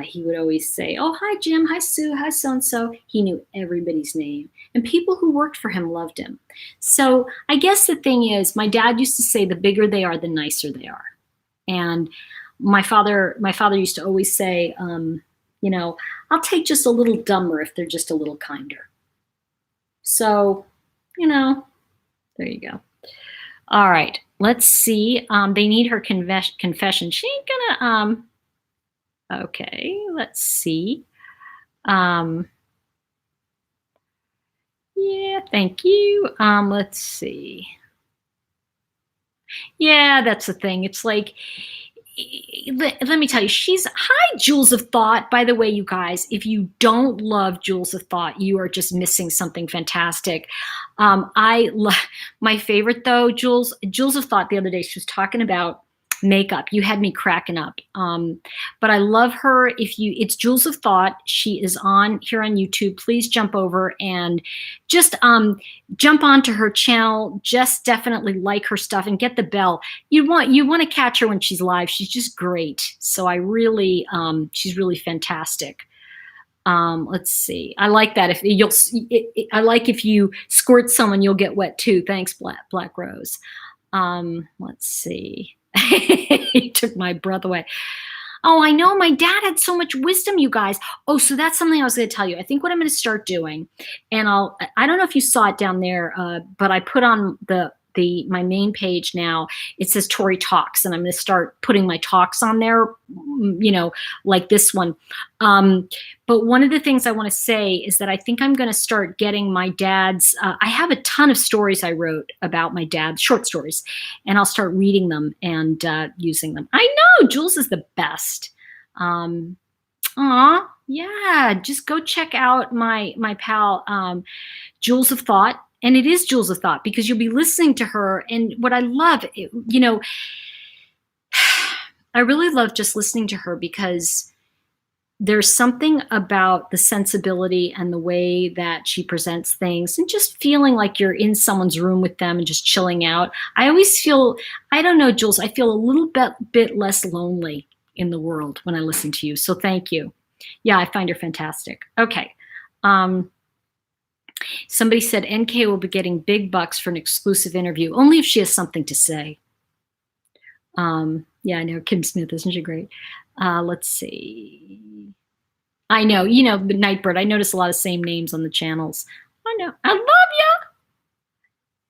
he would always say, "Oh, hi, Jim. Hi, Sue. Hi, so-and-so." He knew everybody's name. And people who worked for him loved him. So I guess the thing is, my dad used to say, the bigger they are, the nicer they are. And my father used to always say, I'll take just a little dumber if they're just a little kinder. So, there you go. All right, let's see. They need her confession. She ain't gonna, okay, let's see. Yeah, thank you. Let's see. Yeah, that's the thing. It's like, let me tell you, hi, Jewels of Thought. By the way, you guys, if you don't love Jewels of Thought, you are just missing something fantastic. My favorite though, Jewels of Thought, the other day, she was talking about makeup. You had me cracking up. But I love her. It's Jewels of Thought. She is here on YouTube. Please jump over and just jump onto her channel. Just definitely like her stuff and get the bell. You want to catch her when she's live. She's just great. So I really, she's really fantastic. Let's see. I like that. I like if you squirt someone, you'll get wet too. Thanks, Black Rose. Let's see. He took my breath away. Oh, I know. My dad had so much wisdom, you guys. Oh, so that's something I was going to tell you. I think what I'm going to start doing, and I don't know if you saw it down there, but I put on my main page now, it says Tori Talks, and I'm going to start putting my talks on there, like this one. But one of the things I want to say is that I think I'm going to start getting my dad's, I have a ton of stories I wrote about my dad, short stories, and I'll start reading them and using them. I know, Jules is the best. Yeah, just go check out my pal, Jewels of Thought. And it is Jewels of Thought because you'll be listening to her. And what I love, I really love just listening to her because there's something about the sensibility and the way that she presents things and just feeling like you're in someone's room with them and just chilling out. I always feel, I don't know, Jules, I feel a little bit less lonely in the world when I listen to you. So thank you. Yeah, I find her fantastic. Okay. Somebody said NK will be getting big bucks for an exclusive interview, only if she has something to say. Yeah, I know. Kim Smith, isn't she great? Let's see. I know, the Nightbird. I notice a lot of same names on the channels. I know. I love ya.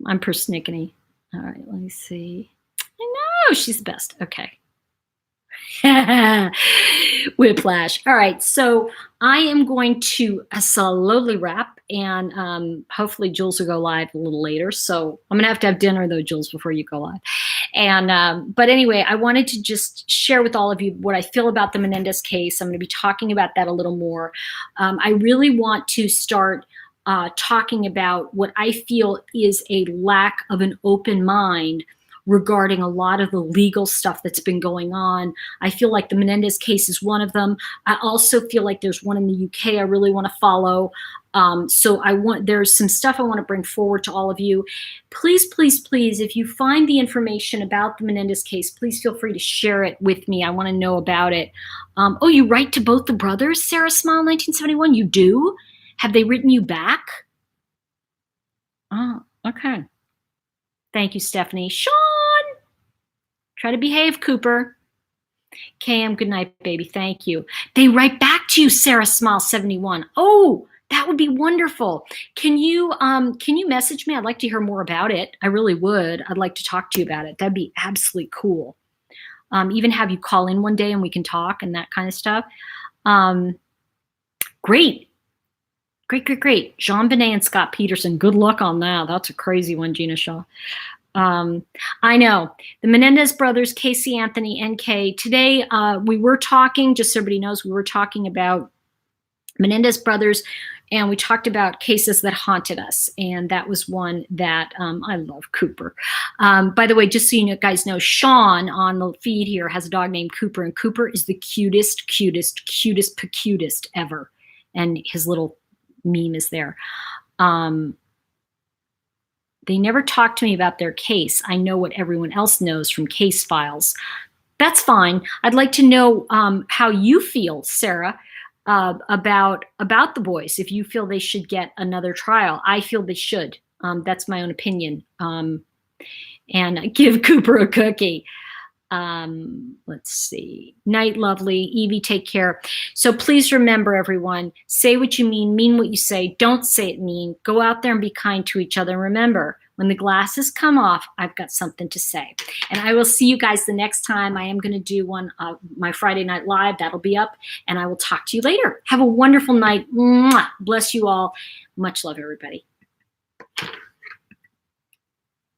I'm persnickety. All right, let me see. I know, she's the best. Okay. Whiplash. All right, so I am going to slowly wrap, and hopefully Jules will go live a little later. So I'm gonna have to have dinner though, Jules, before you go live. And but anyway, I wanted to just share with all of you what I feel about the Menendez case. I'm going to be talking about that a little more. I really want to start talking about what I feel is a lack of an open mind regarding a lot of the legal stuff that's been going on. I feel like the Menendez case is one of them. I also feel like there's one in the UK I really want to follow. So there's some stuff I want to bring forward to all of you. Please, please, please, if you find the information about the Menendez case, please feel free to share it with me. I want to know about it. Oh, you write to both the brothers, Sarah Smile 1971? You do? Have they written you back? Oh, okay. Thank you, Stephanie. Sean! Try to behave, Cooper. KM, good night, baby. Thank you. They write back to you, Sarah Smile 71. Oh, that would be wonderful. Can you message me? I'd like to hear more about it. I really would. I'd like to talk to you about it. That'd be absolutely cool. Even have you call in one day and we can talk and that kind of stuff. Great. Great. JonBenet and Scott Peterson. Good luck on that. That's a crazy one, Gina Shaw. I know. The Menendez brothers, Casey Anthony, NK. Today, we were talking, just so everybody knows, we were talking about Menendez brothers, and we talked about cases that haunted us. And that was one that I love, Cooper. By the way, just so you guys know, Sean on the feed here has a dog named Cooper, and Cooper is the cutest ever. And his little meme is there. They never talked to me about their case. I know what everyone else knows from case files. That's fine. I'd like to know how you feel, Sarah, about the boys. If you feel they should get another trial, I feel they should. That's my own opinion. And give Cooper a cookie. Let's see. Night, lovely. Evie, take care. So please remember, everyone, say what you mean what you say. Don't say it mean. Go out there and be kind to each other. And remember, when the glasses come off, I've got something to say. And I will see you guys the next time. I am going to do one, my Friday Night Live. That'll be up. And I will talk to you later. Have a wonderful night. Mwah. Bless you all. Much love, everybody.